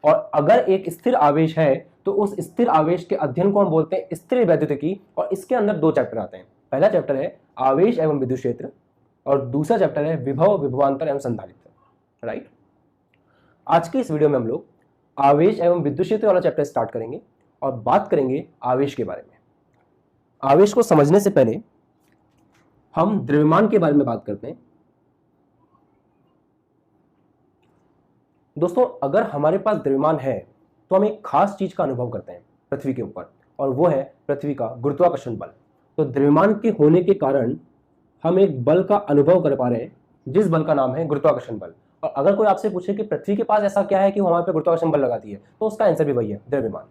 और अगर एक स्थिर आवेश है तो उस स्थिर आवेश के अध्ययन को हम बोलते हैं स्थिर वैद्युतिकी, और इसके अंदर दो चैप्टर आते हैं। पहला चैप्टर है आवेश एवं विद्युत क्षेत्र और दूसरा चैप्टर है विभव, विभवांतर एवं संधारित्र। राइट, आज की इस वीडियो में हम लोग आवेश एवं विद्युत क्षेत्र वाला चैप्टर स्टार्ट करेंगे और बात करेंगे आवेश के बारे में। आवेश को समझने से पहले हम द्रव्यमान के बारे में बात करते हैं। दोस्तों, अगर हमारे पास द्रव्यमान है तो हम एक खास चीज का अनुभव करते हैं पृथ्वी के ऊपर, और वो है पृथ्वी का गुरुत्वाकर्षण बल। तो द्रव्यमान के होने के कारण हम एक बल का अनुभव कर पा रहे हैं, जिस बल का नाम है गुरुत्वाकर्षण बल। और अगर कोई आपसे पूछे कि पृथ्वी के पास ऐसा क्या है कि वो हमारे पे गुरुत्वाकर्षण बल लगाती है, तो उसका आंसर भी वही है, द्रव्यमान।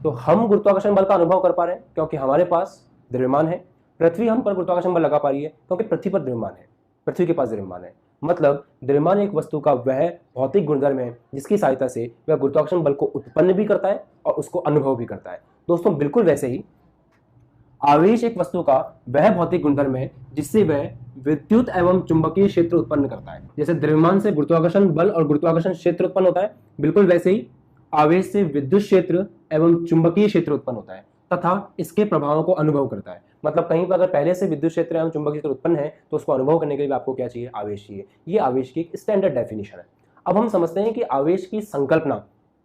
तो हम गुरुत्वाकर्षण बल का अनुभव कर पा रहे हैं क्योंकि हमारे पास द्रव्यमान है। पृथ्वी हम पर गुरुत्वाकर्षण बल लगा पा रही है क्योंकि पृथ्वी पर द्रव्यमान है, पृथ्वी के पास द्रव्यमान है। मतलब द्रव्यमान एक वस्तु का वह भौतिक गुणधर्म है जिसकी सहायता से वह गुरुत्वाकर्षण बल को उत्पन्न भी करता है और उसको अनुभव भी करता है। दोस्तों, बिल्कुल वैसे ही आवेश एक वस्तु का वह भौतिक गुणधर्म है जिससे वह विद्युत एवं चुंबकीय क्षेत्र उत्पन्न करता है। जैसे द्रव्यमान से गुरुत्वाकर्षण बल और गुरुत्वाकर्षण क्षेत्र उत्पन्न होता है, बिल्कुल वैसे ही आवेश से विद्युत क्षेत्र एवं चुंबकीय क्षेत्र उत्पन्न होता है तथा इसके प्रभावों को अनुभव करता है। मतलब कहीं पर अगर पहले से विद्युत क्षेत्र एवं चुंबकीय क्षेत्र उत्पन्न है तो उसको अनुभव करने के लिए आपको क्या चाहिए? आवेश चाहिए। ये आवेश की एक स्टैंडर्ड डेफिनेशन है। अब हम समझते हैं कि आवेश की संकल्पना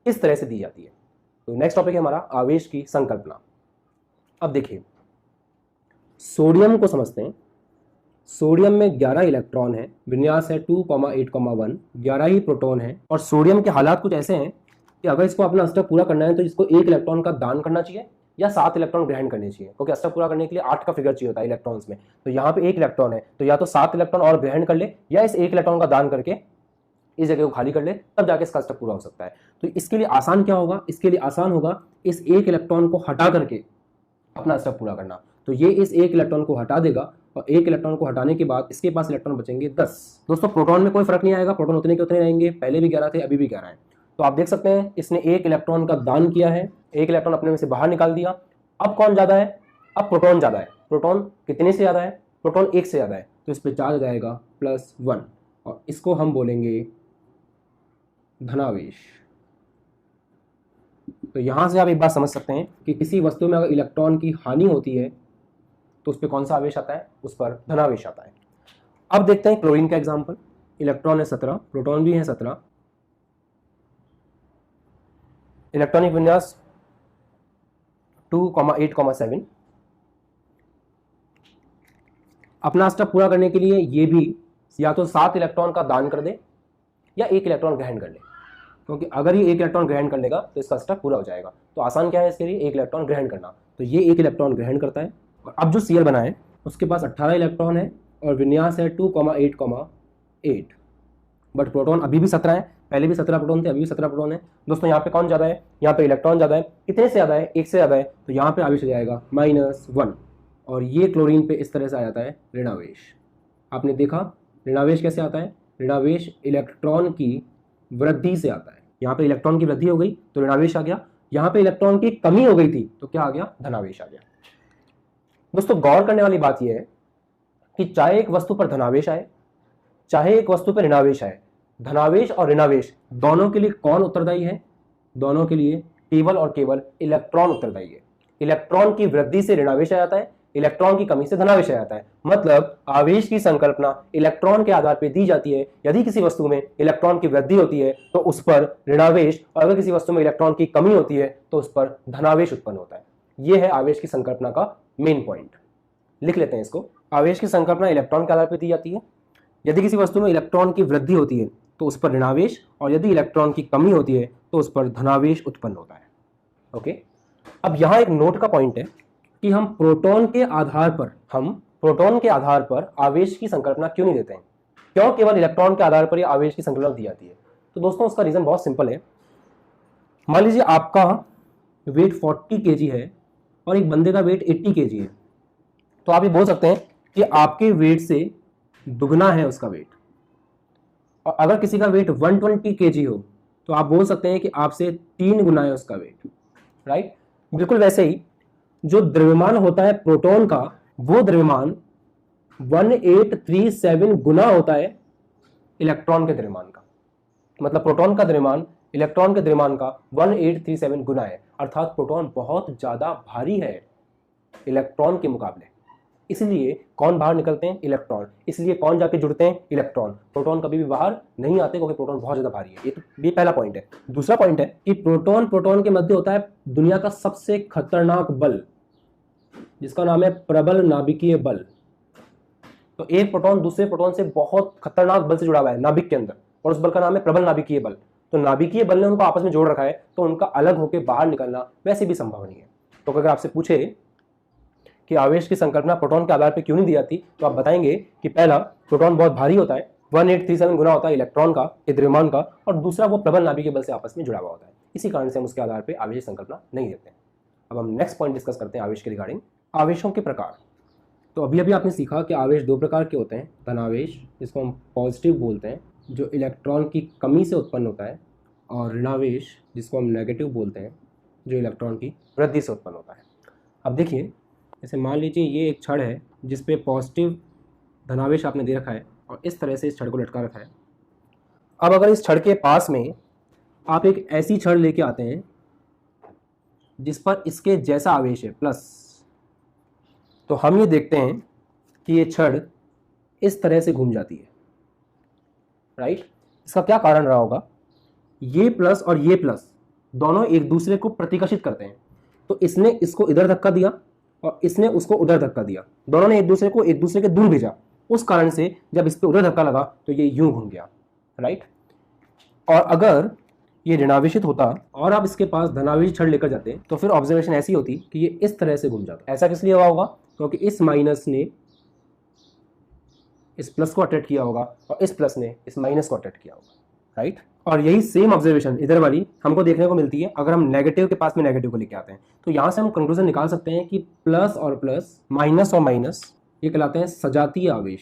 किस तरह से दी जाती है। तो नेक्स्ट टॉपिक है हमारा आवेश की संकल्पना। अब देखिए, सोडियम को समझते हैं। सोडियम में 11 इलेक्ट्रॉन है, विन्यास है 2,8,1, 11 ही प्रोटॉन है। और सोडियम के हालात कुछ ऐसे हैं कि अगर इसको अपना अष्टक पूरा करना है तो इसको 1 इलेक्ट्रॉन का दान करना चाहिए या 7 इलेक्ट्रॉन ग्रहण करने चाहिए, क्योंकि अष्टक पूरा करने के लिए 8 का फिगर चाहिए होता है इलेक्ट्रॉन्स में। तो यहाँ पे 1 इलेक्ट्रॉन है तो या तो 7 इलेक्ट्रॉन और ग्रहण कर ले या इस 1 इलेक्ट्रॉन का दान करके इस जगह को खाली कर ले, तब जाके इसका अष्टक पूरा हो सकता है। तो इसके लिए आसान क्या होगा? इसके लिए आसान होगा इस 1 इलेक्ट्रॉन को हटा करके अपना अष्टक पूरा करना। तो ये इस 1 इलेक्ट्रॉन को हटा देगा और 1 इलेक्ट्रॉन को हटाने के बाद इसके पास इलेक्ट्रॉन बचेंगे 10। दोस्तों, प्रोटॉन में कोई फर्क नहीं आएगा, प्रोटॉन उतने के उतने रहेंगे, पहले भी 11 थे अभी भी 11 है। तो आप देख सकते हैं इसने 1 इलेक्ट्रॉन का दान किया है, 1 इलेक्ट्रॉन अपने में से बाहर निकाल दिया। अब कौन ज्यादा है? अब प्रोटॉन ज्यादा है। प्रोटॉन कितने से ज्यादा है? प्रोटॉन 1 से ज्यादा है, तो इस पर चार्ज जाएगा +1 और इसको हम बोलेंगे धनावेश। तो यहां से आप एक बात समझ सकते हैं कि किसी वस्तु में अगर इलेक्ट्रॉन की हानि होती है तो उस पर कौन सा आवेश आता है? उस पर धनावेश आता है। अब देखते हैं क्लोरीन का एग्जाम्पल। इलेक्ट्रॉन है 17, प्रोटॉन भी है 17, इलेक्ट्रॉनिक विन्यास 2,8,7। अपना अष्टक पूरा करने के लिए ये भी या तो 7 इलेक्ट्रॉन का दान कर दे या 1 इलेक्ट्रॉन ग्रहण कर ले, क्योंकि अगर ये 1 इलेक्ट्रॉन ग्रहण कर लेगा तो इसका अष्टक पूरा हो जाएगा। तो आसान क्या है इसके लिए? 1 इलेक्ट्रॉन ग्रहण करना। तो ये 1 इलेक्ट्रॉन ग्रहण करता है। और अब जो Cl बना है उसके पास 18 इलेक्ट्रॉन है और विन्यास है 2,8,8, बट प्रोटॉन अभी भी 17 है। पहले भी 17 प्रोटॉन थे, अभी भी 17 प्रोटॉन है। दोस्तों, यहाँ पे कौन ज्यादा है? यहाँ पे इलेक्ट्रॉन ज्यादा है। कितने से ज्यादा है? 1 से ज्यादा है, तो यहाँ पे आवेश हो जाएगा -1 और ये क्लोरीन पे इस तरह से आ जाता है ऋणावेश। आपने देखा ऋणावेश कैसे आता है? ऋणावेश इलेक्ट्रॉन की वृद्धि से आता है। यहाँ पे इलेक्ट्रॉन की वृद्धि हो गई तो ऋणावेश आ गया, यहाँ पे इलेक्ट्रॉन की कमी हो गई थी तो क्या आ गया? धनावेश आ गया। दोस्तों, गौर करने वाली बात यह है कि चाहे एक वस्तु पर धनावेश आए चाहे एक वस्तु पर ऋणावेश आए, धनावेश और ऋणावेश दोनों के लिए कौन उत्तरदायी है? दोनों के लिए केवल और केवल इलेक्ट्रॉन उत्तरदायी है। इलेक्ट्रॉन की वृद्धि से ऋणावेश आ जाता है, इलेक्ट्रॉन की कमी से धनावेश आ जाता है। मतलब आवेश की संकल्पना इलेक्ट्रॉन के आधार पर दी जाती है। यदि किसी वस्तु में इलेक्ट्रॉन की वृद्धि होती है तो उस पर ऋणावेश, और अगर किसी वस्तु में इलेक्ट्रॉन की कमी होती है तो उस पर धनावेश उत्पन्न होता है। यह है आवेश की संकल्पना का मेन पॉइंट। लिख लेते हैं इसको। आवेश की संकल्पना इलेक्ट्रॉन के आधार पर दी जाती है। यदि किसी वस्तु में इलेक्ट्रॉन की वृद्धि होती है तो उस पर ऋणावेश, और यदि इलेक्ट्रॉन की कमी होती है तो उस पर धनावेश उत्पन्न होता है। ओके, अब यहाँ एक नोट का पॉइंट है कि हम प्रोटॉन के आधार पर आवेश की संकल्पना क्यों नहीं देते हैं? क्यों केवल इलेक्ट्रॉन के आधार पर ये आवेश की संकल्पना दी जाती है? तो दोस्तों, उसका रीजन बहुत सिंपल है। मान लीजिए आपका वेट 40 kg है और एक बंदे का वेट 80 kg है, तो आप ये बोल सकते हैं कि आपके वेट से दुगना है उसका वेट। और अगर किसी का वेट 120 kg हो तो आप बोल सकते हैं कि आपसे 3 गुना है उसका वेट। राइट, बिल्कुल वैसे ही जो द्रव्यमान होता है प्रोटॉन का, वो द्रव्यमान 1837 गुना होता है इलेक्ट्रॉन के द्रव्यमान का। मतलब प्रोटॉन का द्रव्यमान इलेक्ट्रॉन के द्रव्यमान का 1837 गुना है, अर्थात प्रोटॉन बहुत ज़्यादा भारी है इलेक्ट्रॉन के मुकाबले। इसलिए कौन बाहर निकलते हैं? इलेक्ट्रॉन। इसलिए कौन जाके जुड़ते हैं? इलेक्ट्रॉन। प्रोटॉन कभी भी बाहर नहीं आते क्योंकि प्रोटॉन बहुत ज़्यादा भारी है। ये पहला पॉइंट है। दूसरा पॉइंट है कि प्रोटॉन के मध्य होता है दुनिया का सबसे खतरनाक बल, जिसका नाम है प्रबल नाभिकीय बल। तो एक प्रोटॉन दूसरे प्रोटॉन से बहुत खतरनाक बल से जुड़ा हुआ है नाभिक के अंदर, और उस बल का नाम है प्रबल नाभिकीय बल। तो नाभिकीय बल ने उनको आपस में जोड़ रखा है, तो उनका अलग होकर बाहर निकलना वैसे भी संभव नहीं है। तो अगर आपसे पूछे कि आवेश की संकल्पना प्रोटॉन के आधार पर क्यों नहीं दी जाती, तो आप बताएंगे कि पहला, प्रोटॉन बहुत भारी होता है, 1837 गुना होता है इलेक्ट्रॉन का, द्रव्यमान का, और दूसरा वो प्रबल नाभिकीय बल से आपस में जुड़ा हुआ होता है। इसी कारण से हम उसके आधार पर आवेश की संकल्पना नहीं देते हैं। अब हम नेक्स्ट पॉइंट डिस्कस करते हैं आवेश के रिगार्डिंग, आवेशों के प्रकार। तो अभी आपने सीखा कि आवेश दो प्रकार के होते हैं, धनावेश जिसको हम पॉजिटिव बोलते हैं, जो इलेक्ट्रॉन की कमी से उत्पन्न होता है, और ऋणावेश जिसको हम नेगेटिव बोलते हैं, जो इलेक्ट्रॉन की वृद्धि से उत्पन्न होता है। अब देखिए, जैसे मान लीजिए ये एक छड़ है जिस पे पॉजिटिव धनावेश आपने दे रखा है, और इस तरह से इस छड़ को लटका रखा है। अब अगर इस छड़ के पास में आप एक ऐसी छड़ लेके आते हैं जिस पर इसके जैसा आवेश है प्लस, तो हम ये देखते हैं कि ये छड़ इस तरह से घूम जाती है, राइट। इसका क्या कारण रहा होगा? ये प्लस और ये प्लस दोनों एक दूसरे को प्रतिकर्षित करते हैं। तो इसने इसको इधर धक्का दिया और इसने उसको उधर धक्का दिया, दोनों ने एक दूसरे को एक दूसरे के दूर भेजा। उस कारण से जब इस पे उधर धक्का लगा तो ये यूं घूम गया, राइट। और अगर ये ऋणावेशित होता और आप इसके पास धनावेशी छड़ लेकर जाते तो फिर ऑब्जर्वेशन ऐसी होती कि ये इस तरह से घूम जाता। ऐसा किस लिए हुआ होगा? क्योंकि इस माइनस ने इस प्लस को अट्रैक्ट किया होगा और इस प्लस ने इस माइनस को अट्रैक्ट किया होगा, राइट। और यही सेम ऑब्जर्वेशन इधर वाली हमको देखने को मिलती है अगर हम नेगेटिव के पास में नेगेटिव को लेके आते हैं। तो यहाँ से हम कंक्लूजन निकाल सकते हैं कि प्लस और प्लस, माइनस और माइनस, ये कहलाते हैं सजातीय आवेश।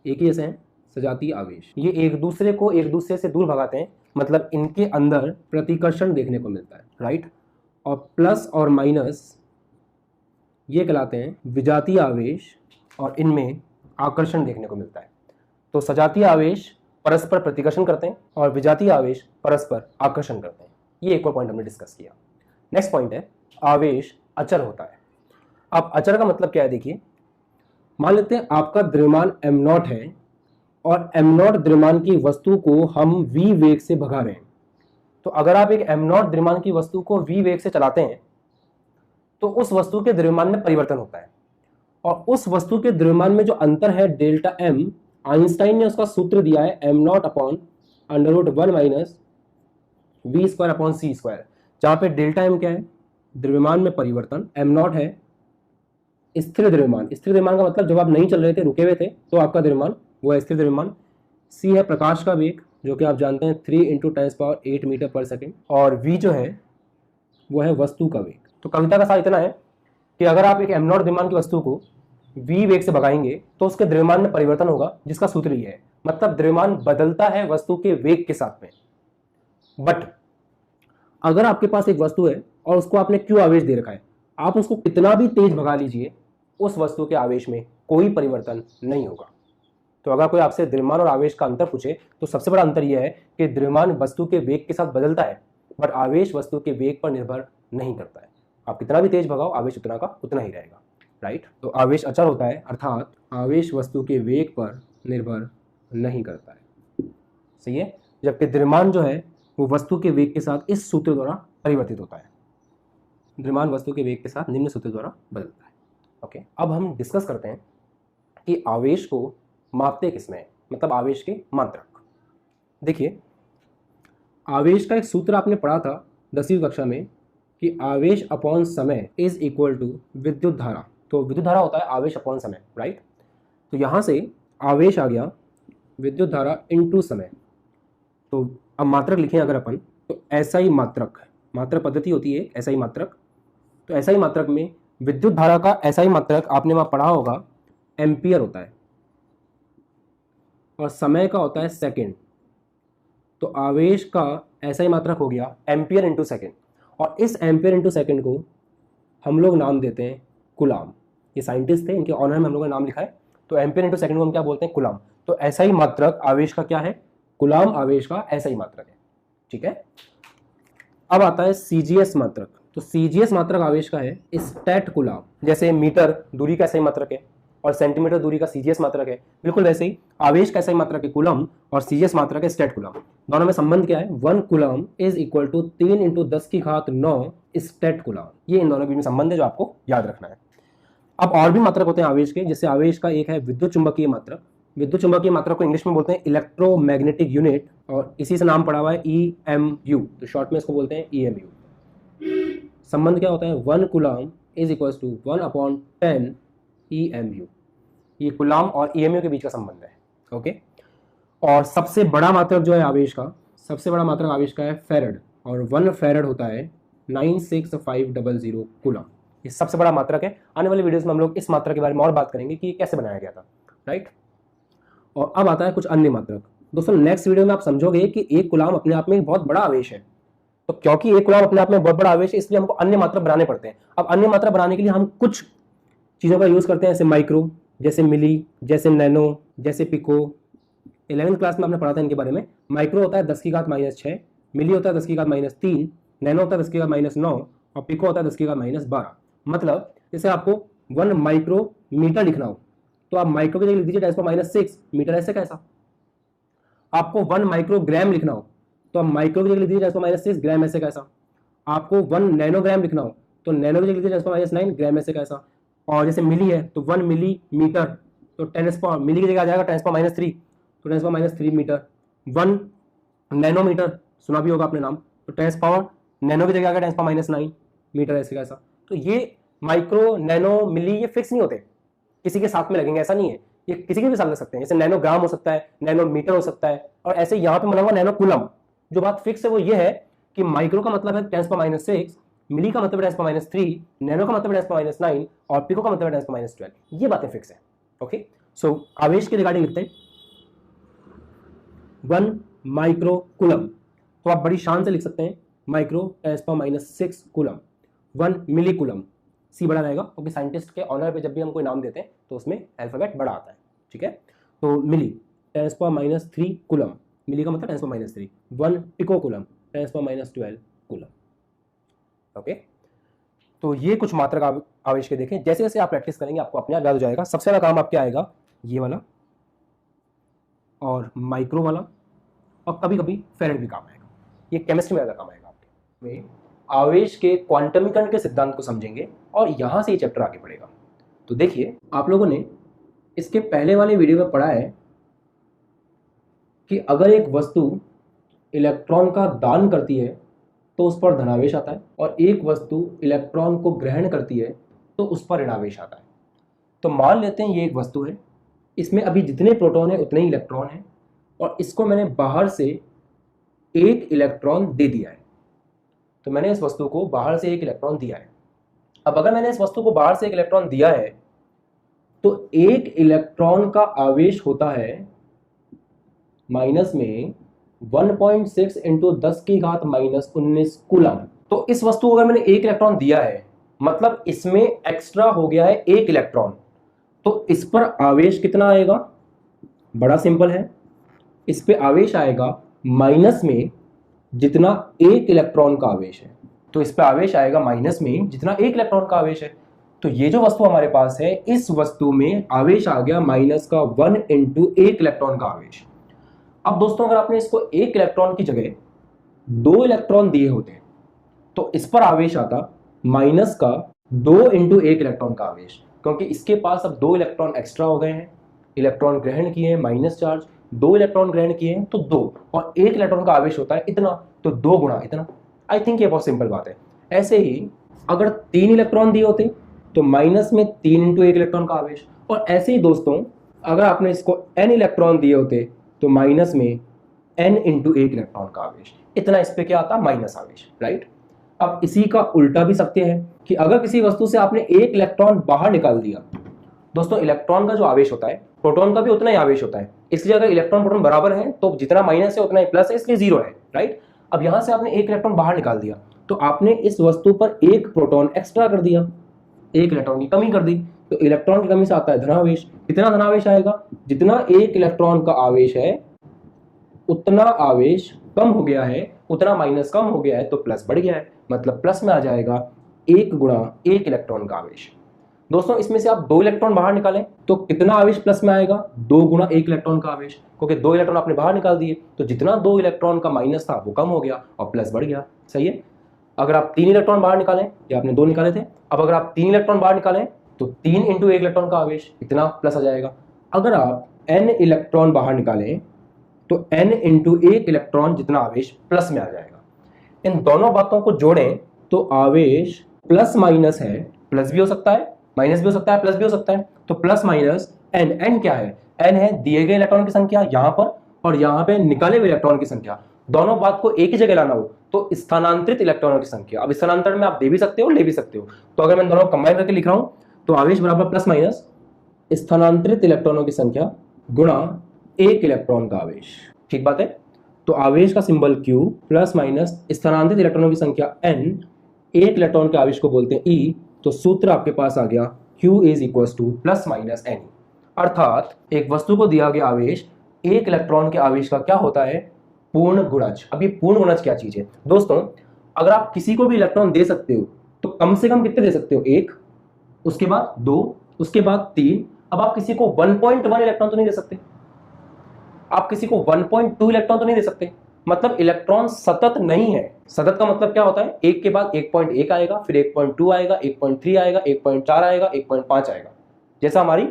एक ही जैसे हैं, सजातीय आवेश। ये एक दूसरे को एक दूसरे से दूर भगाते हैं, मतलब इनके अंदर प्रतिकर्षण देखने को मिलता है, राइट। और प्लस और माइनस ये कहलाते हैं विजातीय आवेश, और इनमें आकर्षण देखने को मिलता है। तो सजातीय आवेश परस्पर प्रतिकर्षण करते हैं और विजातीय आवेश परस्पर आकर्षण करते हैं। ये एक और पॉइंट हमने डिस्कस किया। नेक्स्ट पॉइंट है आवेश अचर होता है। अब अचर का मतलब क्या है? देखिए, मान लेते हैं आपका द्रव्यमान m0 है और m0 द्रव्यमान की वस्तु को हम v वेग से भगा रहे हैं। तो अगर आप एक m0 द्रव्यमान की वस्तु को v वेग से चलाते हैं तो उस वस्तु के द्रव्यमान में परिवर्तन होता है, और उस वस्तु के द्रव्यमान में जो अंतर है डेल्टा m, आइंस्टाइन ने उसका सूत्र दिया है m0 upon √1 minus v square upon c square, जहां पे डेल्टा m क्या है? द्रव्यमान में परिवर्तन। m0 है स्थिर द्रव्यमान। स्थिर द्रव्यमान का मतलब जब आप नहीं चल रहे थे, रुके हुए थे, तो आपका द्रव्यमान वो है स्थिर द्रव्यमान। c है प्रकाश का वेग, जो कि आप जानते हैं 3 × 10⁸ मीटर पर सेकेंड, और v जो है वो है वस्तु का वेग। तो कविता का सार इतना है कि अगर आप एक m0 द्रव्यमान की वस्तु को v वेग से भगाएंगे तो उसके द्रव्यमान में परिवर्तन होगा, जिसका सूत्र ये है। मतलब द्रव्यमान बदलता है वस्तु के वेग के साथ में। बट अगर आपके पास एक वस्तु है और उसको आपने q आवेश दे रखा है, आप उसको कितना भी तेज भगा लीजिए, उस वस्तु के आवेश में कोई परिवर्तन नहीं होगा। तो अगर कोई आपसे द्रव्यमान और आवेश का अंतर पूछे तो सबसे बड़ा अंतर यह है कि द्रव्यमान वस्तु के वेग के साथ बदलता है, बट आवेश वस्तु के वेग पर निर्भर नहीं करता है। आप कितना भी तेज भगाओ, आवेश उतना का उतना ही रहेगा, राइट। तो आवेश अचर होता है, अर्थात आवेश वस्तु के वेग पर निर्भर नहीं करता है, सही है। जबकि द्रव्यमान जो है वो वस्तु के वेग के साथ इस सूत्र द्वारा परिवर्तित होता है। द्रव्यमान वस्तु के वेग के साथ निम्न सूत्र द्वारा बदलता है। ओके, अब हम डिस्कस करते हैं कि आवेश को मापते किसमें है, मतलब आवेश के मात्रक। देखिए, आवेश का एक सूत्र आपने पढ़ा था 10वीं कक्षा में कि आवेश अपॉन समय इज इक्वल टू विद्युत धारा। तो विद्युत धारा होता है आवेश अपॉन समय, राइट। तो यहाँ से आवेश आ गया विद्युत धारा इनटू समय। तो अब मात्रक लिखें अगर अपन, तो SI मात्रक, मात्रक पद्धति होती है SI मात्रक। तो SI मात्रक में विद्युत धारा का SI मात्रक आपने वहाँ पढ़ा होगा एम्पियर होता है, और समय का होता है सेकेंड। तो आवेश का SI मात्रक हो गया एम्पियर इंटू सेकेंड, और इस एम्पियर इंटू सेकेंड को हम लोग नाम देते हैं कूलाम। ये साइंटिस्ट थे, इनके ऑनर में हम लोगों ने नाम लिखा है। तो एम्पियर इंटू सेकेंड को हम क्या बोलते हैं? कूलाम। तो SI मात्रक आवेश का क्या है? कूलाम आवेश का SI मात्रक है, ठीक है। अब आता है सीजीएस मात्रक। तो सीजीएस मात्रक आवेश का है स्टैट कूलम। जैसे मीटर दूरी का सही मात्रक है और सेंटीमीटर दूरी का सीजीएस मात्रक है, बिल्कुल वैसे ही आवेश का सही मात्रक है कूलम और सीजीएस मात्रक है स्टैट कूलम। दोनों में संबंध क्या है? 1 coulomb is equal to 3 × 10⁹ statcoulomb. ये इन दोनों के बीच में संबंध है जो आपको याद रखना है। अब और भी मात्रक होते हैं आवेश के, जैसे आवेश का एक है विद्युत चुंबकीय मात्रक। विद्युत चुंबकीय मात्रक को इंग्लिश में बोलते हैं इलेक्ट्रोमैग्नेटिक यूनिट और इसी से नाम पड़ा हुआ है EMU, तो शॉर्ट में इसको बोलते हैं EMU। संबंध क्या होता है? 1 coulomb is equal to 1/10 EMU। ये कूलम और EMU के बीच का संबंध है। ओके। और सबसे बड़ा मात्रक जो है आवेश का, सबसे बड़ा मात्रक आवेश का है फैरड और 1 फैरड होता है 96500 कूलम। ये सबसे बड़ा मात्रक है। आने वाले वीडियोस में हम लोग इस मात्रक के बारे में और बात करेंगे कि कैसे बनाया गया था, राइट। और अब आता है कुछ अन्य मात्रक। दोस्तों नेक्स्ट वीडियो में आप समझोगे कि एक कूलम अपने आप में एक बहुत बड़ा आवेश है। तो क्योंकि एक कूलम अपने आप में बहुत बड़ा आवेश है, इसलिए हमको अन्य मात्रक बनाने पड़ते हैं। अब अन्य मात्रक बनाने के लिए हम कुछ चीज़ों का यूज़ करते हैं, जैसे माइक्रो, जैसे मिली, जैसे नैनो, जैसे पिको। 11वीं क्लास में आपने पढ़ा था इनके बारे में। माइक्रो होता है 10⁻⁻6, मिली होता है 10⁻3, नैनो होता है 10⁻9 और पिको होता है 10⁻12। मतलब जैसे आपको 1 माइक्रोमीटर लिखना हो तो आप माइक्रो की जगह लिख दीजिए 10⁻6 मीटर, ऐसे कैसा। आपको 1 माइक्रोग्राम लिखना हो तो आप माइक्रो की जगह लिख दीजिए 10⁻6 ग्राम, ऐसे कैसा। आपको 1 नैनोग्राम लिखना हो तो नैनो की जगह लिख दीजिए 10⁻9 ग्राम, ऐसे कैसा। और जैसे मिली है तो 1 मिलीमीटर तो 10 मिली की जगह आ जाएगा 10⁻3 तो 10⁻3 मीटर। 1 नैनोमीटर सुना भी होगा आपने नाम, तो 10 नैनो की जगह आ गया 10⁻9 मीटर, ऐसे कैसा। तो ये माइक्रो, नैनो, मिली ये फिक्स नहीं होते, किसी के साथ में लगेंगे ऐसा नहीं है, ये किसी के भी साथ लग सकते हैं। जैसे नैनोग्राम हो सकता है, नैनोमीटर हो सकता है, और ऐसे यहाँ पे बना हुआ नैनो कूलम। जो बात फिक्स है वो ये है कि माइक्रो का मतलब है 10⁻6, मिली का मतलब है 10⁻3, नैनो का मतलब है 10⁻9 और पिको का मतलब है 10⁻12। ये बातें फिक्स है। ओके। सो आवेश के रिगार्डिंग लिखते हैं 1 माइक्रो कूलम, तो आप बड़ी शान से लिख सकते हैं माइक्रो 10⁻6 कूलम। 1 मिली कूलम, सी बड़ा रहेगा क्योंकि साइंटिस्ट के ऑनर पे जब भी हम कोई नाम देते हैं तो उसमें अल्फाबेट बड़ा आता है, ठीक है। तो मिली 10⁻3 कूलम, मिली का मतलब 10⁻3। 1 पिको कूलम 10⁻12 कूलम। ओके। तो ये कुछ मात्रक आवेश के देखें। जैसे जैसे आप प्रैक्टिस करेंगे आपको अपने आप याद हो जाएगा। सबसे ज्यादा काम आपके आएगा ये वाला और माइक्रो वाला, और कभी कभी फैरेड भी काम आएगा। ये केमिस्ट्री में ज़्यादा काम आएगा आपके। आवेश के क्वांटमीकरण के सिद्धांत को समझेंगे और यहाँ से ये चैप्टर आगे बढ़ेगा। तो देखिए, आप लोगों ने इसके पहले वाले वीडियो में पढ़ा है कि अगर एक वस्तु इलेक्ट्रॉन का दान करती है तो उस पर धनावेश आता है, और एक वस्तु इलेक्ट्रॉन को ग्रहण करती है तो उस पर ऋणावेश आता है। तो मान लेते हैं ये एक वस्तु है, इसमें अभी जितने प्रोटॉन है उतने ही इलेक्ट्रॉन हैं, और इसको मैंने बाहर से एक इलेक्ट्रॉन दे दिया है। तो मैंने इस वस्तु को बाहर से एक इलेक्ट्रॉन दिया है। अब अगर मैंने इस वस्तु को बाहर से एक इलेक्ट्रॉन दिया है तो एक इलेक्ट्रॉन का आवेश होता है माइनस में 1.6 × 10⁻⁻19 कूलम। तो इस वस्तु को अगर मैंने एक इलेक्ट्रॉन दिया है मतलब इसमें एक्स्ट्रा हो गया है एक इलेक्ट्रॉन, तो इस पर आवेश कितना आएगा? बड़ा सिंपल है, इस पे आवेश आएगा माइनस में जितना एक इलेक्ट्रॉन का आवेश है। तो इस पे आवेश आएगा माइनस में जितना एक इलेक्ट्रॉन का आवेश है। तो ये जो वस्तु हमारे पास है, इस वस्तु में आवेश आ गया माइनस का 1 × एक इलेक्ट्रॉन का आवेश। अब दोस्तों अगर आपने इसको एक इलेक्ट्रॉन की जगह 2 इलेक्ट्रॉन दिए होते तो इस पर आवेश आता माइनस का 2 × एक इलेक्ट्रॉन का आवेश, क्योंकि इसके पास अब 2 इलेक्ट्रॉन एक्स्ट्रा हो गए हैं। इलेक्ट्रॉन ग्रहण किए हैं माइनस चार्ज, 2 इलेक्ट्रॉन ग्रहण किए हैं तो 2, और एक इलेक्ट्रॉन का आवेश होता है इतना, तो 2 गुणा इतना। आई थिंक ये बहुत सिंपल बात है। ऐसे ही अगर 3 इलेक्ट्रॉन दिए होते तो माइनस में 3 × एक इलेक्ट्रॉन का आवेश, और ऐसे ही दोस्तों अगर आपने इसको n इलेक्ट्रॉन दिए होते तो माइनस में n × एक इलेक्ट्रॉन का आवेश, इतना इस पे क्या आता? माइनस आवेश, राइट। अब इसी का उल्टा भी सत्य है कि अगर किसी वस्तु से आपने एक इलेक्ट्रॉन बाहर निकाल दिया, दोस्तों इलेक्ट्रॉन का जो आवेश होता है प्रोटॉन का भी उतना ही आवेश होता है, इसलिए अगर इलेक्ट्रॉन प्रोटॉन बराबर है तो जितना माइनस है उतना ही प्लस है, इसलिए 0 है, राइट। अब यहां से आपने एक इलेक्ट्रॉन बाहर निकाल दिया तो आपने इस वस्तु पर एक प्रोटॉन एक्स्ट्रा कर दिया, एक इलेक्ट्रॉन की कमी कर दी, तो इलेक्ट्रॉन की कमी से आता है धनावेश। कितना धनावेश आएगा? जितना एक इलेक्ट्रॉन का आवेश है उतना आवेश कम हो गया है उतना माइनस कम हो गया है तो प्लस बढ़ गया है, मतलब प्लस में आ जाएगा 1 गुणा 1 इलेक्ट्रॉन का आवेश। दोस्तों इसमें से आप 2 इलेक्ट्रॉन बाहर निकालें तो कितना आवेश प्लस में आएगा, 2 गुणा 1 इलेक्ट्रॉन का आवेश, क्योंकि 2 इलेक्ट्रॉन आपने बाहर निकाल दिए तो जितना 2 इलेक्ट्रॉन का माइनस था वो कम हो गया और प्लस बढ़ गया। सही है। अगर आप 3 इलेक्ट्रॉन बाहर निकालें, या आपने 2 निकाले थे, अब अगर आप 3 इलेक्ट्रॉन बाहर निकालें तो 3 इंटू 1 इलेक्ट्रॉन का आवेश इतना प्लस आ जाएगा। अगर आप n इलेक्ट्रॉन बाहर निकालें तो n इंटू 1 इलेक्ट्रॉन जितना आवेश प्लस में आ जाएगा। इन दोनों बातों को जोड़ें तो आवेश प्लस माइनस है, प्लस भी हो सकता है, माइनस भी हो सकता है, प्लस भी हो सकता है। तो प्लस माइनस n क्या है, n है दिए गए इलेक्ट्रॉन की संख्या यहां पर और यहां पे निकाले हुए इलेक्ट्रॉन की संख्या। दोनों बात को एक ही जगह लाना हो तो स्थानांतरित इलेक्ट्रॉनों की संख्या। अब स्थानांतरण में आप दे भी सकते हो ले भी सकते हो, तो अगर मैं दोनों कंबाइन करके लिख रहा हूं तो आवेश बराबर प्लस माइनस स्थानांतरित इलेक्ट्रॉनों की संख्या गुणा 1 इलेक्ट्रॉन का आवेश। ठीक बात है। तो आवेश का सिंबल Q प्लस माइनस स्थानांतरित इलेक्ट्रॉनों की संख्या n, 1 इलेक्ट्रॉन के आवेश को बोलते हैं E। तो सूत्र आपके पास आ गया Q is equal two plus minus n। अर्थात एक वस्तु को दिया गया आवेश 1 इलेक्ट्रॉन के आवेश का क्या होता है, पूर्ण गुणज। अब ये पूर्ण गुणज क्या चीज है दोस्तों, अगर आप किसी को भी इलेक्ट्रॉन दे सकते हो तो कम से कम कितने दे सकते हो, 1, उसके बाद 2, उसके बाद 3। अब आप किसी को 1.1 इलेक्ट्रॉन तो नहीं दे सकते, आप किसी को 1.2 इलेक्ट्रॉन तो नहीं दे सकते। मतलब इलेक्ट्रॉन सतत नहीं है। सतत का मतलब क्या होता है, एक के बाद 1.1 आएगा, फिर 1.2 आएगा, 1.3 आएगा, 1.4 आएगा, 1.5 आएगा, जैसा हमारी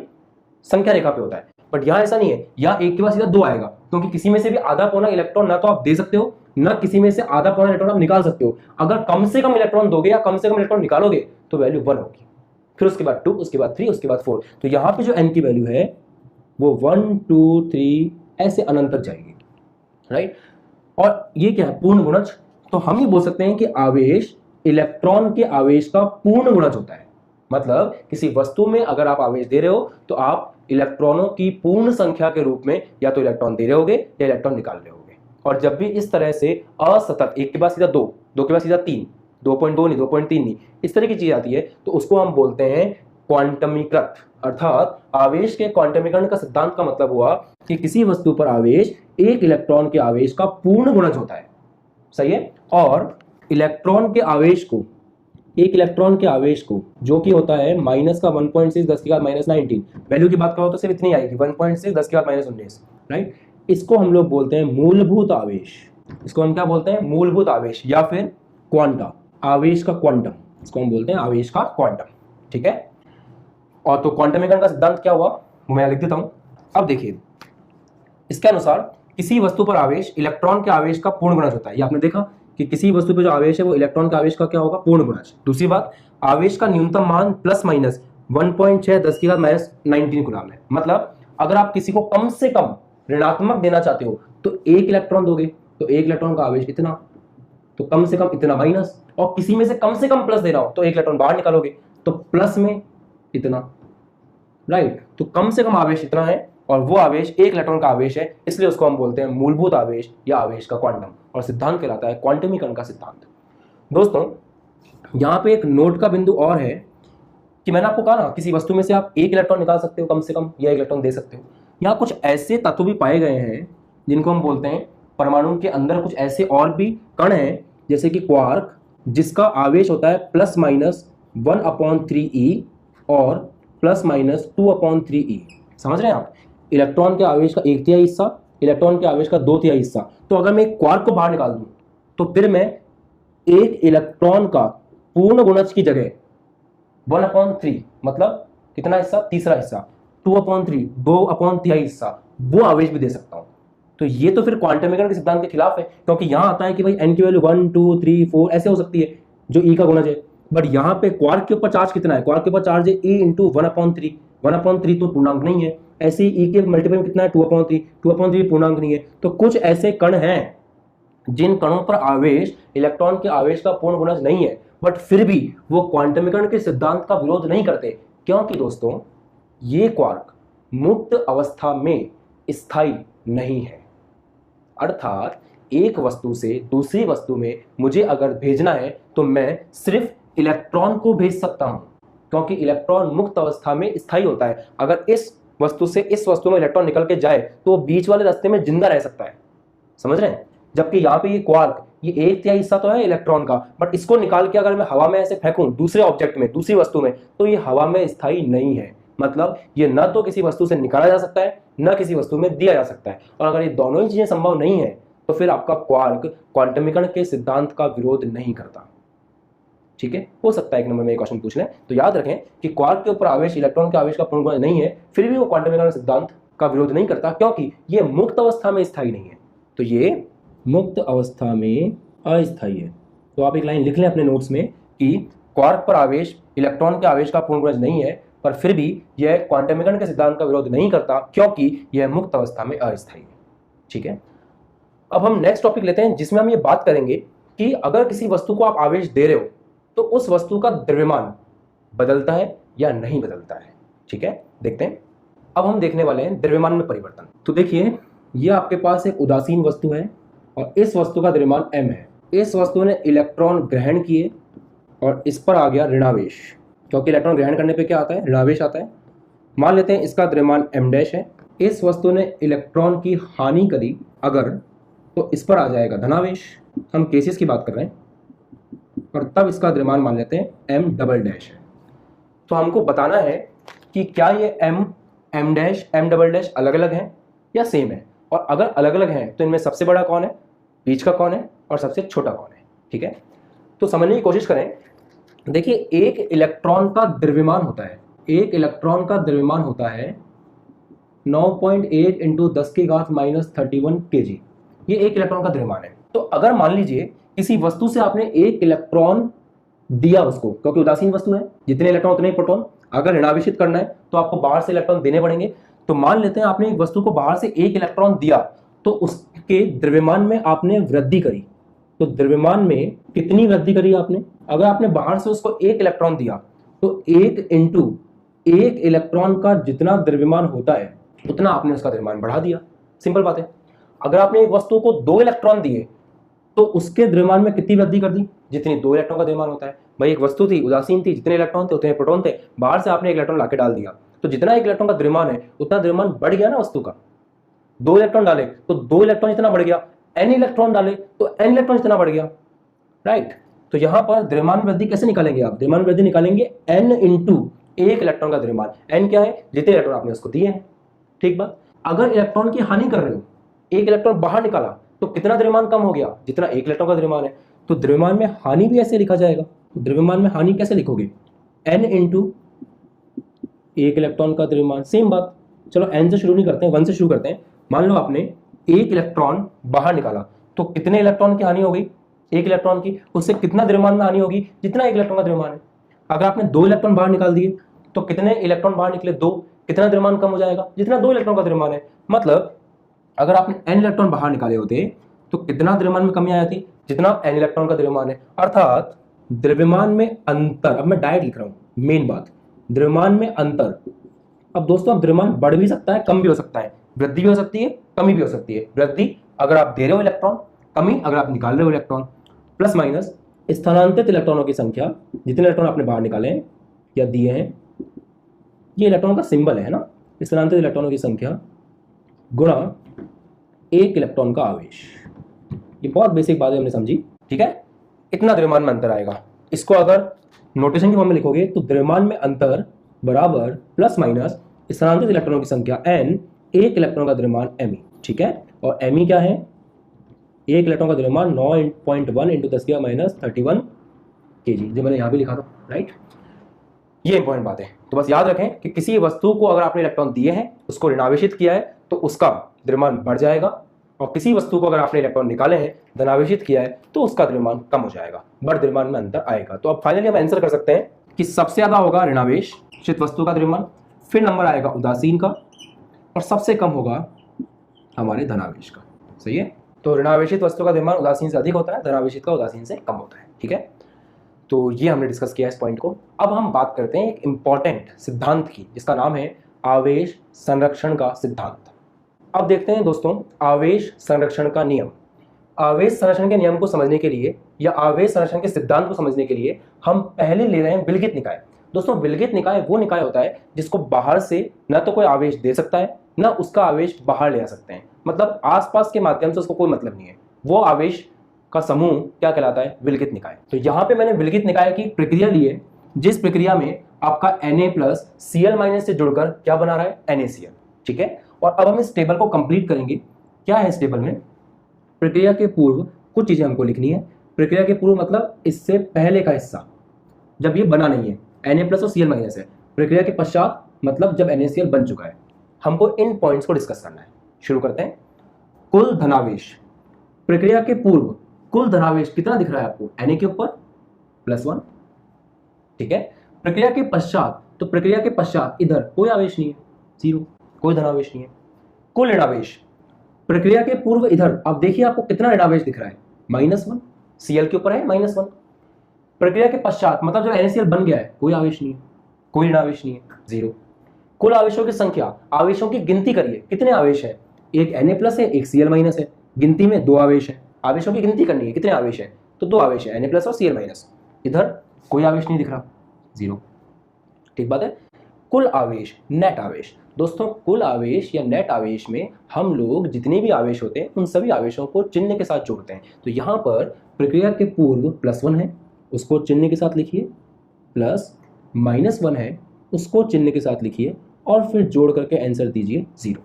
संख्या रेखा पे होता है। बट यहां ऐसा नहीं है, यहां एक के बाद सीधा 2 आएगा, क्योंकि किसी में से भी आधा पौना इलेक्ट्रॉन ना तो आप दे सकते हो, ना किसी में से आधा पौना इलेक्ट्रॉन आप निकाल सकते हो। अगर कम से कम इलेक्ट्रॉन दोगे या कम से कम इलेक्ट्रॉन निकालोगे तो वैल्यू 1 होगी, फिर उसके बाद 2, उसके बाद 3, उसके बाद 4। तो यहां पे जो n की वैल्यू है वो 1, 2, 3 ऐसे अनंत तक जाएगी, राइट। और ये क्या है, पूर्ण गुणज। तो हम ये बोल सकते हैं कि आवेश इलेक्ट्रॉन के आवेश का पूर्ण गुणज होता है। मतलब किसी वस्तु में अगर आप आवेश दे रहे हो तो आप इलेक्ट्रॉनों की पूर्ण संख्या के रूप में या तो इलेक्ट्रॉन दे रहे होगे या इलेक्ट्रॉन निकाल रहे होगे। और जब भी इस तरह से असतत, एक के बाद सीधा 2, 2 के बाद सीधा 3, 2.2 नहीं, 2.3 नहीं, इस तरह की चीज आती है तो उसको हम बोलते हैं क्वांटमीकृत। अर्थात आवेश के क्वांटमीकरण का सिद्धांत का मतलब हुआ कि किसी वस्तु पर आवेश 1 इलेक्ट्रॉन के आवेश का पूर्ण गुणज होता है। सही है। और इलेक्ट्रॉन के आवेश को, 1 इलेक्ट्रॉन के आवेश को, जो कि होता है माइनस का 1.6 10 की घात माइनस 19, वैल्यू की बात करो तो सिर्फ इतनी आएगी 1.6 10 की घात माइनस 19, राइट। इसको हम लोग बोलते हैं मूलभूत आवेश। इसको हम क्या बोलते हैं, मूलभूत आवेश या फिर क्वांटा, आवेश का क्वांटम, इसको हम बोलते हैं आवेश का क्वांटम। ठीक है। और तो क्वांटमीकरण का सिद्धांत क्या हुआ वो मैं लिख देता हूं। अब देखिए, इसके अनुसार किसी वस्तु पर आवेश इलेक्ट्रॉन के आवेश का पूर्ण गुणज होता है। ये आपने देखा कि किसी वस्तु पर जो आवेश है वो इलेक्ट्रॉन के आवेश का क्या होगा, पूर्ण गुणज। दूसरी बात, आवेश का न्यूनतम मान प्लस माइनस 1.6 10 की घात माइनस 19 कूलम है। मतलब अगर आप किसी को कम से कम ऋणात्मक देना चाहते हो तो 1 इलेक्ट्रॉन दोगे तो 1 इलेक्ट्रॉन का आवेश इतना, तो कम से कम इतना माइनस। और किसी में से कम प्लस दे रहा हो तो 1 इलेक्ट्रॉन बाहर निकालोगे तो प्लस में इतना, राइट। तो कम से कम आवेश इतना है और वो आवेश 1 इलेक्ट्रॉन का आवेश है, इसलिए उसको हम बोलते हैं मूलभूत आवेश या आवेश का क्वांटम। और सिद्धांत कहलाता है क्वांटमीकरण का सिद्धांत। दोस्तों यहाँ पे एक नोट का बिंदु और है कि मैंने आपको कहा ना, किसी वस्तु में से आप 1 इलेक्ट्रॉन निकाल सकते हो कम से कम, या 1 इलेक्ट्रॉन दे सकते हो। यहाँ कुछ ऐसे तत्व भी पाए गए हैं जिनको हम बोलते हैं, परमाणु के अंदर कुछ ऐसे और भी कण हैं जैसे कि क्वार्क, जिसका आवेश होता है प्लस माइनस 1/3e और प्लस माइनस 2/3e। समझ रहे हैं आप, इलेक्ट्रॉन के आवेश का 1/3 हिस्सा, इलेक्ट्रॉन के आवेश का 2/3 हिस्सा। तो अगर मैं एक क्वार्क को बाहर निकाल दूं तो फिर मैं 1 इलेक्ट्रॉन का पूर्ण गुणज की जगह 1/3 मतलब कितना हिस्सा, तीसरा हिस्सा, 2/3 2/3 हिस्सा, वो आवेश भी दे सकता हूं। तो ये तो फिर क्वांटमीकरण के सिद्धांत के खिलाफ है, क्योंकि यहां आता है कि भाई n की वैल्यू 1 2 3 4 ऐसे हो सकती है जो e का गुणज है। बट यहाँ पे क्वार्क के ऊपर चार्ज कितना है, क्वार्क के ऊपर चार्ज है e इंटू 1/3। 1/3 तो पूर्णांक नहीं है, ऐसे ही e के मल्टीपल में कितना है 2/3, 2/3 पूर्णांक नहीं है। तो कुछ ऐसे कण हैं जिन कणों पर आवेश इलेक्ट्रॉन के आवेश का पूर्ण गुणज नहीं है, बट फिर भी वो क्वांटमीकरण के सिद्धांत का विरोध नहीं करते, क्योंकि दोस्तों ये क्वार्क मुक्त अवस्था में स्थायी नहीं है। अर्थात एक वस्तु से दूसरी वस्तु में मुझे अगर भेजना है तो मैं सिर्फ इलेक्ट्रॉन को भेज सकता हूं, क्योंकि इलेक्ट्रॉन मुक्त अवस्था में स्थायी होता है। अगर इस वस्तु से इस वस्तु में इलेक्ट्रॉन निकल के जाए तो वो बीच वाले रास्ते में जिंदा रह सकता है। समझ रहे हैं। जबकि यहाँ पे ये क्वार्क ये एक तिहाई हिस्सा तो है इलेक्ट्रॉन का, बट इसको निकाल के अगर मैं हवा में ऐसे फेंकूं दूसरे ऑब्जेक्ट में, दूसरी वस्तु में, तो ये हवा में स्थायी नहीं है। मतलब ये न तो किसी वस्तु से निकाला जा सकता है, न किसी वस्तु में दिया जा सकता है। और अगर ये दोनों ही चीजें संभव नहीं है तो फिर आपका क्वार्क क्वांटमीकरण के सिद्धांत का विरोध नहीं करता। ठीक है, हो सकता है एक नंबर में क्वेश्चन पूछ लें, तो याद रखें कि क्वार्क के ऊपर आवेश इलेक्ट्रॉन के आवेश का पूर्ण गुणज नहीं है, फिर भी वो क्वांटमीकरण सिद्धांत का विरोध नहीं करता, क्योंकि ये मुक्त अवस्था में स्थायी नहीं है। तो ये मुक्त अवस्था में अस्थायी है। तो आप एक लाइन लिख लें अपने नोट्स में कि क्वार्क पर आवेश इलेक्ट्रॉन के आवेश का पूर्ण गुणज नहीं है, पर फिर भी यह क्वांटमीकरण के सिद्धांत का विरोध नहीं करता, क्योंकि यह मुक्त अवस्था में अस्थायी है। ठीक है, अब हम नेक्स्ट टॉपिक लेते हैं, जिसमें हम ये बात करेंगे कि अगर किसी वस्तु को आप आवेश दे रहे हो तो उस वस्तु का द्रव्यमान बदलता है या नहीं बदलता है। ठीक है, देखते हैं। अब हम देखने वाले हैं द्रव्यमान में परिवर्तन। तो देखिए, ये आपके पास एक उदासीन वस्तु है और इस वस्तु का द्रव्यमान m है। इस वस्तु ने इलेक्ट्रॉन ग्रहण किए और इस पर आ गया ऋणावेश, क्योंकि इलेक्ट्रॉन ग्रहण करने पे क्या आता है, ऋणावेश आता है। मान लेते हैं इसका द्रव्यमान m' है। इस वस्तु ने इलेक्ट्रॉन की हानि करी अगर, तो इस पर आ जाएगा धनावेश। हम केसेस की बात कर रहे हैं, और तब इसका द्रव्यमान मान लेते हैं m" है। तो हमको बताना है कि क्या ये m' अलग अलग हैं या सेम है, और अगर अलग अलग हैं तो इनमें सबसे बड़ा कौन है, बीच का कौन है और सबसे छोटा कौन है। ठीक है, तो समझने की कोशिश करें। देखिए, एक इलेक्ट्रॉन का द्रव्यमान होता है, एक इलेक्ट्रॉन का द्रव्यमान होता है 9.8 × 10⁻³ kg। ये एक इलेक्ट्रॉन का द्रव्यमान है। तो अगर मान लीजिए किसी वस्तु से आपने एक इलेक्ट्रॉन दिया उसको, क्योंकि उदासीन वस्तु है, जितने इलेक्ट्रॉन उतने ही प्रोटॉन, अगर ऋणावेशित करना है तो आपको बाहर से इलेक्ट्रॉन देने पड़ेंगे। तो मान लेते हैं आपने एक वस्तु को बाहर से एक इलेक्ट्रॉन दिया, तो उसके द्रव्यमान में आपने वृद्धि करी। तो द्रव्यमान में कितनी वृद्धि करी आपने, अगर आपने बाहर से उसको एक इलेक्ट्रॉन दिया तो 1 × 1 इलेक्ट्रॉन का जितना द्रव्यमान होता है उतना आपने उसका द्रव्यमान बढ़ा दिया। सिंपल बात है। अगर आपने एक वस्तु को 2 इलेक्ट्रॉन दिए तो उसके द्रव्यमान में कितनी वृद्धि कर दी, जितनी 2 इलेक्ट्रॉन का द्रव्यमान होता है। भाई एक वस्तु थी, उदासीन थी, जितने इलेक्ट्रॉन थे उतने प्रोटॉन थे, बाहर से आपने एक इलेक्ट्रॉन लाके डाल दिया, तो जितना एक इलेक्ट्रॉन का द्रव्यमान है उतना द्रव्यमान बढ़ गया ना वस्तु का। 2 इलेक्ट्रॉन डाले तो 2 इलेक्ट्रॉन जितना बढ़ गया, n इलेक्ट्रॉन डाले तो n इलेक्ट्रॉन जितना बढ़ गया। राइट, तो यहां पर द्रव्यमान वृद्धि कैसे निकालेंगे आप, द्रव्यमान वृद्धि निकालेंगे n × 1 इलेक्ट्रॉन का द्रव्यमान। n क्या है, जितने इलेक्ट्रॉन आपने उसको दिए हैं। ठीक बात। अगर इलेक्ट्रॉन की हानि कर रहे हो, एक इलेक्ट्रॉन बाहर निकाला, तो कितना द्रव्यमान कम हो गया, जितना 1 इलेक्ट्रॉन का द्रव्यमान है। तो द्रव्यमान में हानि भी ऐसे लिखा जाएगा। तो द्रव्यमान में हानि कैसे लिखोगे, n × 1 इलेक्ट्रॉन का द्रव्यमान। सेम बात, चलो n से शुरू नहीं करते हैं, 1 से शुरू करते हैं। मान लो आपने 1 इलेक्ट्रॉन बाहर निकाला, तो कितने इलेक्ट्रॉन की हानि हो गई, 1 इलेक्ट्रॉन की। उससे कितना द्रव्यमान में हानि होगी, जितना 1 इलेक्ट्रॉन का द्रव्यमान है। अगर आपने 2 इलेक्ट्रॉन बाहर निकाल दिए तो कितने इलेक्ट्रॉन बाहर निकले, 2। कितना द्रव्यमान कम हो जाएगा, जितना 2 इलेक्ट्रॉन का द्रव्यमान है। मतलब अगर आपने n इलेक्ट्रॉन बाहर निकाले होते तो कितना द्रव्यमान में कमी आई थी, जितना n इलेक्ट्रॉन का द्रव्यमान है। अर्थात द्रव्यमान में अंतर, अब मैं डायरेक्ट लिख रहा हूं, मेन बात द्रव्यमान में अंतर। अब दोस्तों, अब द्रव्यमान बढ़ भी सकता है, कम भी हो सकता है, वृद्धि भी हो सकती है, कमी भी हो सकती है। वृद्धि अगर आप दे रहे हो इलेक्ट्रॉन, कमी अगर आप निकाल रहे हो इलेक्ट्रॉन। प्लस माइनस स्थानांतरित इलेक्ट्रॉनों की संख्या, जितने इलेक्ट्रॉन आपने बाहर निकाले हैं या दिए हैं, ये इलेक्ट्रॉन का सिंबल है ना, स्थानांतरित इलेक्ट्रॉनों की संख्या गुणा 1 इलेक्ट्रॉन का आवेश। ये बहुत बेसिक बात है, हमने समझी। ठीक है, इतना द्रव्यमान में अंतर आएगा। इसको अगर नोटेशन की फॉर्म में लिखोगे तो द्रव्यमान में अंतर बराबर प्लस माइनस स्थानांतरित इलेक्ट्रॉनों की संख्या n, 1 इलेक्ट्रॉन का द्रव्यमान me। ठीक है, और me क्या है, 1 इलेक्ट्रॉन का द्रव्यमान 9.1 × 10⁻³ kg, जो मैंने यहाँ भी लिखा था। राइट, ये इंपॉर्टेंट बात है। तो बस याद रखें कि किसी वस्तु को अगर आपने इलेक्ट्रॉन दिए हैं, उसको ऋणावेशित किया है, तो उसका द्रव्यमान बढ़ जाएगा, और किसी वस्तु को अगर आपने इलेक्ट्रॉन निकाले हैं, धनावेशित किया है, तो उसका द्रव्यमान कम हो जाएगा, बढ़ द्रव्यमान में अंतर आएगा। तो अब फाइनली हम आंसर कर सकते हैं कि सबसे ज्यादा होगा ऋणावेशित वस्तु का द्रव्यमान, फिर नंबर आएगा उदासीन का, और सबसे कम होगा हमारे धनावेश का। सही है, तो ऋणावेशित वस्तु का द्रव्यमान उदासीन से अधिक होता है, धनावेशित का उदासीन से कम होता है। ठीक है, तो ये हमने डिस्कस किया इस पॉइंट को। अब हम बात करते हैं एक इंपॉर्टेंट सिद्धांत की, जिसका नाम है आवेश संरक्षण का सिद्धांत। अब देखते हैं दोस्तों, आवेश संरक्षण का नियम। आवेश संरक्षण के नियम को समझने के लिए या आवेश संरक्षण के सिद्धांत को समझने के लिए हम पहले ले रहे हैं विलगित निकाय। दोस्तों, विलगित निकाय वो निकाय होता है जिसको बाहर से न तो कोई आवेश दे सकता है, न उसका आवेश बाहर ले आ सकते हैं। मतलब आसपास के माध्यम से उसको कोई मतलब नहीं है, वो आवेश का समूह क्या कहलाता है? विलगित निकाय। तो यहाँ पे मैंने विलगित निकाय की प्रक्रिया ली है, जिस प्रक्रिया में आपका Na+Cl- से जुड़कर क्या बना रहा है? NaCl। ठीक है, और अब हम इस टेबल को कंप्लीट करेंगे। क्या है इस टेबल में? प्रक्रिया के पूर्व कुछ चीजें हमको लिखनी है। प्रक्रिया के पूर्व मतलब इससे पहले का हिस्सा, जब ये बना नहीं है, Na+ और Cl- है। प्रक्रिया के पश्चात मतलब जब NaCl बन चुका है। हमको इन पॉइंट्स को डिस्कस करना है। शुरू करते हैं। कुल धनावेश, प्रक्रिया के पूर्व कुल धनावेश कितना दिख रहा है आपको? Na के ऊपर +1। ठीक है, प्रक्रिया के पश्चात, तो प्रक्रिया के पश्चात इधर कोई आवेश नहीं है, 0, कोई धनावेश नहीं है। कुल ऋणावेश, प्रक्रिया के पूर्व इधर आप देखिए आपको कितना ऋणावेश दिख रहा है? -1। Cl के ऊपर है -1। प्रक्रिया के पश्चात मतलब जब NaCl बन गया है, कोई आवेश नहीं है, कोई ऋणावेश नहीं है, 0। कुल आवेशों की संख्या, आवेशों की गिनती करिए, कितने आवेश है? एक Na+ है, एक Cl- है। गिनती में 2 आवेश है। आवेशों की गिनती करनी है, कितने आवेश है? तो 2 आवेश है, Na+ और Cl-। इधर कोई आवेश नहीं दिख रहा, 0। ठीक बात है। कुल आवेश, नेट आवेश। दोस्तों, कुल आवेश या नेट आवेश में हम लोग जितने भी आवेश होते हैं उन सभी आवेशों को चिन्ह के साथ जोड़ते हैं। तो यहाँ पर प्रक्रिया के पूर्व +1 है, उसको चिन्ह के साथ लिखिए, प्लस -1 है, उसको चिन्ह के साथ लिखिए, और फिर जोड़ करके आंसर दीजिए 0।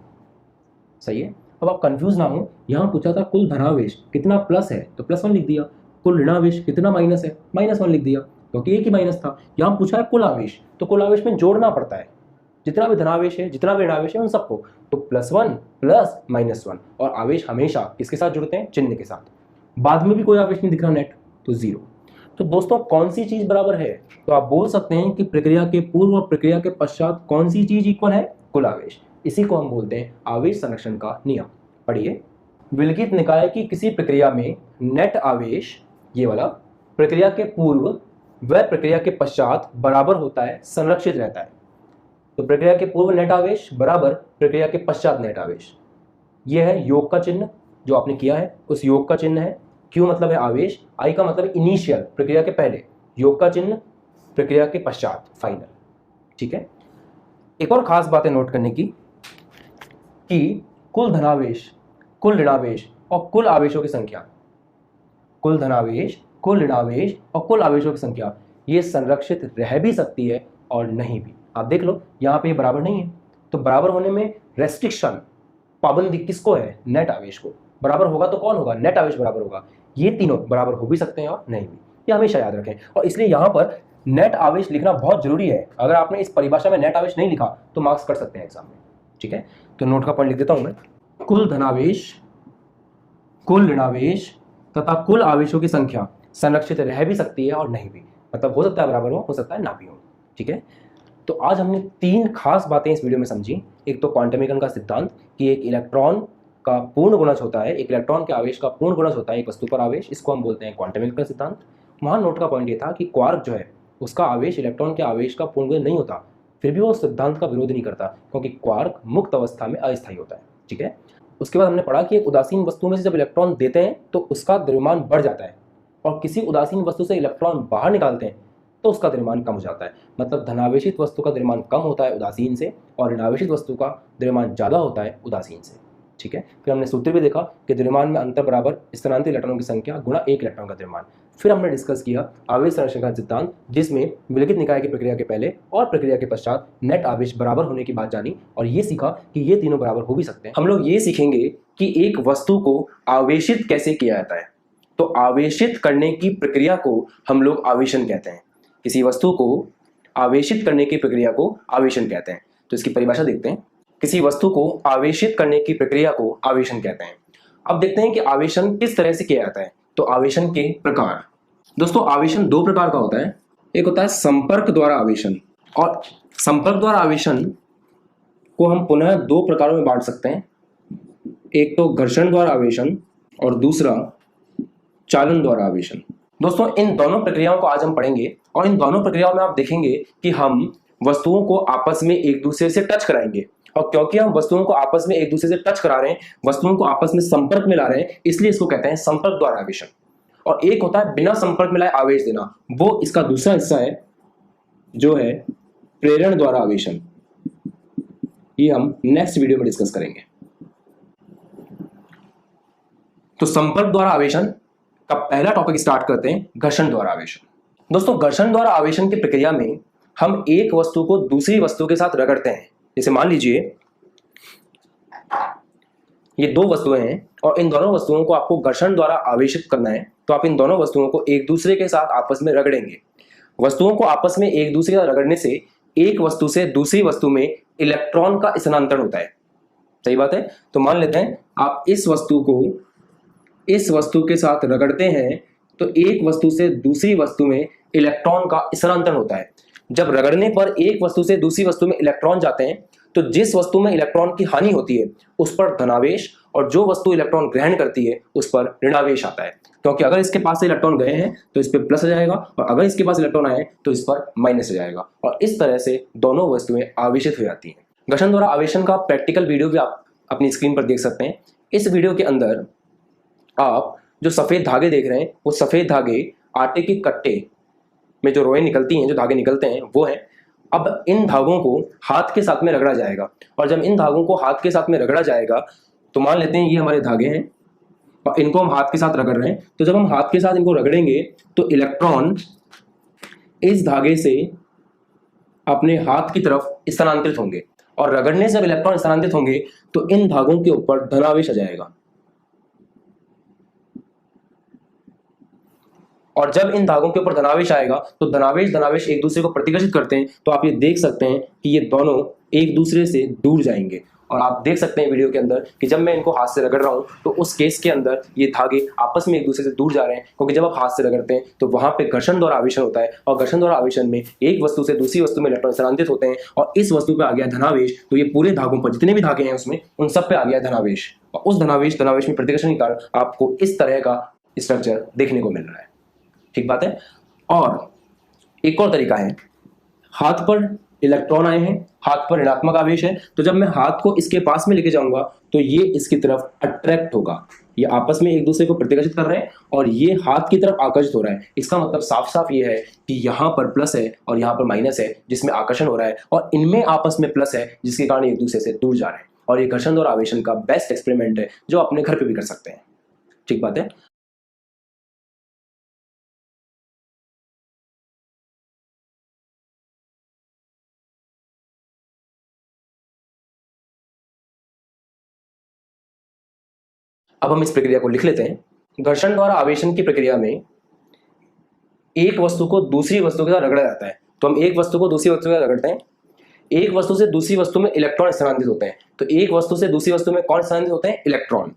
सही है। अब आप कंफ्यूज ना हो, यहाँ पूछा था कुल धनावेश कितना प्लस है तो +1 लिख दिया, कुल ऋणावेश कितना माइनस है -1 लिख दिया, क्योंकि एक ही माइनस था। यहाँ पूछा है कुल आवेश, तो कुल आवेश में जोड़ना पड़ता है, जितना भी धनावेश है जितना भी ऋणावेश है उन सबको। तो +1 प्लस -1, और आवेश हमेशा किसके साथ जुड़ते हैं? चिन्ह के साथ। बाद में भी कोई आवेश नहीं दिख रहा नेट, तो 0। तो दोस्तों, कौन सी चीज बराबर है? तो आप बोल सकते हैं कि प्रक्रिया के पूर्व और प्रक्रिया के पश्चात कौन सी चीज इक्वल है? कुल आवेश। इसी को हम बोलते हैं आवेश संरक्षण का नियम। पढ़िए। विलगित निकाय की किसी प्रक्रिया में नेट आवेश, ये वाला, प्रक्रिया के पूर्व व प्रक्रिया के पश्चात बराबर होता है, संरक्षित रहता है। तो प्रक्रिया के पूर्व नेट आवेश बराबर प्रक्रिया के पश्चात नेट आवेश। यह है योग का चिन्ह जो आपने किया है, उस योग का चिन्ह है। Q मतलब है आवेश, I का मतलब इनिशियल, प्रक्रिया के पहले, योग का चिन्ह प्रक्रिया के पश्चात, फाइनल। ठीक है। एक और खास बात है नोट करने की कि कुल धनावेश, कुल ऋणावेश और कुल आवेशों की संख्या, कुल धनावेश, कुल ऋणावेश और कुल आवेशों की संख्या, ये संरक्षित रह भी सकती है और नहीं भी। आप देख लो, यहाँ पे ये बराबर नहीं है, तो बराबर होने में रेस्ट्रिक्शन, पाबंदी किसको है? नेट आवेश को। बराबर होगा तो कौन होगा? नेट आवेश बराबर होगा। ये तीनों बराबर हो भी सकते हैं और नहीं भी, ये हमेशा याद रखें। और इसलिए यहाँ पर नेट आवेश लिखना बहुत जरूरी है। अगर आपने इस परिभाषा में नेट आवेश नहीं लिखा तो मार्क्स कट सकते हैं एग्जाम में। ठीक है, तो नोट का पॉइंट लिख देता हूं मैं। कुल धनावेश, कुल ऋणावेश तथा कुल आवेशों की संख्या संरक्षित रह भी सकती है और नहीं भी, मतलब हो सकता है बराबर हो सकता है ना भी हो। ठीक है, तो आज हमने 3 खास बातें इस वीडियो में समझी। एक तो क्वांटम मैकेनिक्स का सिद्धांत कि एक इलेक्ट्रॉन का पूर्ण गुणज होता है, एक इलेक्ट्रॉन के आवेश का पूर्ण गुणज होता है एक वस्तु पर आवेश, इसको हम बोलते हैं क्वांटम मैकेनिक्स का सिद्धांत। वहाँ नोट का पॉइंट ये था कि क्वार्क जो है उसका आवेश इलेक्ट्रॉन के आवेश का पूर्ण गुणज नहीं होता, फिर भी वो सिद्धांत का विरोध नहीं करता, क्योंकि क्वार्क मुक्त अवस्था में अस्थायी होता है। ठीक है, उसके बाद हमने पढ़ा कि एक उदासीन वस्तु में से जब इलेक्ट्रॉन देते हैं तो उसका द्रव्यमान बढ़ जाता है, और किसी उदासीन वस्तु से इलेक्ट्रॉन बाहर निकालते हैं तो उसका द्रव्यमान कम हो जाता है। मतलब धनावेशित वस्तु का द्रव्यमान कम होता है उदासीन से, और ऋणावेशित वस्तु का द्रव्यमान ज़्यादा होता है उदासीन से। ठीक है, फिर हमने सूत्र भी देखा कि द्रव्यमान में अंतर बराबर स्थानांतरित इलेक्ट्रॉनों की संख्या गुणा एक इलेक्ट्रॉन का द्रव्यमान। फिर हमने डिस्कस किया आवेश संरक्षण का सिद्धांत, जिसमें विलगित निकाय की प्रक्रिया के पहले और प्रक्रिया के पश्चात नेट आवेश बराबर होने की बात जानी, और ये सीखा कि ये तीनों बराबर हो भी सकते हैं। हम लोग ये सीखेंगे कि एक वस्तु को आवेशित कैसे किया जाता है। तो आवेशित करने की प्रक्रिया को हम लोग आवेशन कहते हैं। किसी वस्तु को आवेशित करने की प्रक्रिया को आवेशन कहते हैं। तो इसकी परिभाषा देखते हैं। किसी वस्तु को आवेशित करने की प्रक्रिया को आवेशन कहते हैं। अब देखते हैं कि आवेशन किस तरह से किया जाता है। तो आवेशन के प्रकार, दोस्तों आवेशन 2 प्रकार का होता है। एक होता है संपर्क द्वारा आवेशन, और संपर्क द्वारा आवेशन को हम पुनः 2 प्रकारों में बांट सकते हैं। एक तो घर्षण द्वारा आवेशन और दूसरा चालन द्वारा आवेशन। दोस्तों इन दोनों प्रक्रियाओं को आज हम पढ़ेंगे, और इन दोनों प्रक्रियाओं में आप देखेंगे कि हम वस्तुओं को आपस में एक दूसरे से टच कराएंगे, और क्योंकि हम वस्तुओं को आपस में एक दूसरे से टच करा रहे हैं, वस्तुओं को आपस में संपर्क में ला रहे हैं, इसलिए इसको कहते हैं संपर्क द्वारा आवेशन। और एक होता है बिना संपर्क में लाए आवेश देना, वो इसका दूसरा हिस्सा है जो है प्रेरण द्वारा आवेशन। ये हम नेक्स्ट वीडियो में डिस्कस करेंगे। तो संपर्क द्वारा आवेशन का पहला टॉपिक स्टार्ट करते हैं, घर्षण द्वारा आवेशन। दोस्तों, घर्षण द्वारा आवेशन की प्रक्रिया में हम एक वस्तु को दूसरी वस्तु के साथ रगड़ते हैं। जैसे मान लीजिए ये दो वस्तुएं हैं और इन दोनों वस्तुओं को आपको घर्षण द्वारा आवेशित करना है, तो आप इन दोनों वस्तुओं को एक दूसरे के साथ आपस में रगड़ेंगे। वस्तुओं को आपस में एक दूसरे के साथ रगड़ने से एक वस्तु से दूसरी वस्तु में इलेक्ट्रॉन का स्थानांतरण होता है। सही बात है। तो मान लेते हैं आप इस वस्तु को इस वस्तु के साथ रगड़ते हैं तो एक वस्तु से दूसरी वस्तु में इलेक्ट्रॉन का स्थानांतरण होता है। जब रगड़ने पर एक वस्तु से दूसरी वस्तु में इलेक्ट्रॉन जाते हैं तो जिस वस्तु में इलेक्ट्रॉन की हानि होती है उस पर धनावेश और जो वस्तु इलेक्ट्रॉन ग्रहण करती है उस पर ऋणावेश आता है, क्योंकि अगर इसके पास से इलेक्ट्रॉन गए हैं तो इस पर प्लस आ जाएगा और अगर इसके पास इलेक्ट्रॉन आए तो इस पर माइनस आ जाएगा और इस तरह से दोनों वस्तुएं आवेशित हो जाती हैं। घर्षण द्वारा आवेशन का प्रैक्टिकल वीडियो भी आप अपनी स्क्रीन पर देख सकते हैं। इस वीडियो के अंदर आप जो सफेद धागे देख रहे हैं वो सफेद धागे आटे के कट्टे में जो रोएं निकलती हैं, जो धागे निकलते हैं वो हैं। अब इन धागों को हाथ के साथ में रगड़ा जाएगा और जब इन धागों को हाथ के साथ में रगड़ा जाएगा तो मान लेते हैं ये हमारे धागे हैं और इनको हम हाथ के साथ रगड़ रहे हैं। तो जब हम हाथ के साथ इनको रगड़ेंगे तो इलेक्ट्रॉन इस धागे से अपने हाथ की तरफ स्थानांतरित होंगे और रगड़ने से जब इलेक्ट्रॉन स्थानांतरित होंगे तो इन धागों के ऊपर धनावेश आ जाएगा और जब इन धागों के ऊपर धनावेश आएगा तो धनावेश एक दूसरे को प्रतिकर्षित करते हैं। तो आप ये देख सकते हैं कि ये दोनों एक दूसरे से दूर जाएंगे और आप देख सकते हैं वीडियो के अंदर कि जब मैं इनको हाथ से रगड़ रहा हूं तो उस केस के अंदर ये धागे आपस में एक दूसरे से दूर जा रहे हैं, क्योंकि जब आप हाथ से रगड़ते हैं तो वहां पे घर्षण द्वारा आवेशन होता है और घर्षण द्वारा आवेशन में एक वस्तु से दूसरी वस्तु में इलेक्ट्रॉन स्थानांतरित होते हैं और इस वस्तु पे आ गया धनावेश। तो ये पूरे धागों पर जितने भी धागे हैं उसमें उन सब पे आ गया धनावेश और उस धनावेश में प्रतिकर्षण के कारण आपको इस तरह का स्ट्रक्चर देखने को मिल रहा है। ठीक बात है। और एक और तरीका है, हाथ पर इलेक्ट्रॉन आए हैं, हाथ पर ऋणात्मक आवेश है, तो जब मैं हाथ को इसके पास में लेके जाऊंगा तो ये इसकी तरफ अट्रैक्ट होगा। ये आपस में एक दूसरे को प्रतिकर्षित कर रहे हैं और ये हाथ की तरफ आकर्षित हो रहा है। इसका मतलब साफ साफ ये है कि यहाँ पर प्लस है और यहाँ पर माइनस है जिसमें आकर्षण हो रहा है और इनमें आपस में प्लस है जिसके कारण एक दूसरे से दूर जा रहे हैं। और ये घर्षण द्वारा आवेशन का बेस्ट एक्सपेरिमेंट है जो अपने घर पर भी कर सकते हैं। ठीक बात है। अब हम इस प्रक्रिया को लिख लेते हैं। घर्षण द्वारा आवेशन की प्रक्रिया में एक वस्तु को दूसरी वस्तु के साथ रगड़ा जाता है। तो हम एक वस्तु को दूसरी वस्तु के साथ रगड़ते हैं। एक वस्तु से दूसरी वस्तु में इलेक्ट्रॉन स्थानांतरित होते हैं। तो एक वस्तु से दूसरी वस्तु में कौन स्थानांतरित होते हैं? इलेक्ट्रॉन।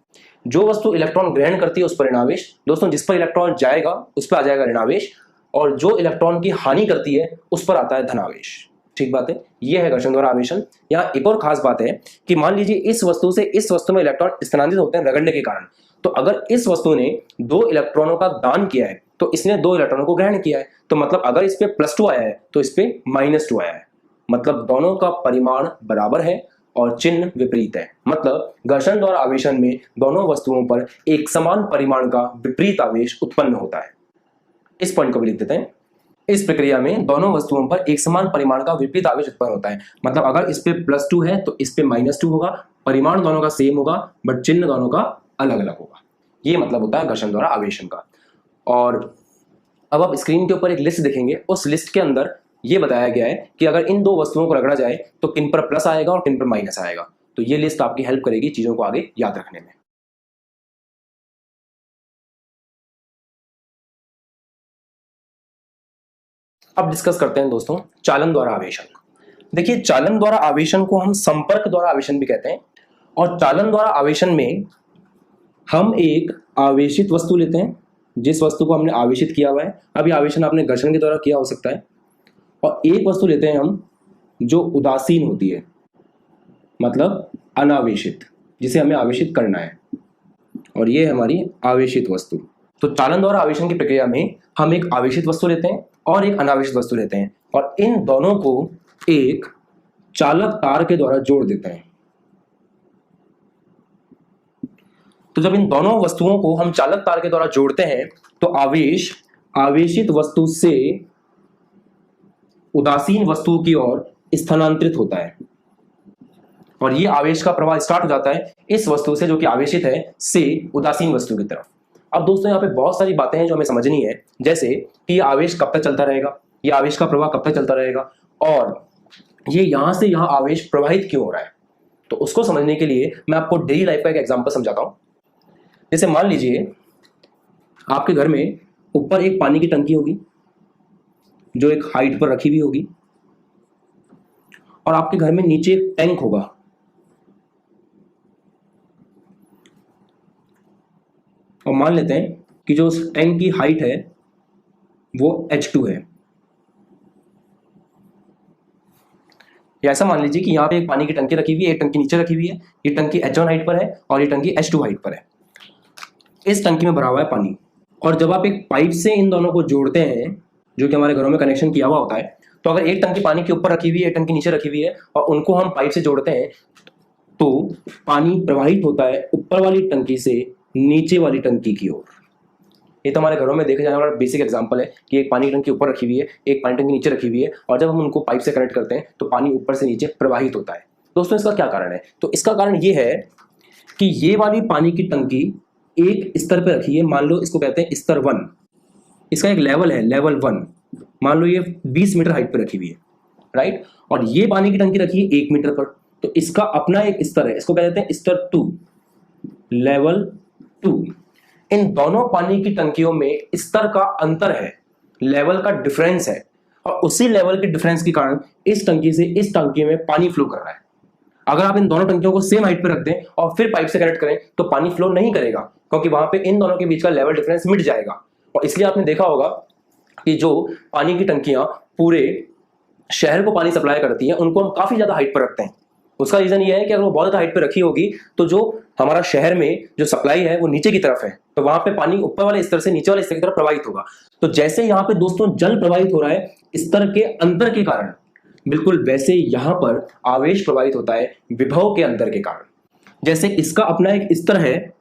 जो वस्तु इलेक्ट्रॉन ग्रहण करती है उस पर ऋणावेश। दोस्तों, जिस पर इलेक्ट्रॉन जाएगा उस पर आ जाएगा ऋणावेश और जो इलेक्ट्रॉन की हानि करती है उस पर आता है धनावेश। ठीक बात है। यह है घर्षण द्वारा आवेशन। यहाँ एक और खास बात है कि मान लीजिए इस वस्तु से इस वस्तु में इलेक्ट्रॉन स्थानांतरित होते हैं रगड़ने के कारण। तो अगर इस वस्तु ने 2 इलेक्ट्रॉनों का दान किया है तो इसने 2 इलेक्ट्रॉनों को ग्रहण किया है। तो मतलब अगर इस पे +2 आया है तो इस पे -2 आया है। मतलब दोनों का परिमाण बराबर है और चिन्ह विपरीत है। मतलब घर्षण द्वारा आवेशन में दोनों वस्तुओं पर एक समान परिमाण का विपरीत आवेश उत्पन्न होता है। इस पॉइंट को भी लिख देते हैं। इस प्रक्रिया में दोनों वस्तुओं पर एक समान परिमाण का विपरीत आवेश उत्पन्न होता है। मतलब अगर इस पे +2 है तो इस पे -2 होगा। परिमाण दोनों का सेम होगा बट चिन्ह दोनों का अलग अलग होगा। ये मतलब होता है घर्षण द्वारा आवेशन का। और अब आप स्क्रीन के ऊपर एक लिस्ट देखेंगे। उस लिस्ट के अंदर ये बताया गया है कि अगर इन 2 वस्तुओं को रगड़ा जाए तो किन पर प्लस आएगा और किन पर माइनस आएगा। तो ये लिस्ट आपकी हेल्प करेगी चीजों को आगे याद रखने में। अब डिस्कस करते हैं दोस्तों चालन द्वारा आवेशन। देखिए, चालन द्वारा आवेशन को हम संपर्क द्वारा आवेशन भी कहते हैं। और चालन द्वारा आवेशन में हम एक आवेशित वस्तु लेते हैं, जिस वस्तु को हमने आवेशित किया हुआ है। अभी आवेशन आपने घर्षण के द्वारा किया हो सकता है। और एक वस्तु लेते हैं हम जो उदासीन होती है, मतलब अनावेशित, जिसे हमें आवेशित करना है। और ये हमारी आवेशित वस्तु। तो चालन द्वारा आवेशन की प्रक्रिया में हम एक आवेशित वस्तु लेते हैं और एक अनावेशित वस्तु लेते हैं और इन दोनों को एक चालक तार के द्वारा जोड़ देते हैं। तो जब इन दोनों वस्तुओं को हम चालक तार के द्वारा जोड़ते हैं तो आवेश आवेशित वस्तु से उदासीन वस्तु की ओर स्थानांतरित होता है और ये आवेश का प्रवाह स्टार्ट हो जाता है इस वस्तु से जो कि आवेशित है से उदासीन वस्तु की तरफ। अब दोस्तों यहाँ पे बहुत सारी बातें हैं जो हमें समझनी है, जैसे कि ये आवेश कब तक चलता रहेगा, ये आवेश का प्रवाह कब तक चलता रहेगा, और ये यहां से यहां आवेश प्रवाहित क्यों हो रहा है। तो उसको समझने के लिए मैं आपको डेली लाइफ का एक एग्जांपल समझाता हूं। जैसे मान लीजिए आपके घर में ऊपर एक पानी की टंकी होगी जो एक हाइट पर रखी हुई होगी, और आपके घर में नीचे एक टैंक होगा। और मान लेते हैं कि जो उस टैंक की हाइट है वो H2 है। या ऐसा मान लीजिए कि यहाँ पे एक पानी की टंकी रखी हुई है, एक टंकी नीचे रखी हुई है, ये टंकी H1 हाइट पर है और ये टंकी H2 हाइट पर है। इस टंकी में भरा हुआ है पानी, और जब आप एक पाइप से इन दोनों को जोड़ते हैं, जो कि हमारे घरों में कनेक्शन किया हुआ होता है, तो अगर एक टंकी पानी के ऊपर रखी हुई है, एक टंकी नीचे रखी हुई है, और उनको हम पाइप से जोड़ते हैं, तो पानी प्रवाहित होता है ऊपर वाली टंकी से नीचे वाली टंकी की ओर। ये तो हमारे घरों में देखे जाने वाला बेसिक एग्जांपल है कि एक पानी की टंकी ऊपर रखी हुई है, एक पानी टंकी नीचे रखी हुई है, और जब हम उनको पाइप से कनेक्ट करते हैं तो पानी ऊपर से नीचे प्रवाहित होता है। दोस्तों इसका क्या कारण है? तो इसका कारण ये है कि ये वाली पानी की टंकी एक स्तर पर रखी है, मान लो इसको कहते हैं स्तर 1, इसका एक लेवल है लेवल 1, मान लो ये 20 मीटर हाइट पर रखी हुई है, राइट। और ये पानी की टंकी रखी है 1 मीटर पर, तो इसका अपना एक स्तर है, इसको कहते हैं स्तर 2, लेवल 2। इन दोनों पानी की टंकियों में स्तर का अंतर है, लेवल का डिफरेंस है, और उसी लेवल के डिफरेंस के कारण इस टंकी से इस टंकी में पानी फ्लो कर रहा है। अगर आप इन दोनों टंकियों को सेम हाइट पे रख दें और फिर पाइप से कनेक्ट करें तो पानी फ्लो नहीं करेगा, क्योंकि वहां पे इन दोनों के बीच का लेवल डिफरेंस मिट जाएगा। और इसलिए आपने देखा होगा कि जो पानी की टंकियां पूरे शहर को पानी सप्लाई करती हैं, उनको हम काफी ज्यादा हाइट पर रखते हैं। उसका रीजन ये है कि अगर वो बहुत ज्यादा हाइट पर रखी होगी तो जो हमारा शहर में जो सप्लाई है वो नीचे की तरफ है, तो वहां पे पानी ऊपर वाले स्तर से नीचे वाले स्तर की तरफ प्रवाहित होगा। तो जैसे यहाँ पे दोस्तों जल प्रवाहित हो रहा है स्तर के अंतर के कारण, बिल्कुल वैसे यहां पर आवेश प्रवाहित होता है विभव के अंतर के कारण। जैसे इसका अपना एक स्तर है,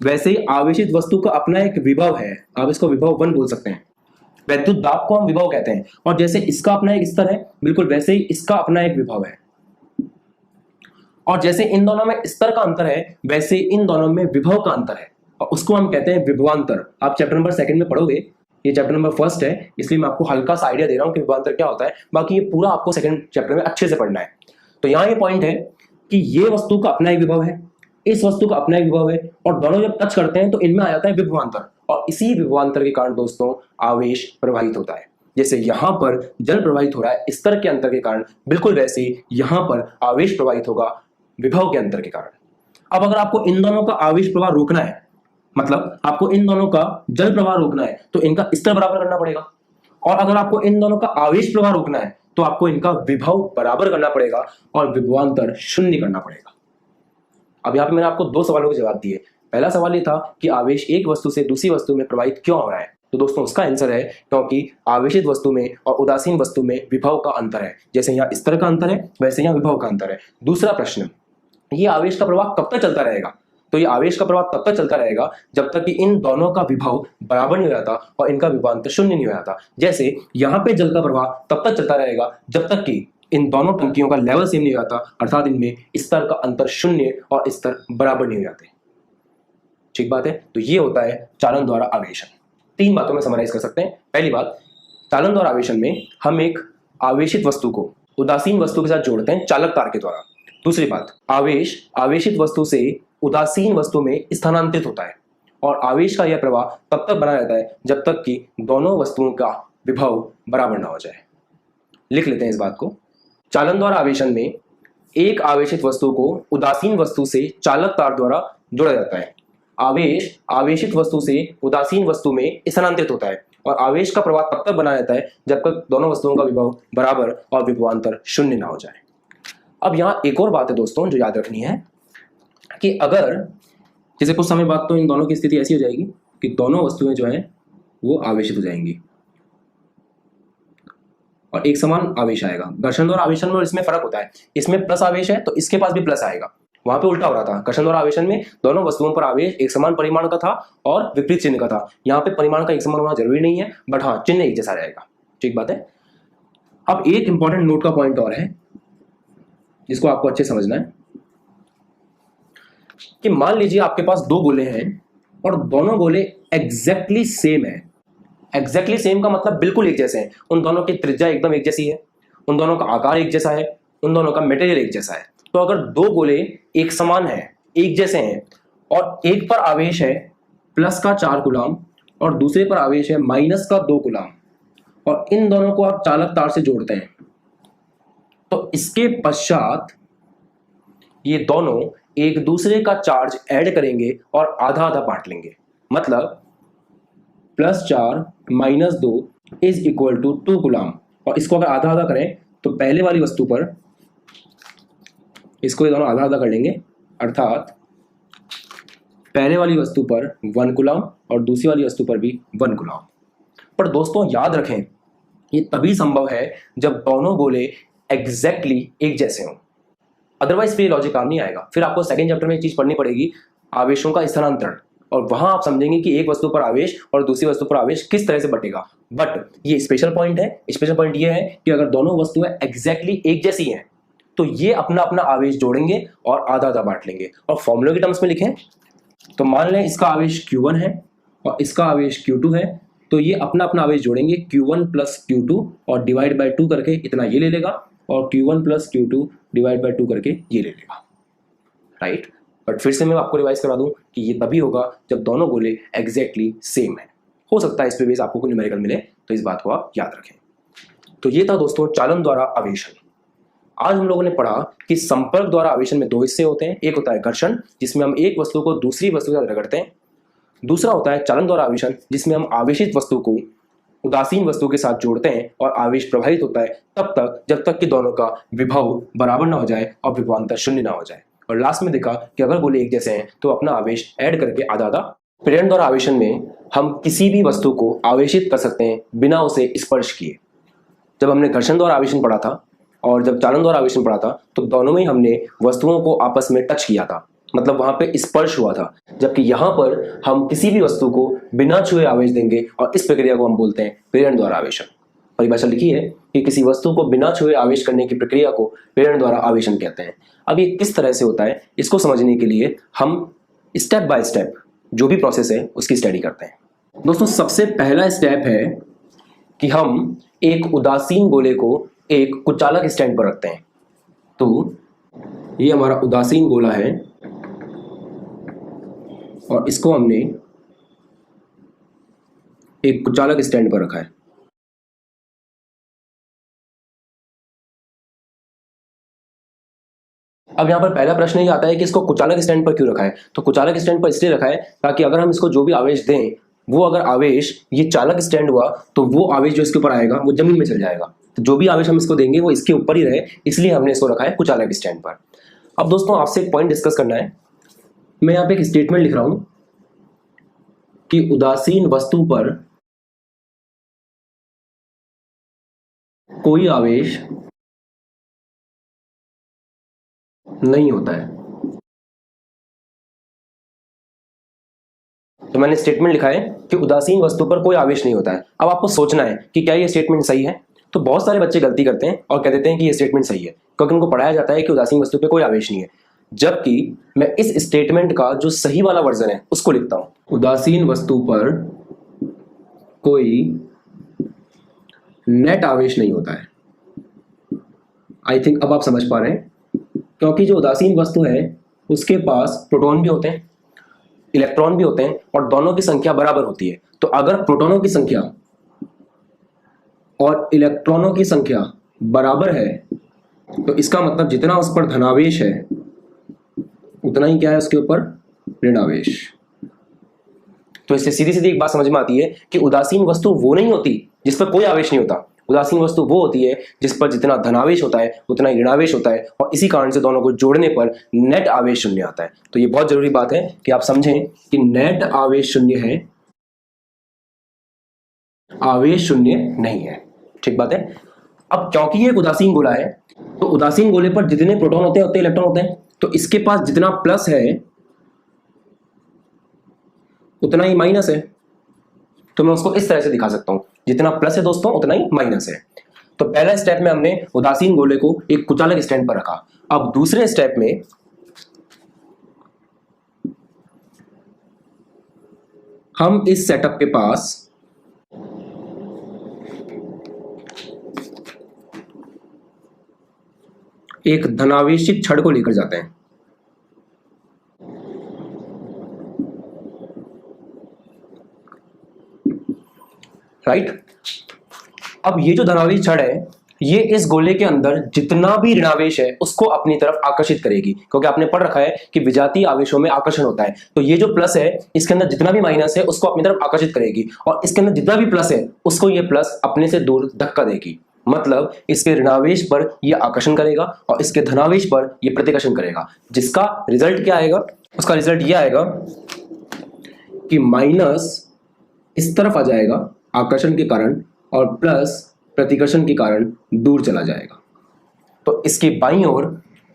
वैसे ही आवेशित वस्तु का अपना एक विभव है, आप इसको विभव 1 बोल सकते हैं। वैद्युत दाब को हम विभव कहते हैं, और जैसे इसका अपना एक स्तर है, बिल्कुल वैसे ही इसका अपना एक विभव है। और जैसे इन दोनों में स्तर का अंतर है, वैसे इन दोनों में विभव का अंतर है, और उसको हम कहते हैं विभवांतर। आप चैप्टर नंबर 2 में पढ़ोगे, ये चैप्टर नंबर 1 है, इसलिए मैं आपको हल्का सा आइडिया दे रहा हूं कि विभवांतर क्या होता है। बाकी ये पूरा आपको 2nd चैप्टर में अच्छे से पढ़ना है। तो यहाँ ये पॉइंट है कि ये वस्तु का अपना एक विभव है, इस वस्तु का अपना एक विभव है, और दोनों जब टच करते हैं तो इनमें आ जाता है विभवांतर, और इसी विभवांतर के कारण दोस्तों आवेश प्रवाहित होता है। जैसे यहाँ पर जल प्रवाहित हो रहा है स्तर के अंतर के कारण, बिल्कुल वैसे ही यहाँ पर आवेश प्रवाहित होगा विभव के अंतर के कारण। अब अगर आपको इन दोनों का आवेश प्रवाह रोकना है, मतलब आपको इन दोनों का जल प्रवाह रोकना है, तो इनका स्तर बराबर करना पड़ेगा। और अगर आपको इन दोनों का आवेश प्रवाह रोकना है तो आपको इनका विभव बराबर करना पड़ेगा और विभवांतर शून्य करना पड़ेगा। अब यहाँ पे मैंने आपको 2 सवालों के जवाब दिए। पहला सवाल ये था कि आवेश एक वस्तु से दूसरी वस्तु में प्रवाहित क्यों हो रहा है, तो दोस्तों उसका आंसर है क्योंकि आवेशित वस्तु में और उदासीन वस्तु में विभव का अंतर है। जैसे यहाँ स्तर का अंतर है, वैसे यहाँ विभव का अंतर है। दूसरा प्रश्न, ये आवेश का प्रवाह कब तक चलता रहेगा, तो ये आवेश का प्रवाह तब तक चलता रहेगा जब तक कि इन दोनों का विभव बराबर नहीं हो जाता और इनका विभवांतर शून्य नहीं हो जाता। जैसे यहाँ पे जल का प्रवाह तब तक चलता रहेगा जब तक कि इन दोनों टंकियों का लेवल सेम नहीं हो जाता, अर्थात इनमें स्तर का अंतर शून्य और स्तर बराबर नहीं हो जाते। ठीक बात है। तो ये होता है चालन द्वारा आवेशन। 3 बातों में समराइज कर सकते हैं। पहली बात, चालन द्वारा आवेशन में हम एक आवेशित वस्तु को उदासीन वस्तु के साथ जोड़ते हैं चालक तार के द्वारा। दूसरी बात, आवेश आवेशित वस्तु से उदासीन वस्तु में स्थानांतरित होता है, और आवेश का यह प्रवाह तब तक बना रहता है जब तक कि दोनों वस्तुओं का विभव बराबर ना हो जाए। लिख लेते हैं इस बात को। चालन द्वारा आवेशन में एक आवेशित वस्तु को उदासीन वस्तु से चालक तार द्वारा जोड़ा जाता है। आवेश आवेशित वस्तु से उदासीन वस्तु में स्थानांतरित होता है, और आवेश का प्रवाह तब तक बना रहता है जब तक दोनों वस्तुओं का विभव बराबर और विभवांतर शून्य ना हो जाए। अब यहाँ एक और बात है दोस्तों जो याद रखनी है कि अगर जैसे कुछ समय बाद तो इन दोनों की स्थिति ऐसी हो जाएगी कि दोनों वस्तुएं जो हैं वो आवेशित हो जाएंगी और एक समान आवेश आएगा। घर्षण द्वारा आवेशन में और इसमें फर्क होता है, इसमें प्लस आवेश है तो इसके पास भी प्लस आएगा, वहां पे उल्टा हो रहा था। घर्षण द्वारा आवेशन में दोनों वस्तुओं पर आवेश एक समान परिमाण का था और विपरीत चिन्ह का था। यहाँ पे परिमाण का एक समान होना जरूरी नहीं है, बट हाँ चिन्ह एक जैसा रहेगा। ठीक बात है। अब एक इंपॉर्टेंट नोट का पॉइंट और है जिसको आपको अच्छे समझना है कि मान लीजिए आपके पास 2 गोले हैं और दोनों गोले एग्जैक्टली सेम है। एग्जैक्टली सेम का मतलब बिल्कुल एक जैसे हैं। उन दोनों की त्रिज्या एकदम एक जैसी है, उन दोनों का आकार एक जैसा है, उन दोनों का मटेरियल एक जैसा है। तो अगर दो गोले एक समान है, एक जैसे हैं, और एक पर आवेश है +4 कूलम और दूसरे पर आवेश है -2 कूलम, और इन दोनों को आप चालक तार से जोड़ते हैं, तो इसके पश्चात ये दोनों एक दूसरे का चार्ज ऐड करेंगे और आधा आधा बांट लेंगे। मतलब +4 -2 इज इक्वल टू 2 कूलम। और इसको अगर आधा आधा करें तो पहले वाली वस्तु पर इसको ये दोनों आधा आधा कर लेंगे, अर्थात पहले वाली वस्तु पर 1 कूलम और दूसरी वाली वस्तु पर भी 1 कूलम। पर दोस्तों याद रखें, ये तभी संभव है जब दोनों गोले एग्जैक्टली एक जैसे हों, अदरवाइज फिर लॉजिक काम नहीं आएगा। फिर आपको सेकंड चैप्टर में एक चीज पढ़नी पड़ेगी, आवेशों का स्थानांतरण, और वहां आप समझेंगे कि एक वस्तु पर आवेश और दूसरी वस्तु पर आवेश किस तरह से बटेगा। बट ये स्पेशल पॉइंट है। स्पेशल पॉइंट ये है कि अगर दोनों वस्तुएं एग्जैक्टली एक जैसी हैं तो ये अपना अपना आवेश जोड़ेंगे और आधा आधा बांट लेंगे। और फॉर्मूले के टर्म्स में लिखें तो मान लें इसका आवेश Q1 है और इसका आवेश Q2 है, तो ये अपना अपना आवेश जोड़ेंगे Q1 + Q2 और डिवाइड बाय 2 करके इतना ये ले लेगा, और Q1 + Q2 डिवाइड बाय 2 करके ये ले लेगा, राइट। बट फिर से मैं आपको रिवाइज करा दूं कि ये तभी होगा जब दोनों गोले एग्जैक्टली सेम है। हो सकता है इस पे बेस आपको कोई न्यूमेरिकल मिले, तो इस बात को आप याद रखें। तो ये था दोस्तों चालन द्वारा आवेशन। आज हम लोगों ने पढ़ा कि संपर्क द्वारा आवेशन में 2 हिस्से होते हैं। एक होता है घर्षण, जिसमें हम एक वस्तु को दूसरी वस्तु के साथ रगड़ते हैं। दूसरा होता है चालन द्वारा आवेशन, जिसमें हम आवेशित वस्तु को उदासीन वस्तु के साथ जोड़ते हैं और आवेश प्रवाहित होता है तब तक जब तक कि दोनों का विभव बराबर ना हो जाए और विभवांतर शून्य ना हो जाए। और लास्ट में देखा कि अगर गोले एक जैसे हैं तो अपना आवेश ऐड करके आधा आधा। प्रेरण द्वारा आवेशन में हम किसी भी वस्तु को आवेशित कर सकते हैं बिना उसे स्पर्श किए। जब हमने घर्षण द्वारा आवेशन पढ़ा था और जब चालन द्वारा आवेशन पढ़ा था तो दोनों में हमने वस्तुओं को आपस में टच किया था, मतलब वहां पे स्पर्श हुआ था। जबकि यहां पर हम किसी भी वस्तु को बिना छुए आवेश देंगे और इस प्रक्रिया को हम बोलते हैं प्रेरण द्वारा आवेशन। परिभाषा लिखी है कि किसी वस्तु को बिना छुए आवेश करने की प्रक्रिया को प्रेरण द्वारा आवेशन कहते हैं। अब ये किस तरह से होता है इसको समझने के लिए हम स्टेप बाय स्टेप जो भी प्रोसेस है उसकी स्टडी करते हैं। दोस्तों सबसे पहला स्टेप है कि हम एक उदासीन गोले को एक कुचालक स्टैंड पर रखते हैं। तो ये हमारा उदासीन गोला है और इसको हमने एक कुचालक स्टैंड पर रखा है। अब यहां पर पहला प्रश्न ये आता है कि इसको कुचालक स्टैंड पर क्यों रखा है। तो कुचालक स्टैंड पर इसलिए रखा है ताकि अगर हम इसको जो भी आवेश दें, वो अगर आवेश ये चालक स्टैंड हुआ तो वो आवेश जो इसके ऊपर आएगा वो जमीन में चल जाएगा। तो जो भी आवेश हम इसको देंगे वो इसके ऊपर ही रहे, इसलिए हमने इसको रखा है कुचालक स्टैंड पर। अब दोस्तों आपसे एक पॉइंट डिस्कस करना है। मैं यहाँ पे एक स्टेटमेंट लिख रहा हूं कि उदासीन वस्तु पर कोई आवेश नहीं होता है। तो मैंने स्टेटमेंट लिखा है कि उदासीन वस्तु पर कोई आवेश नहीं होता है। अब आपको सोचना है कि क्या ये स्टेटमेंट सही है। तो बहुत सारे बच्चे गलती करते हैं और कह देते हैं कि ये स्टेटमेंट सही है, क्योंकि उनको पढ़ाया जाता है कि उदासीन वस्तु पर कोई आवेश नहीं है। जबकि मैं इस स्टेटमेंट का जो सही वाला वर्जन है उसको लिखता हूं, उदासीन वस्तु पर कोई नेट आवेश नहीं होता है। आई थिंक अब आप समझ पा रहे हैं, क्योंकि जो उदासीन वस्तु है उसके पास प्रोटॉन भी होते हैं, इलेक्ट्रॉन भी होते हैं और दोनों की संख्या बराबर होती है। तो अगर प्रोटॉनों की संख्या और इलेक्ट्रॉनों की संख्या बराबर है तो इसका मतलब जितना उस पर धनावेश है उतना ही क्या है उसके ऊपर ऋणावेश। तो इससे सीधी सीधी एक बात समझ में आती है कि उदासीन वस्तु वो नहीं होती जिस पर कोई आवेश नहीं होता। उदासीन वस्तु वो होती है जिस पर जितना धनावेश होता है उतना ही ऋणावेश होता है, और इसी कारण से दोनों को जोड़ने पर नेट आवेश शून्य आता है। तो ये बहुत जरूरी बात है कि आप समझें कि नेट आवेश शून्य है, आवेश शून्य नहीं है। ठीक बात है। अब क्योंकि ये एक उदासीन गोला है तो उदासीन गोले पर जितने प्रोटॉन होते हैं उतने इलेक्ट्रॉन होते हैं, तो इसके पास जितना प्लस है उतना ही माइनस है। तो मैं उसको इस तरह से दिखा सकता हूं, जितना प्लस है दोस्तों उतना ही माइनस है। तो पहला स्टेप में हमने उदासीन गोले को एक कुचालक स्टैंड पर रखा। अब दूसरे स्टेप में हम इस सेटअप के पास एक धनावेशित छड़ को लेकर जाते हैं, राइट। अब ये जो धनावेश छड़ है ये इस गोले के अंदर जितना भी ऋणावेश है उसको अपनी तरफ आकर्षित करेगी, क्योंकि आपने पढ़ रखा है कि विजातीय आवेशों में आकर्षण होता है। तो ये जो प्लस है इसके अंदर जितना भी माइनस है उसको अपनी तरफ आकर्षित करेगी, और इसके अंदर जितना भी प्लस है उसको ये प्लस अपने से दूर धक्का देगी। मतलब इसके ऋणावेश पर ये आकर्षण करेगा और इसके धनावेश पर ये प्रतिकर्षण करेगा, जिसका रिजल्ट क्या आएगा? उसका रिजल्ट ये आएगा कि माइनस इस तरफ आ जाएगा आकर्षण के कारण और प्लस प्रतिकर्षण के कारण दूर चला जाएगा। तो इसकी बाईं ओर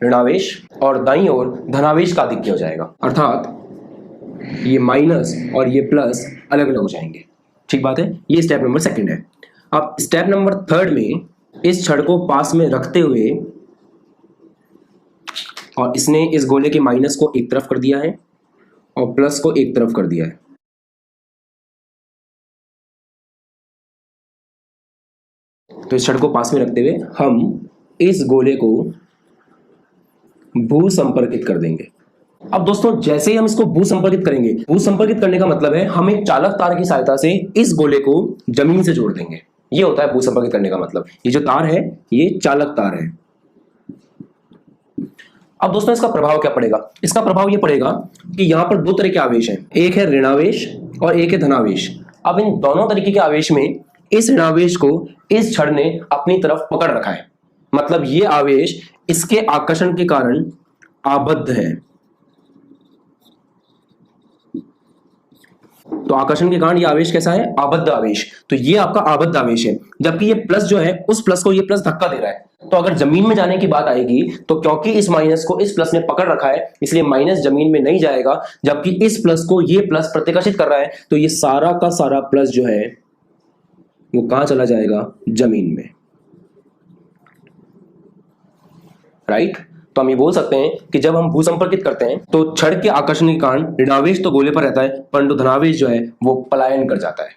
ऋणावेश और दाईं ओर धनावेश का आधिक्य हो जाएगा, अर्थात ये माइनस और ये प्लस अलग अलग हो जाएंगे। ठीक बात है, ये स्टेप नंबर सेकंड है। अब स्टेप नंबर थर्ड में इस छड़ को पास में रखते हुए और इसने इस गोले के माइनस को एक तरफ कर दिया है और प्लस को एक तरफ कर दिया है। तो इस छड़ को पास में रखते हुए हम इस गोले को भू संपर्कित कर देंगे। अब दोस्तों जैसे ही हम इसको भू संपर्कित करेंगे, भू संपर्कित करने का मतलब है हम एक चालक तार की सहायता से इस गोले को जमीन से जोड़ देंगे। ये होता है भू संपर्कित करने का मतलब। ये जो तार है ये चालक तार है। अब दोस्तों इसका प्रभाव क्या पड़ेगा? इसका प्रभाव ये पड़ेगा कि यहां पर दो तरह के आवेश हैं, एक है ऋणावेश और एक है धनावेश। अब इन दोनों तरीके के आवेश में इस ऋणावेश को इस छड़ ने अपनी तरफ पकड़ रखा है, मतलब ये आवेश इसके आकर्षण के कारण आबद्ध है। तो आकर्षण के कारण ये आवेश कैसा है? आबद्ध आवेश। तो ये आपका आबद्ध आवेश है, जबकि ये प्लस जो है उस प्लस को ये प्लस धक्का दे रहा है। तो अगर जमीन में जाने की बात आएगी तो क्योंकि इस माइनस को इस प्लस ने पकड़ रखा है इसलिए माइनस जमीन में नहीं जाएगा, जबकि इस प्लस को ये प्लस प्रतिकर्षित कर रहा है। तो ये सारा का सारा प्लस जो है वो कहां चला जाएगा? जमीन में, राइट। तो हम ये बोल सकते हैं कि जब हम भू संपर्कित करते हैं तो छड़ के आकर्षण के कारण ऋणावेश तो गोले पर रहता है परंतु धनावेश जो है वो पलायन कर जाता है।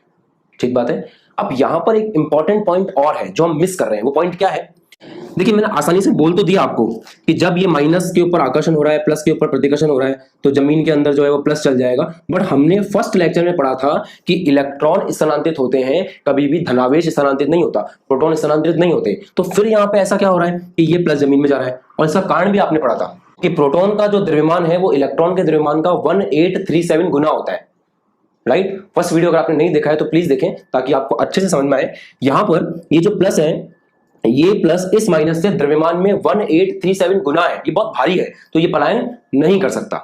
ठीक बात है। अब यहां पर एक इंपॉर्टेंट पॉइंट और है जो हम मिस कर रहे हैं। वो पॉइंट क्या है? देखिए मैंने आसानी से बोल तो दिया आपको कि जब ये माइनस के ऊपर आकर्षण हो रहा है, प्लस के ऊपर प्रतिकर्षण हो रहा है, तो जमीन के अंदर जो है वो प्लस चल जाएगा। बट हमने फर्स्ट लेक्चर में पढ़ा था कि इलेक्ट्रॉन स्थानांतरित होते हैं, कभी भी धनावेश स्थानांतरित नहीं होता, प्रोटॉन स्थानांतरित नहीं होते। तो फिर यहाँ पे ऐसा क्या हो रहा है कि ये प्लस जमीन में जा रहा है, और इसका कारण भी आपने पढ़ा था कि प्रोटॉन का जो द्रव्यमान है वो इलेक्ट्रॉन के द्रव्यमान का 1837 गुना होता है, राइट। फर्स्ट वीडियो अगर आपने नहीं देखा है तो प्लीज देखें ताकि आपको अच्छे से समझ में आए। यहां पर ये जो प्लस है ये प्लस इस माइनस से द्रव्यमान में 1837 गुना है, ये बहुत भारी है, तो ये पलायन नहीं कर सकता।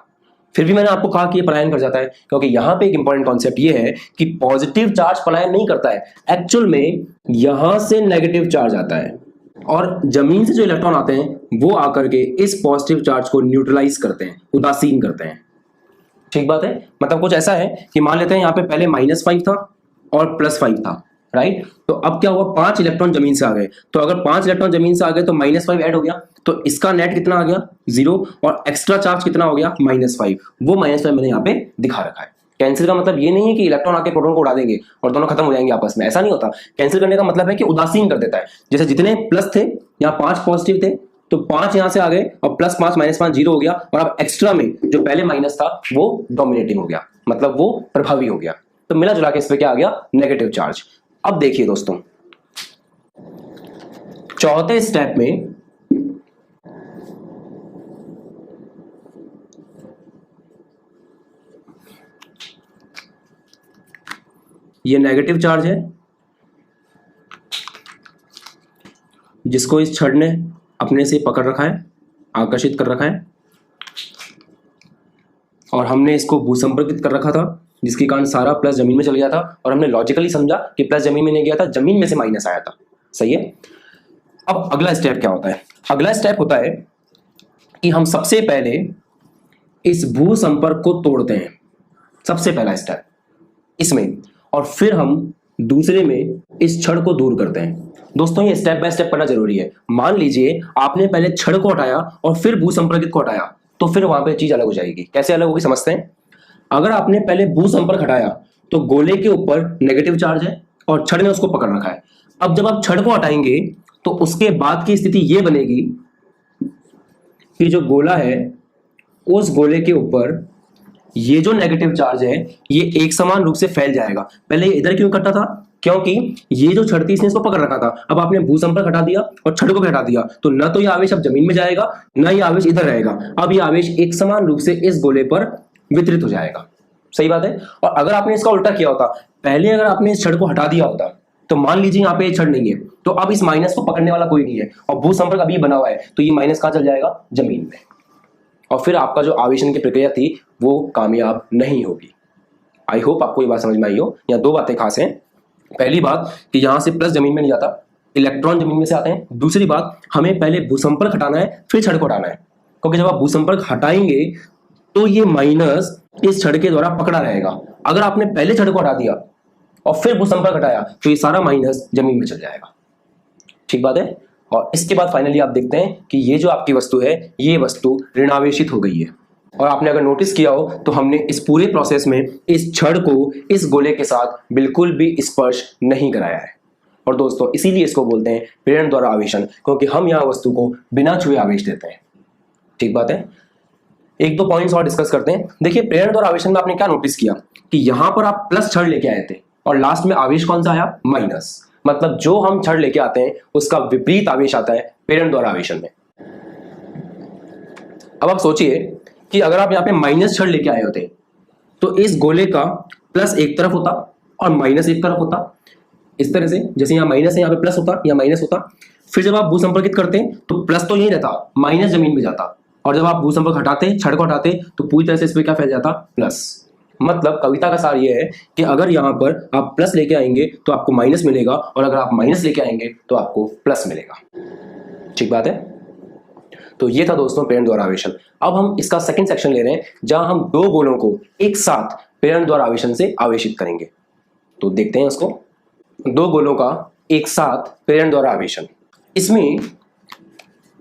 फिर भी मैंने आपको कहा कि ये पलायन कर जाता है, क्योंकि यहां पे एक इंपॉर्टेंट कॉन्सेप्ट ये है कि पॉजिटिव चार्ज पलायन नहीं करता है। एक्चुअल में यहां से नेगेटिव चार्ज आता है और जमीन से जो इलेक्ट्रॉन आते हैं वो आकर के इस पॉजिटिव चार्ज को न्यूट्रलाइज करते हैं, उदासीन करते हैं। ठीक बात है। मतलब कुछ ऐसा है कि मान लेते हैं यहाँ पे पहले -5 था और +5 था, राइट। तो अब क्या हुआ? 5 इलेक्ट्रॉन जमीन से आ गए। तो अगर 5 इलेक्ट्रॉन जमीन से आ गए तो -5 ऐड हो गया, तो इसका नेट कितना आ गया? 0, और एक्स्ट्रा चार्ज कितना हो गया? -5। वो -5 मैंने यहाँ पे दिखा रखा है। कैंसिल का मतलब ये नहीं है कि इलेक्ट्रॉन आके प्रोटॉन को उड़ा देंगे और दोनों खत्म हो जाएंगे आपस में, ऐसा नहीं होता। कैंसिल करने का मतलब है कि उदासीन कर देता है। जैसे जितने प्लस थे यहाँ 5 पॉजिटिव थे तो 5 यहां से आ गए और +5 -5 0 हो गया, और अब एक्स्ट्रा में जो पहले माइनस था वो डोमिनेटिंग हो गया, मतलब वो प्रभावी हो गया। तो मिला जुला के इस पे क्या आ गया? Negative charge. अब देखिए दोस्तों चौथे स्टेप में ये नेगेटिव चार्ज है जिसको इस छड़ ने अपने से पकड़ रखा है, आकर्षित कर रखा है, और हमने इसको भूसंपर्कित कर रखा था जिसके कारण सारा प्लस जमीन में चल गया था, और हमने लॉजिकली समझा कि प्लस जमीन में नहीं गया था, जमीन में से माइनस आया था। सही है। अब अगला स्टेप क्या होता है? अगला स्टेप होता है कि हम सबसे पहले इस भू संपर्क को तोड़ते हैं, सबसे पहला स्टेप इसमें, और फिर हम दूसरे में इस छड़ को दूर करते हैं। दोस्तों ये स्टेप बाय स्टेप करना जरूरी है। मान लीजिए आपने पहले छड़ को हटाया और फिर भू संपर्कित को हटाया, तो फिर वहां पे चीज अलग हो जाएगी। कैसे अलग होगी समझते हैं। अगर आपने पहले भू संपर्क हटाया तो गोले के ऊपर नेगेटिव चार्ज है और छड़ ने उसको पकड़ रखा है। अब जब आप छड़ को हटाएंगे तो उसके बाद की स्थिति ये बनेगी कि जो गोला है उस गोले के ऊपर ये जो नेगेटिव चार्ज है ये एक समान रूप से फैल जाएगा। पहले ये इधर क्यों कटा था? क्योंकि ये जो छड़ थी इसने इसको पकड़ रखा था। अब आपने भूसंपर्क हटा दिया और छड़ को भी हटा दिया तो न तो ये आवेश अब जमीन में जाएगा न ये आवेश इधर रहेगा। अब ये आवेश एक समान रूप से इस गोले पर वितरित हो जाएगा। सही बात है। और अगर आपने इसका उल्टा किया होता, पहले अगर आपने इस छड़ को हटा दिया होता तो मान लीजिए यहाँ पे ये छड़ नहीं है तो अब इस माइनस को पकड़ने वाला कोई नहीं है और भूसंपर्क अभी बना हुआ है तो ये माइनस कहाँ चल जाएगा? जमीन में। और फिर आपका जो आवेशन की प्रक्रिया थी वो कामयाब नहीं होगी। आई होप आपको ये बात समझ में आई हो। यहाँ दो बातें खास हैं। पहली बात कि यहाँ से प्लस जमीन में नहीं जाता, इलेक्ट्रॉन जमीन में से आते हैं। दूसरी बात, हमें पहले भूसंपर्क हटाना है फिर छड़ को हटाना है, क्योंकि जब आप भूसंपर्क हटाएंगे तो ये माइनस इस छड़ के द्वारा पकड़ा रहेगा। अगर आपने पहले छड़ को हटा दिया और फिर भूसंपर्क हटाया तो ये सारा माइनस जमीन में चल जाएगा। ठीक बात है। और इसके बाद फाइनली आप देखते हैं कि ये जो आपकी वस्तु है ये वस्तु ऋणावेशित हो गई है। और आपने अगर नोटिस किया हो तो हमने इस पूरे प्रोसेस में इस छड़ को इस गोले के साथ बिल्कुल भी स्पर्श नहीं कराया है। और दोस्तों इसीलिए इसको बोलते हैं प्रेरण द्वारा आवेशन, क्योंकि हम यहाँ वस्तु को बिना छुए आवेश देते हैं। ठीक बात है। एक दो पॉइंट्स और डिस्कस करते हैं। देखिए प्रेरण द्वारा आवेशन में आपने क्या नोटिस किया कि यहां पर आप प्लस छड़ लेके आए थे और लास्ट में आवेश कौन सा आया? माइनस। मतलब जो हम छड़ लेके आते हैं उसका विपरीत आवेश आता है प्रेरण द्वारा आवेशन में। अब आप सोचिए कि अगर आप यहाँ पे माइनस छड़ लेके आए होते तो इस गोले का प्लस एक तरफ होता और माइनस एक तरफ होता। इस तरह से जैसे यहाँ माइनस है यहाँ पे प्लस होता या माइनस होता। फिर जब आप भूसंपर्कित करते तो प्लस तो यही रहता, माइनस जमीन में जाता। और जब आप भूसंपर्क हटाते, छड़ को हटाते तो पूरी तरह से इस पे क्या फैल जाता? प्लस। मतलब कविता का सार ये है कि अगर यहाँ पर आप प्लस लेके आएंगे तो आपको माइनस मिलेगा और अगर आप माइनस लेके आएंगे तो आपको प्लस मिलेगा। ठीक बात है। तो ये था दोस्तों प्रेरण द्वारा आवेशन। अब हम इसका सेकंड सेक्शन ले रहे हैं जहां हम दो गोलों को एक साथ प्रेरण द्वारा आवेशन से आवेशित करेंगे। तो देखते हैं उसको। दो गोलों का एक साथ प्रेरण द्वारा आवेशन। इसमें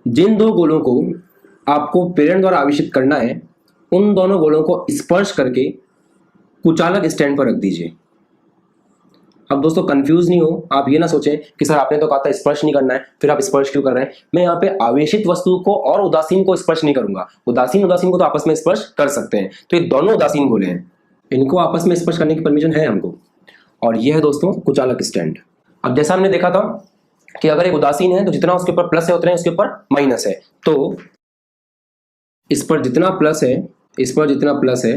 जिन दो गोलों को आपको प्रेरण द्वारा आवेशित करना है उन दोनों गोलों को स्पर्श करके कुचालक स्टैंड पर रख दीजिए। अब दोस्तों कंफ्यूज नहीं हो, आप ये ना सोचें कि सर आपने तो कहा था स्पर्श नहीं करना है, फिर आप स्पर्श क्यों कर रहे हैं। मैं यहाँ पे आवेशित वस्तु को और उदासीन को स्पर्श नहीं करूंगा। उदासीन को तो आपस में स्पर्श कर सकते हैं। तो ये दोनों उदासीन गोले हैं, इनको आपस में स्पर्श करने की परमिशन है हमको। और यह है दोस्तों कुचालक स्टैंड। अब जैसा हमने देखा था कि अगर एक उदासीन है तो जितना उसके ऊपर प्लस है उतना उसके ऊपर माइनस है। तो इस पर जितना प्लस है, इस पर जितना प्लस है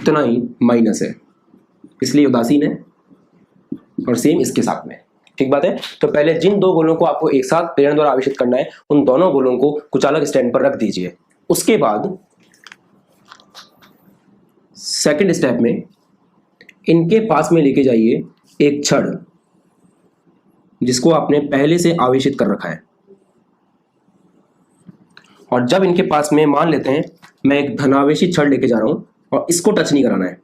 उतना ही माइनस है, इसलिए उदासीन है। और सेम इसके साथ में। ठीक बात है। तो पहले जिन दो गोलों को आपको एक साथ प्रेरण द्वारा आवेशित करना है उन दोनों गोलों को कुचालक स्टैंड पर रख दीजिए। उसके बाद सेकंड स्टेप में इनके पास में लेके जाइए एक छड़ जिसको आपने पहले से आवेशित कर रखा है। और जब इनके पास में मान लेते हैं मैं एक धनावेशी छड़ लेके जा रहा हूं और इसको टच नहीं कराना है,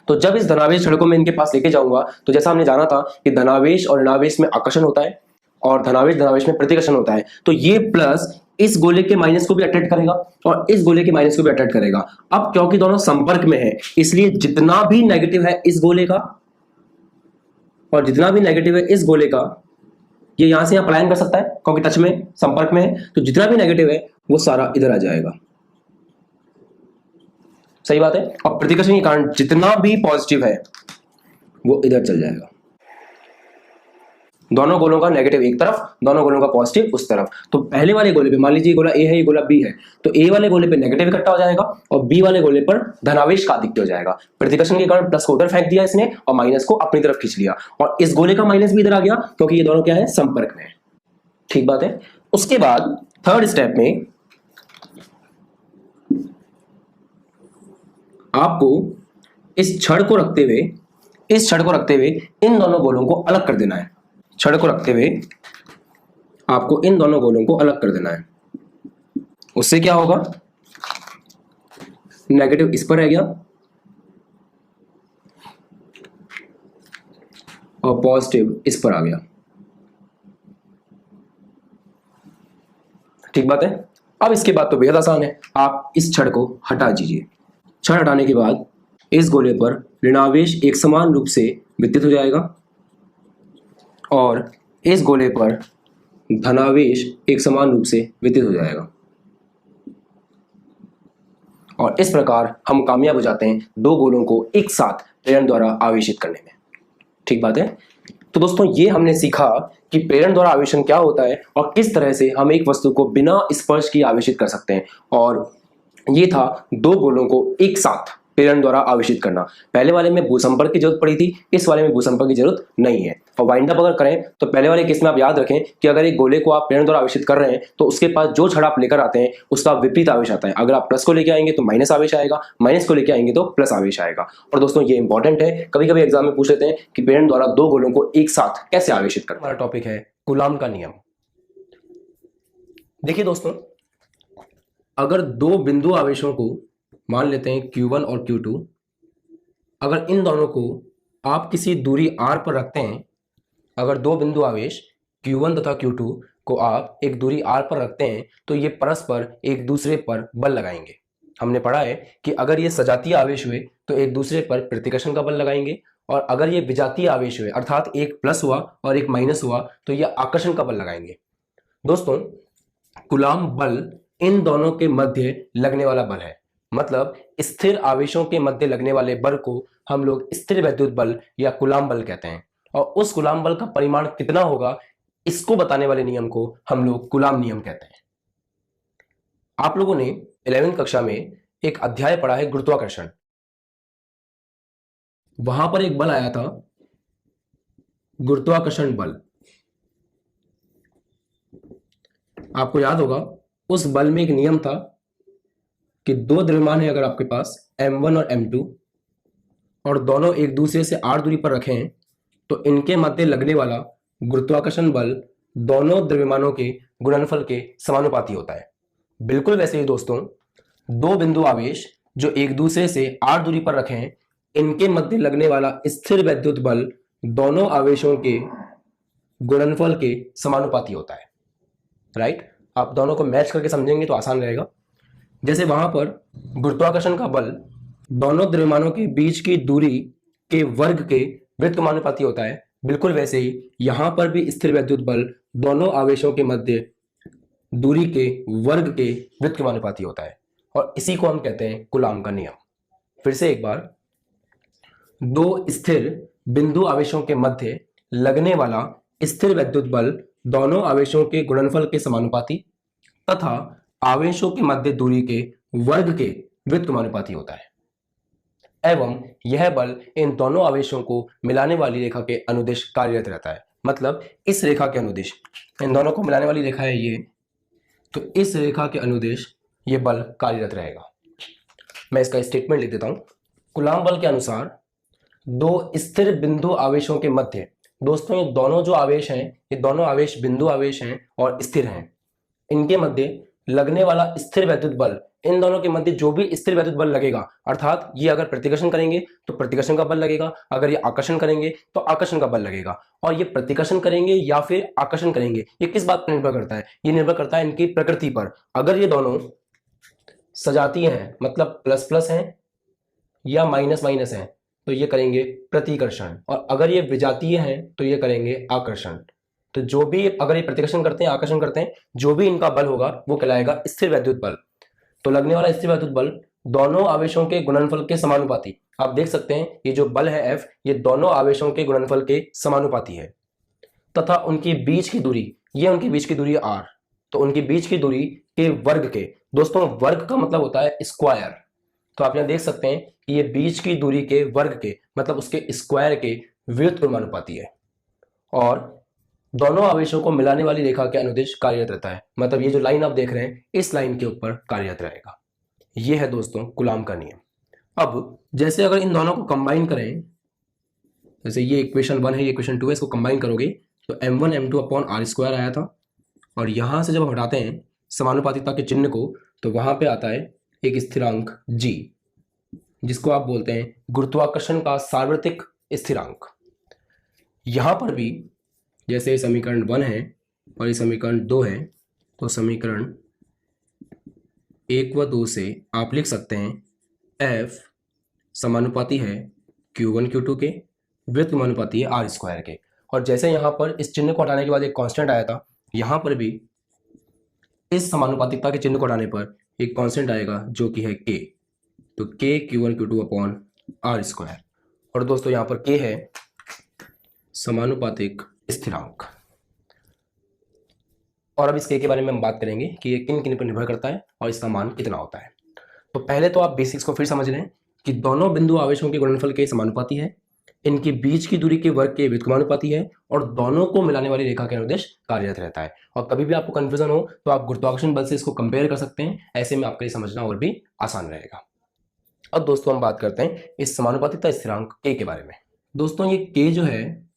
तो जब इस धनावेश छड़ को मैं इनके पास लेके जाऊंगा तो जैसा हमने जाना था कि धनावेश और ऋणावेश में आकर्षण होता है और धनावेश धनावेश में प्रतिकर्षण होता है। तो ये प्लस इस गोले के माइनस को भी अट्रैक्ट करेगा और इस गोले के माइनस को भी अट्रैक्ट करेगा। अब क्योंकि दोनों संपर्क में है इसलिए जितना भी नेगेटिव है इस गोले का और जितना भी नेगेटिव है इस गोले का ये यहां से यहां पलायन कर सकता है क्योंकि टच में संपर्क में है। तो जितना भी नेगेटिव है वो सारा इधर आ जाएगा। सही बात है। और प्रतिकर्षण के कारण जितना भी पॉजिटिव है वो इधर चल जाएगा। दोनों गोलों का नेगेटिव एक तरफ, दोनों गोलों का पॉजिटिव उस तरफ। तो पहले वाले गोले पे मान लीजिए गोला ए है, ये गोला बी है, तो ए वाले गोले पे नेगेटिव इकट्ठा हो जाएगा और बी वाले गोले पर धनावेश का आधिक्य हो जाएगा। प्रतिकर्षण के कारण प्लस को उधर फेंक दिया इसने और माइनस को अपनी तरफ खींच लिया और इस गोले का माइनस भी इधर आ गया क्योंकि ये दोनों क्या है? संपर्क में। ठीक बात है। उसके बाद थर्ड स्टेप में आपको इस छड़ को रखते हुए इन दोनों गोलों को अलग कर देना है। छड़ को रखते हुए आपको इन दोनों गोलों को अलग कर देना है। उससे क्या होगा? नेगेटिव इस पर रह गया और पॉजिटिव इस पर आ गया। ठीक बात है। अब इसके बाद तो बेहद आसान है, आप इस छड़ को हटा दीजिए। छड़ हटाने के बाद इस गोले पर ऋणावेश एक समान रूप से वितरित हो जाएगा और इस गोले पर धनावेश एक समान रूप से वितरित हो जाएगा और इस प्रकार हम कामयाब हो जाते हैं दो गोलों को एक साथ प्रेरण द्वारा आवेशित करने में। ठीक बात है। तो दोस्तों ये हमने सीखा कि प्रेरण द्वारा आवेशन क्या होता है और किस तरह से हम एक वस्तु को बिना स्पर्श किए आवेशित कर सकते हैं। और ये था दो गोलों को एक साथ प्रेरण द्वारा आवेशित करना। पहले वाले में भूसंपर्क की जरूरत पड़ी थी, इस वाले में भूसंपर्क की जरूरत नहीं है। और वाइंड अप अगर करें तो पहले वाले केस में आप याद रखें कि अगर एक गोले को आप प्रेरण द्वारा आवेशित कर रहे हैं तो उसके पास जो छड़ आप लेकर आते हैं उसका विपरीत आवेश आता है। अगर आप प्लस को लेकर आएंगे तो माइनस आवेश आएगा, माइनस को लेकर आएंगे तो प्लस आवेश आएगा। और दोस्तों ये इंपॉर्टेंट है, कभी कभी एग्जाम में पूछ लेते हैं कि प्रेरण द्वारा दो गोलों को एक साथ कैसे आवेशित करना। हमारा टॉपिक है कूलाम का नियम। देखिए दोस्तों, अगर दो बिंदु आवेशों को मान लेते हैं Q1 और Q2, अगर इन दोनों को आप किसी दूरी r पर रखते हैं, अगर दो बिंदु आवेश Q1 तथा Q2 को आप एक दूरी r पर रखते हैं तो ये परस्पर एक दूसरे पर बल लगाएंगे। हमने पढ़ा है कि अगर ये सजातीय आवेश हुए तो एक दूसरे पर प्रतिकर्षण का बल लगाएंगे और अगर ये विजातीय आवेश हुए अर्थात एक प्लस हुआ और एक माइनस हुआ तो ये आकर्षण का बल लगाएंगे। दोस्तों कूलाम बल इन दोनों के मध्य लगने वाला बल है, मतलब स्थिर आवेशों के मध्य लगने वाले बल को हम लोग स्थिर वैद्युत बल या कूलाम बल कहते हैं। और उस कूलाम बल का परिमाण कितना होगा इसको बताने वाले नियम को हम लोग कूलाम नियम कहते हैं। आप लोगों ने 11वीं कक्षा में एक अध्याय पढ़ा है गुरुत्वाकर्षण। वहां पर एक बल आया था गुरुत्वाकर्षण बल। आपको याद होगा उस बल में एक नियम था कि दो द्रव्यमान है अगर आपके पास m1 और m2 और दोनों एक दूसरे से r दूरी पर रखे हैं तो इनके मध्य लगने वाला गुरुत्वाकर्षण बल दोनों द्रव्यमानों के गुणनफल के समानुपाती होता है। बिल्कुल वैसे ही दोस्तों दो बिंदु आवेश जो एक दूसरे से r दूरी पर रखे हैं इनके मध्य लगने वाला स्थिर वैद्युत बल दोनों आवेशों के गुणनफल के समानुपाती होता है। राइट, आप दोनों को मैच करके समझेंगे तो आसान रहेगा। जैसे वहां पर गुरुत्वाकर्षण का बल दोनों द्रव्यमानों के बीच की दूरी के वर्ग के व्युत्क्रमानुपाती होता है, बिल्कुल वैसे ही यहां पर भी स्थिर वैद्युत बल दोनों आवेशों के मध्य दूरी के वर्ग के व्युत्क्रमानुपाती होता है और इसी को हम कहते हैं कूलाम का नियम। फिर से एक बार, दो स्थिर बिंदु आवेशों के मध्य लगने वाला स्थिर वैद्युत बल दोनों आवेशों के गुणनफल के समानुपाती तथा आवेशों के मध्य दूरी के वर्ग के व्युत्क्रमानुपाती होता है एवं यह बल इन दोनों आवेशों को मिलाने वाली रेखा के अनुदिश कार्यरत रहता है। मतलब इस रेखा के अनुदिश, इन दोनों को मिलाने वाली रेखा है ये, तो इस रेखा के अनुदिश ये बल कार्यरत रहेगा। मैं इसका स्टेटमेंट लिख देता हूं। कूलाम बल के अनुसार दो स्थिर बिंदु आवेशों के मध्य, दोस्तों ये दोनों जो आवेश हैं ये दोनों आवेश बिंदु आवेश हैं और स्थिर हैं, इनके मध्य लगने वाला स्थिर वैद्युत बल, इन दोनों के मध्य जो भी स्थिर वैद्युत बल लगेगा अर्थात ये अगर प्रतिकर्षण करेंगे तो प्रतिकर्षण का बल लगेगा, अगर ये आकर्षण करेंगे तो आकर्षण का बल लगेगा। और ये प्रतिकर्षण करेंगे या फिर आकर्षण करेंगे ये किस बात पर निर्भर करता है? ये निर्भर करता है इनकी प्रकृति पर। अगर ये दोनों सजातीय हैं मतलब प्लस प्लस हैं या माइनस माइनस हैं तो ये करेंगे प्रतिकर्षण, और अगर ये विजातीय हैं तो ये करेंगे आकर्षण। तो जो भी अगर ये प्रतिकर्षण करते हैं आकर्षण करते हैं जो भी इनका बल होगा वो कहलाएगा स्थिर वैद्युत बल। तो लगने वाला स्थिर वैद्युत बल दोनों आवेशों के गुणनफल के समानुपाती, आप देख सकते हैं ये जो बल है F ये दोनों आवेशों के गुणनफल के समानुपाती है तथा उनकी बीच की दूरी, ये उनकी बीच की दूरी r, तो उनकी बीच की दूरी के वर्ग के, दोस्तों वर्ग का मतलब होता है स्क्वायर, तो आप यहां देख सकते हैं कि ये बीच की दूरी के वर्ग के मतलब उसके स्क्वायर के व्युत्क्रमानुपाती है और दोनों आवेशों को मिलाने वाली रेखा के अनुदिश कार्यरत रहता है। मतलब ये जो लाइन आप देख रहे हैं इस लाइन के ऊपर कार्यरत रहेगा। ये है दोस्तों कूलाम का नियम। अब जैसे अगर इन दोनों को कंबाइन करें, जैसे ये इक्वेशन 1 है ये इक्वेशन 2 है, इसको कंबाइन करोगे तो m1 m2 upon r square आया था और यहां से जब हम हटाते हैं समानुपातिकता के चिन्ह को तो वहां पे आता है एक स्थिरांक g, जिसको आप बोलते हैं गुरुत्वाकर्षण का सार्वत्रिक स्थिरांक। यहां पर भी जैसे समीकरण 1 है और ये समीकरण 2 है तो समीकरण 1 व 2 से आप लिख सकते हैं F समानुपाती है Q1 Q2 के, व्युत्क्रमानुपाती है R स्क्वायर के। और जैसे यहाँ पर इस चिन्ह को हटाने के बाद एक कांस्टेंट आया था, यहाँ पर भी इस समानुपातिकता के चिन्ह को हटाने पर एक कांस्टेंट आएगा जो कि है K। तो K Q1 Q2 upon R square. और दोस्तों यहाँ पर K है समानुपातिक स्थिरांक। और अब इस K के बारे में हम बात करेंगे कि ये किन किन पर निर्भर करता है और इसका मान कितना होता है। तो पहले तो आप बेसिक्स को फिर समझ लें कि दोनों बिंदु आवेशों के गुणनफल के समानुपाती है, इनके बीच की दूरी के वर्ग के व्युत्क्रमानुपाती है और दोनों को मिलाने वाली रेखा के अनुदिश कार्यरत रहता है। और कभी भी आपको कंफ्यूजन हो तो आप गुरुत्वाकर्षण बल से इसको कंपेयर कर सकते हैं, ऐसे में आपके लिए समझना और भी आसान रहेगा। अब दोस्तों हम बात करते हैं इस समानुपातिकता स्थिरांक K के बारे में। दोस्तों ये K जो है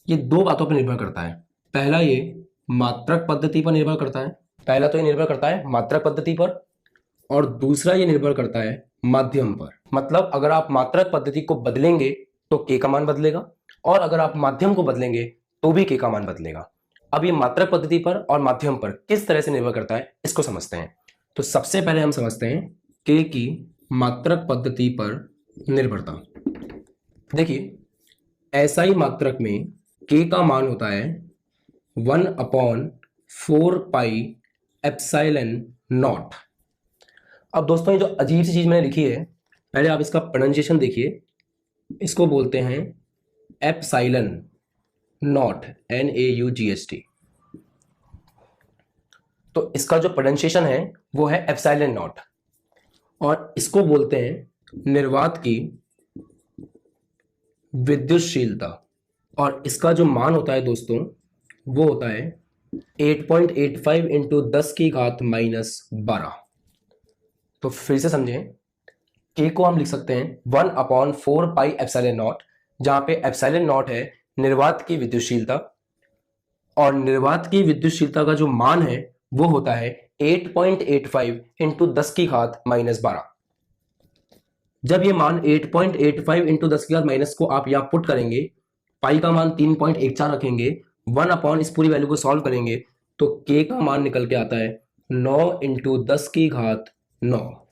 ये दो बातों पर निर्भर करता है। पहला ये मात्रक पद्धति पर निर्भर करता है, पहला तो ये निर्भर करता है मात्रक पद्धति पर, और दूसरा ये निर्भर करता है माध्यम पर। मतलब अगर आप मात्रक पद्धति को बदलेंगे तो K का मान बदलेगा, और अगर आप माध्यम को बदलेंगे तो भी K का मान बदलेगा। अब ये मात्रक पद्धति पर और माध्यम पर किस तरह से निर्भर करता है इसको समझते हैं। तो सबसे पहले हम समझते हैं K की मात्रक पद्धति पर निर्भरता। देखिए SI मात्रक में K का मान होता है 1/4πε0। अब दोस्तों ये जो अजीब सी चीज मैंने लिखी है, पहले आप इसका प्रोनाउंसिएशन देखिए। इसको बोलते हैं एप्सिलॉन नॉट, NAUGHT। तो इसका जो प्रोनाउंसिएशन है वो है एप्सिलॉन नॉट, और इसको बोलते हैं निर्वात की विद्युतशीलता। और इसका जो मान होता है दोस्तों वो होता है 8.85 इंटू 10 की घात -12। तो फिर से समझें, K को हम लिख सकते हैं 1/4πε0, जहां पे एप्सिलॉन नॉट है निर्वात की विद्युतशीलता, और निर्वात की विद्युतशीलता का जो मान है वो होता है 8.85 इंटू 10 की घात -12। जब ये मान 8.85 इंटू 10 की घात माइनस को आप यहाँ पुट करेंगे, पाई का मान 3.14 रखेंगे, 1 अपॉन इस पूरी वैल्यू को सॉल्व करेंगे तो K का मान निकल के आता है 9 इंटू 10 की घात 9।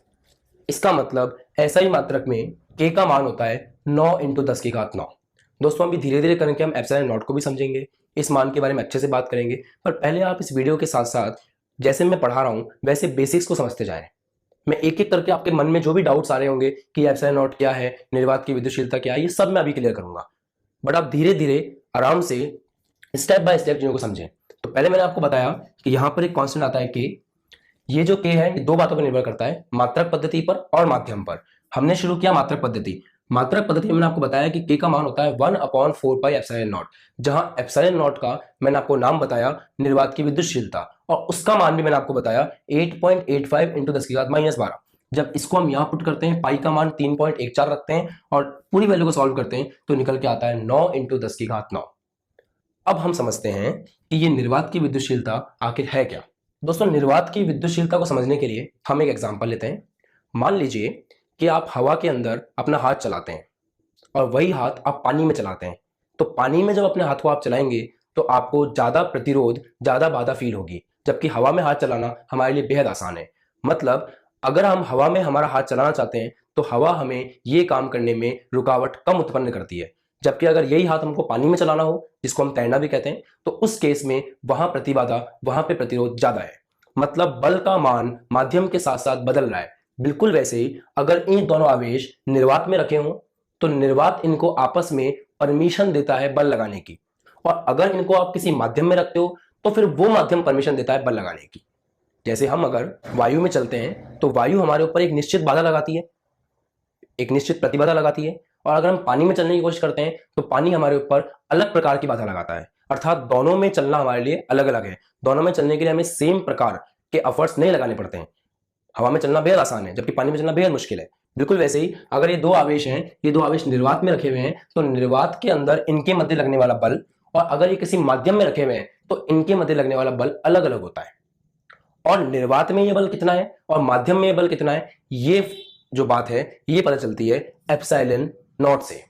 इसका मतलब SI मात्रक में K का मान होता है 9 इंटू 10 की घात 9। दोस्तों अभी धीरे धीरे करके हम एप्सिलॉन नॉट को भी समझेंगे, इस मान के बारे में अच्छे से बात करेंगे। पर पहले आप इस वीडियो के साथ साथ जैसे मैं पढ़ा रहा हूँ वैसे बेसिक्स को समझते जाएं। मैं एक एक करके आपके मन में जो भी डाउट्स आ रहे होंगे कि एप्सिलॉन नॉट क्या है, निर्वात की विद्युतशीलता क्या है, ये सब मैं अभी क्लियर करूंगा। बट आप धीरे धीरे आराम से स्टेप बाय स्टेप चीजों को समझें। तो पहले मैंने आपको बताया कि यहाँ पर एक कांस्टेंट आता है K। ये जो K है ये दो बातों पर निर्भर करता है, मात्रक पद्धति पर और माध्यम पर। हमने शुरू किया मात्रक पद्धति। मात्रक पद्धति में मैंने आपको बताया कि K का मान होता है 1/4πε0, जहां एप्सिलॉन नॉट का मैंने आपको नाम बताया निर्वात की विद्युतशीलता, और उसका मान भी मैंने आपको बताया 8.85 इंटू 10 की घात -12। जब इसको हम यहाँ पुट करते हैं, पाई का मान 3.14 रखते हैं और पूरी वैल्यू को सॉल्व करते हैं तो निकल के आता है 9 इंटू 10 की घात 9। अब हम समझते हैं कि ये निर्वात की विद्युतशीलता आखिर है क्या। दोस्तों निर्वात की विद्युतशीलता को समझने के लिए हम एक एग्जांपल लेते हैं। मान लीजिए कि आप हवा के अंदर अपना हाथ चलाते हैं और वही हाथ आप पानी में चलाते हैं। तो पानी में जब अपने हाथ को आप चलाएंगे तो आपको ज्यादा प्रतिरोध, ज्यादा बाधा फील होगी, जबकि हवा में हाथ चलाना हमारे लिए बेहद आसान है। मतलब अगर हम हवा में हमारा हाथ चलाना चाहते हैं तो हवा हमें ये काम करने में रुकावट कम उत्पन्न करती है, जबकि अगर यही हाथ हमको पानी में चलाना हो, जिसको हम तैरना भी कहते हैं, तो उस केस में वहां प्रतिबाधा, वहां पे प्रतिरोध ज्यादा है। मतलब बल का मान माध्यम के साथ साथ बदल रहा है। बिल्कुल वैसे ही अगर इन दोनों आवेश निर्वात में रखे हों तो निर्वात इनको आपस में परमिशन देता है बल लगाने की, और अगर इनको आप किसी माध्यम में रखते हो तो फिर वो माध्यम परमिशन देता है बल लगाने की। जैसे हम अगर वायु में चलते हैं तो वायु हमारे ऊपर एक निश्चित बाधा लगाती है, एक निश्चित प्रतिबाधा लगाती है, और अगर हम पानी में चलने की कोशिश करते हैं तो पानी हमारे ऊपर अलग प्रकार की बाधा लगाता है। अर्थात दोनों में चलना हमारे लिए अलग अलग है। दोनों में चलने के लिए हमें सेम प्रकार के एफर्ट्स नहीं लगाने पड़ते हैं। हवा में चलना बेहद आसान है जबकि पानी में चलना बेहद मुश्किल है। बिल्कुल वैसे ही अगर ये दो आवेश हैं, ये दो आवेश निर्वात में रखे हुए हैं तो निर्वात के अंदर इनके मध्य लगने वाला बल, और अगर ये किसी माध्यम में रखे हुए हैं तो इनके मध्य लगने वाला बल अलग अलग होता है। और निर्वात में ये बल कितना है और माध्यम में ये बल कितना है, ये जो बात है ये पता चलती है एप्सिलॉन नॉट से।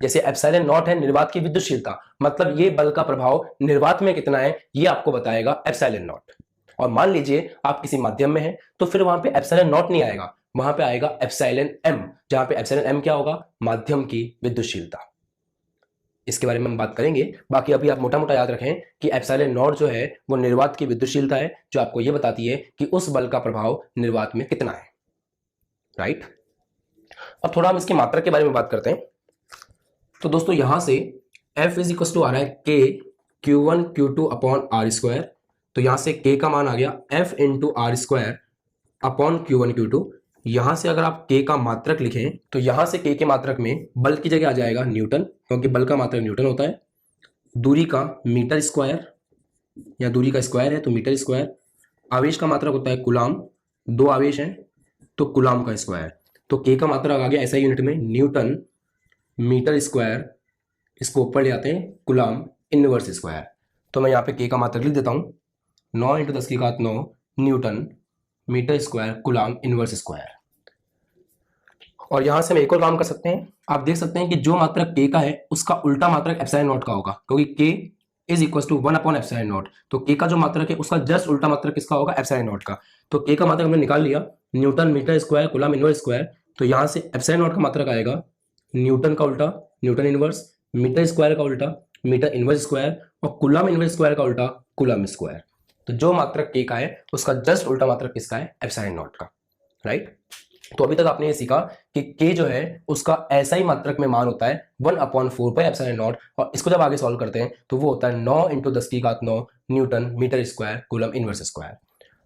जैसे एप्सिलॉन नॉट है निर्वात की विद्युतशीलता, मतलब ये बल का प्रभाव निर्वात में कितना है ये आपको बताएगा एप्सिलॉन नॉट। और मान लीजिए आप किसी माध्यम में हैं तो फिर वहां पे एप्सिलॉन नॉट नहीं आएगा, वहां पे आएगा एप्सिलॉन एम, जहां पे एप्सिलॉन एम क्या होगा, माध्यम की विद्युतशीलता। इसके बारे में हम बात करेंगे। बाकी अभी आप मोटा मोटा याद रखें कि एप्सिलॉन नॉट जो है वो निर्वात की विद्युतशीलता है, जो आपको ये बताती है कि उस बल का प्रभाव निर्वात में कितना है, राइट। अब थोड़ा हम इसकी मात्रा के बारे में बात करते हैं। तो दोस्तों यहां से F इज इक्वल टू आ रहा है K Q1 Q2 upon R square. तो यहां से K का मान आ गया F into R square upon Q1 Q2। यहां से अगर आप K का मात्रक लिखें तो यहां से K के मात्रक में बल की जगह आ जाएगा न्यूटन, क्योंकि बल का मात्रक न्यूटन होता है। दूरी का मीटर स्क्वायर, या दूरी का स्क्वायर है तो मीटर स्क्वायर। आवेश का मात्रक होता है कुलाम, 2 आवेश हैं तो कुलाम का स्क्वायर। तो K का मात्रक आ गया ऐसा यूनिट में न्यूटन मीटर स्क्वायर, इसको ऊपर ले आते हैं कुलाम इनवर्स स्क्वायर। तो मैं यहाँ पे K का मात्रक लिख देता हूँ 9 × 10⁹ newton metre square coulomb inverse square. और यहां से हम एक और काम कर सकते हैं। आप देख सकते हैं कि जो मात्रक K का है उसका उल्टा मात्रक एप्सिलॉन नॉट का होगा, क्योंकि K is equal to 1 upon epsilon naught. तो K का जो मात्रक है उसका जस्ट उल्टा मात्रक किसका होगा, एप्सिलॉन नॉट का। तो K का मात्रक हमने निकाल लिया newton metre square coulomb inverse square. तो यहां से एप्सिलॉन नॉट का मात्रक आएगा न्यूटन का उल्टा न्यूटन इनवर्स, मीटर स्क्वायर का उल्टा मीटर इनवर्स स्क्वायर, और कुलाम इनवर्स स्क्वायर का उल्टा कुलाम स्क्वायर। तो जो मात्रक K का है उसका जस्ट उल्टा मात्रक किसका है, एप्सिलॉन नॉट का, राइट। तो अभी तक आपने ये सीखा कि K जो है उसका ऐसा ही मात्रक में मान होता है 1/4 पाई एप्सिलॉन नॉट, और इसको जब आगे सॉल्व करते हैं तो वो होता है 9 × 10⁹ newton metre square coulomb inverse square.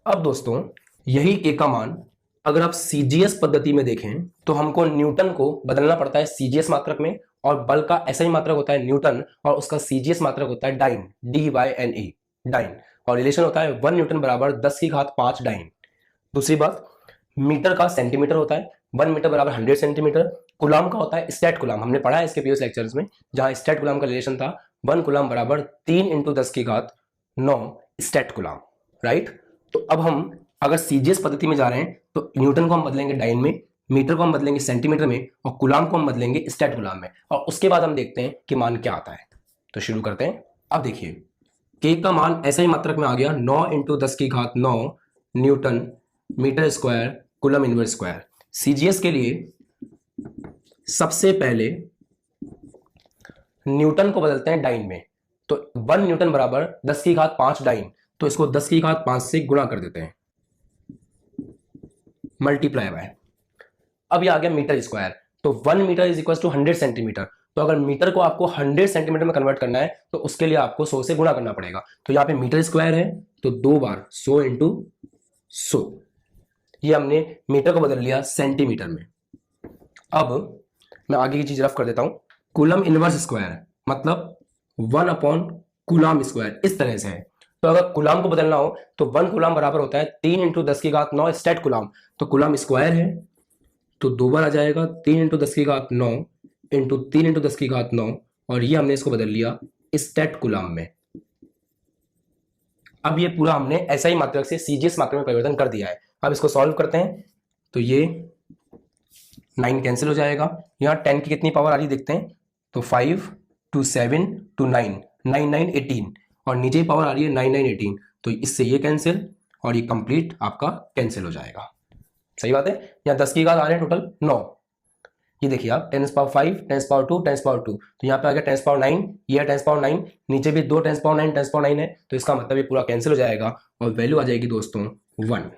अब दोस्तों यही K का मान अगर आप CGS पद्धति में देखें तो हमको न्यूटन को बदलना पड़ता है CGS मात्रक में, और बल का ऐसा ही मात्रक होता है न्यूटन, और उसका CGS मात्रक होता है डाइन, DYNE डाइन, और रिलेशन होता है 1 न्यूटन बराबर 10⁵ डाइन। दूसरी बात, मीटर का सेंटीमीटर होता है, 1 मीटर बराबर 100 सेंटीमीटर। कुलाम का होता है स्टैट कुलाम, हमने पढ़ा है इसके प्रीवियस लेक्चर्स में, जहां स्टैट कुलाम का रिलेशन था 1 कुलाम बराबर 3 × 10⁹ स्टैट कुलाम, राइट। तो अब हम अगर CGS पद्धति में जा रहे हैं तो न्यूटन को हम बदलेंगे डाइन में, मीटर को हम बदलेंगे सेंटीमीटर में, और कुलाम को हम बदलेंगे स्टैट कुलाम में, और उसके बाद हम देखते हैं कि मान क्या आता है। तो शुरू करते हैं। अब देखिए K का मान ऐसा ही मात्रक में आ गया 9 × 10⁹ newton metre square coulomb inverse square. CGS के लिए सबसे पहले न्यूटन को बदलते हैं डाइन में। तो 1 न्यूटन बराबर 10⁵ डाइन, तो इसको 10⁵ से गुणा कर देते हैं, मल्टीप्लाई बाय। अब ये आ गया मीटर स्क्वायर, तो 1 metre is equal to 100 centimetre. तो अगर मीटर को आपको 100 सेंटीमीटर में कन्वर्ट करना है तो उसके लिए आपको 100 से गुणा करना पड़ेगा। तो यहाँ पे मीटर स्क्वायर है तो 2 बार 100 × 100, ये हमने मीटर को बदल लिया सेंटीमीटर में। अब मैं आगे की चीज रफ कर देता हूं। कूलम इनवर्स स्क्वायर मतलब 1/कूलम स्क्वायर, इस तरह से है। तो अगर कूलम को बदलना हो तो 1 कूलम बराबर होता है 3 × 10⁹ स्टैट कूलम। तो कूलम स्क्वायर है तो 2 बार आ जाएगा 3 × 10⁹ × 3 × 10⁹, और ये हमने इसको बदल लिया स्टैट कूलम में। अब ये पूरा हमने ऐसा ही मात्रक से CGS मात्रक में परिवर्तन कर दिया है। अब इसको सॉल्व करते हैं तो ये 9 कैंसिल हो जाएगा। यहाँ 10 की कितनी पावर आ रही देखते हैं, तो 5 2 7 2 9 9 9 18, और नीचे ही पावर आ रही है 9 9 18। तो इससे ये कैंसिल और ये कंप्लीट आपका कैंसिल हो जाएगा। सही बात है। यहाँ 10 की घात आ रहे हैं टोटल 9। ये देखिए आप 10⁵, 10⁵2, 10⁵2, तो यहाँ पे आ गया 10⁹9, ये 10⁹9, नीचे भी 2 10⁹9 10⁹9 है, तो इसका मतलब ये पूरा कैंसिल हो जाएगा और वैल्यू आ जाएगी दोस्तों 1।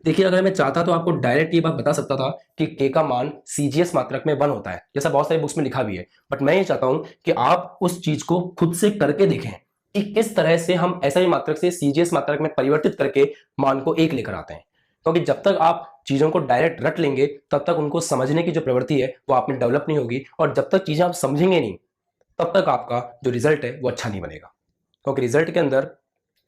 देखिए अगर मैं चाहता तो आपको डायरेक्ट ये बात बता सकता था कि K का मान CGS मात्रक में 1 होता है, जैसा बहुत सारी बुक्स में लिखा भी है, बट मैं ये चाहता हूं कि आप उस चीज को खुद से करके देखें कि किस तरह से हम ऐसा ही मात्रक से CGS मात्रक में परिवर्तित करके मान को 1 लेकर आते हैं। क्योंकि जब तक आप चीजों को डायरेक्ट रट लेंगे तब तक उनको समझने की जो प्रवृत्ति है वो आप में डेवलप नहीं होगी, और जब तक चीजें आप समझेंगे नहीं तब तक आपका जो रिजल्ट है वो अच्छा नहीं बनेगा। क्योंकि रिजल्ट के अंदर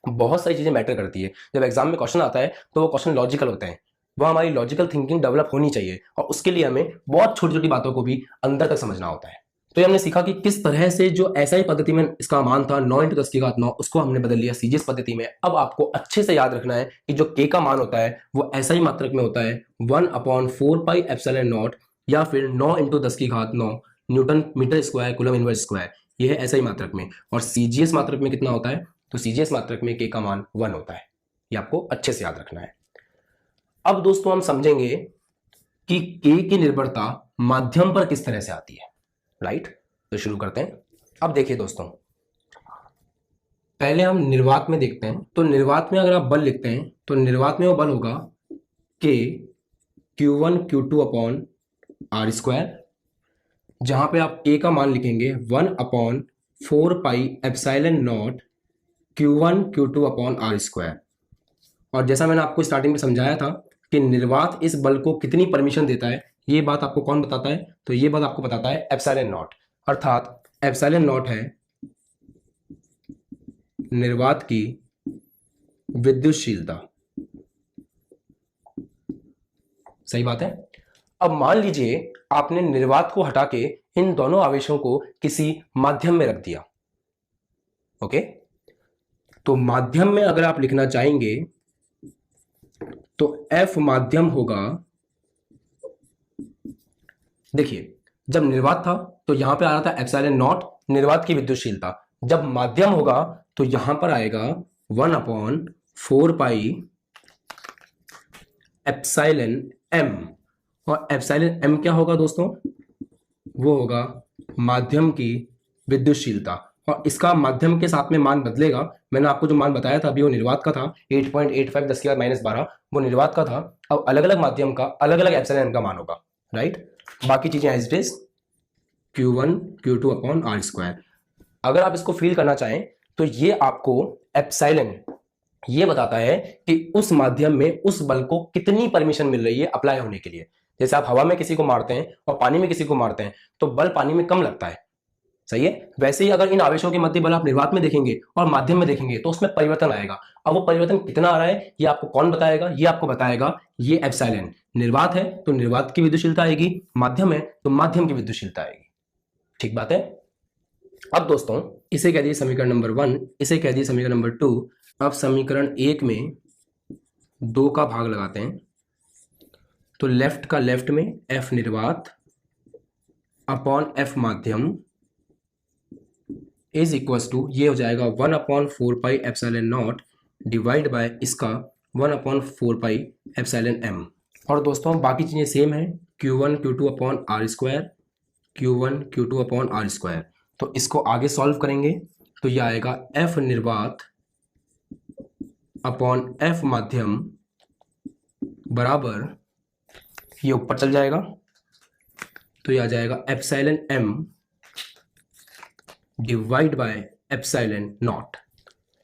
बहुत सारी चीजें मैटर करती है। जब एग्जाम में क्वेश्चन आता है तो वो क्वेश्चन लॉजिकल होते हैं, वह हमारी लॉजिकल थिंकिंग डेवलप होनी चाहिए, और उसके लिए हमें बहुत छोटी छोटी बातों को भी अंदर तक समझना होता है। तो ये हमने सीखा कि किस तरह से जो ऐसा ही पद्धति में इसका मान था 9 × 10⁹, उसको हमने बदल लिया CGS पद्धति में। अब आपको अच्छे से याद रखना है कि जो K का मान होता है वो ऐसा ही मात्रक में होता है 1/4 पाई एप्सिलॉन नॉट, या फिर 9 × 10⁹ newton metre square coulomb inverse square, ये है ऐसा ही मात्रक में। और CGS मात्रक में कितना होता है, तो CGS मात्रक में K का मान 1 होता है। ये आपको अच्छे से याद रखना है। अब दोस्तों हम समझेंगे कि K की निर्भरता माध्यम पर किस तरह से आती है, राइट। तो शुरू करते हैं। अब देखिए दोस्तों, पहले हम निर्वात में देखते हैं। तो निर्वात में अगर आप बल लिखते हैं तो निर्वात में वो बल होगा K Q1 Q2 upon R square, जहां पे आप K का मान लिखेंगे 1 upon 4 pi epsilon naught Q1 Q2 upon R square. और जैसा मैंने आपको स्टार्टिंग में समझाया था कि निर्वात इस बल को कितनी परमिशन देता है, ये बात आपको कौन बताता है? तो ये बात आपको बताता है एप्सिलॉन नॉट, अर्थात एप्सिलॉन नॉट है निर्वात की विद्युतशीलता। सही बात है। अब मान लीजिए आपने निर्वात को हटा के इन दोनों आवेशों को किसी माध्यम में रख दिया। ओके, तो माध्यम में अगर आप लिखना चाहेंगे तो F माध्यम होगा, देखिए जब निर्वात था तो यहां पे आ रहा था एप्सिलॉन नॉट निर्वात की विद्युतशीलता, जब माध्यम होगा तो यहां पर आएगा 1 अपॉन 4 पाई एप्सिलॉन m। और एप्सिलॉन m क्या होगा दोस्तों? वो होगा माध्यम की विद्युतशीलता, और इसका माध्यम के साथ में मान बदलेगा। मैंने आपको जो मान बताया था अभी वो निर्वात का था 8.85 10 की पावर -12, वो निर्वात का था। अब अलग अलग माध्यम का अलग अलग एप्सिलॉन m का मान होगा, राइट। बाकी चीजें as it is Q1 Q2 upon R square. अगर आप इसको फील करना चाहें तो ये आपको एप्सिलॉन ये बताता है कि उस माध्यम में उस बल को कितनी परमिशन मिल रही है अप्लाई होने के लिए। जैसे आप हवा में किसी को मारते हैं और पानी में किसी को मारते हैं तो बल पानी में कम लगता है, सही है। वैसे ही अगर इन आवेशों के मध्य बल आप निर्वात में देखेंगे और माध्यम में देखेंगे तो उसमें परिवर्तन आएगा। अब वो परिवर्तन कितना आ रहा है ये आपको कौन बताएगा? ये आपको बताएगा ये एप्सिलॉन। निर्वात है तो निर्वात की विद्युतशीलता आएगी, माध्यम है तो माध्यम की विद्युतशीलता आएगी। ठीक बात है। अब दोस्तों इसे कह दिए समीकरण नंबर 1, इसे कह दिए समीकरण नंबर 2। अब समीकरण 1 में 2 का भाग लगाते हैं, तो लेफ्ट का लेफ्ट में F निर्वात अपॉन F माध्यम इज इक्वल टू ये हो जाएगा 1 upon 4 pi epsilon not divide by इसका 1 अपॉन 4 पाई एप्सिलॉन m। और दोस्तों बाकी चीज़ें सेम है, Q1 Q2 upon R square, Q1 Q2 upon R square. तो इसको आगे सॉल्व करेंगे तो ये आएगा F निर्वात अपॉन F माध्यम बराबर, ये ऊपर चल जाएगा तो ये आ जाएगा epsilon m divide by epsilon naught.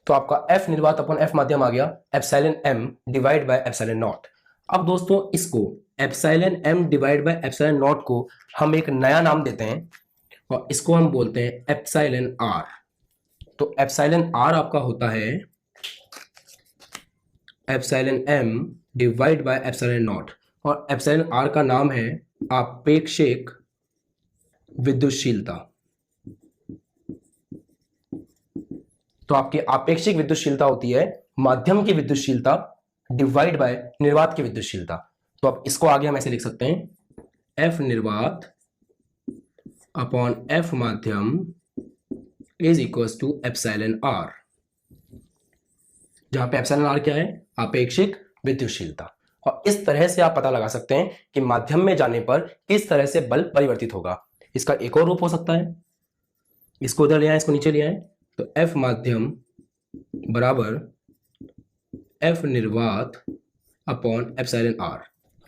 तो आपका F निर्वात अपॉन F माध्यम आ गया epsilon m divide by epsilon not. अब दोस्तों इसको epsilon m divide by epsilon not को हम एक नया नाम देते हैं और इसको हम बोलते हैं एप्सिलॉन r। तो एप्सिलॉन r आपका होता है epsilon m divide by epsilon not, और एप्सिलॉन r का नाम है आपेक्षिक विद्युतशीलता। तो आपकी आपेक्षिक विद्युतशीलता होती है माध्यम की विद्युतशीलता डिवाइड बाय निर्वात की विद्युतशीलता। तो अब इसको आगे हम ऐसे लिख सकते हैं F निर्वात अपॉन F माध्यम is equal to epsilon r, जहां पे एप्सिलॉन r क्या है? आपेक्षिक विद्युतशीलता। और इस तरह से आप पता लगा सकते हैं कि माध्यम में जाने पर किस तरह से बल परिवर्तित होगा। इसका एक और रूप हो सकता है, इसको उधर ले आए, इसको नीचे ले आए, तो F माध्यम बराबर F निर्वात अपॉन एप्सिलॉन r।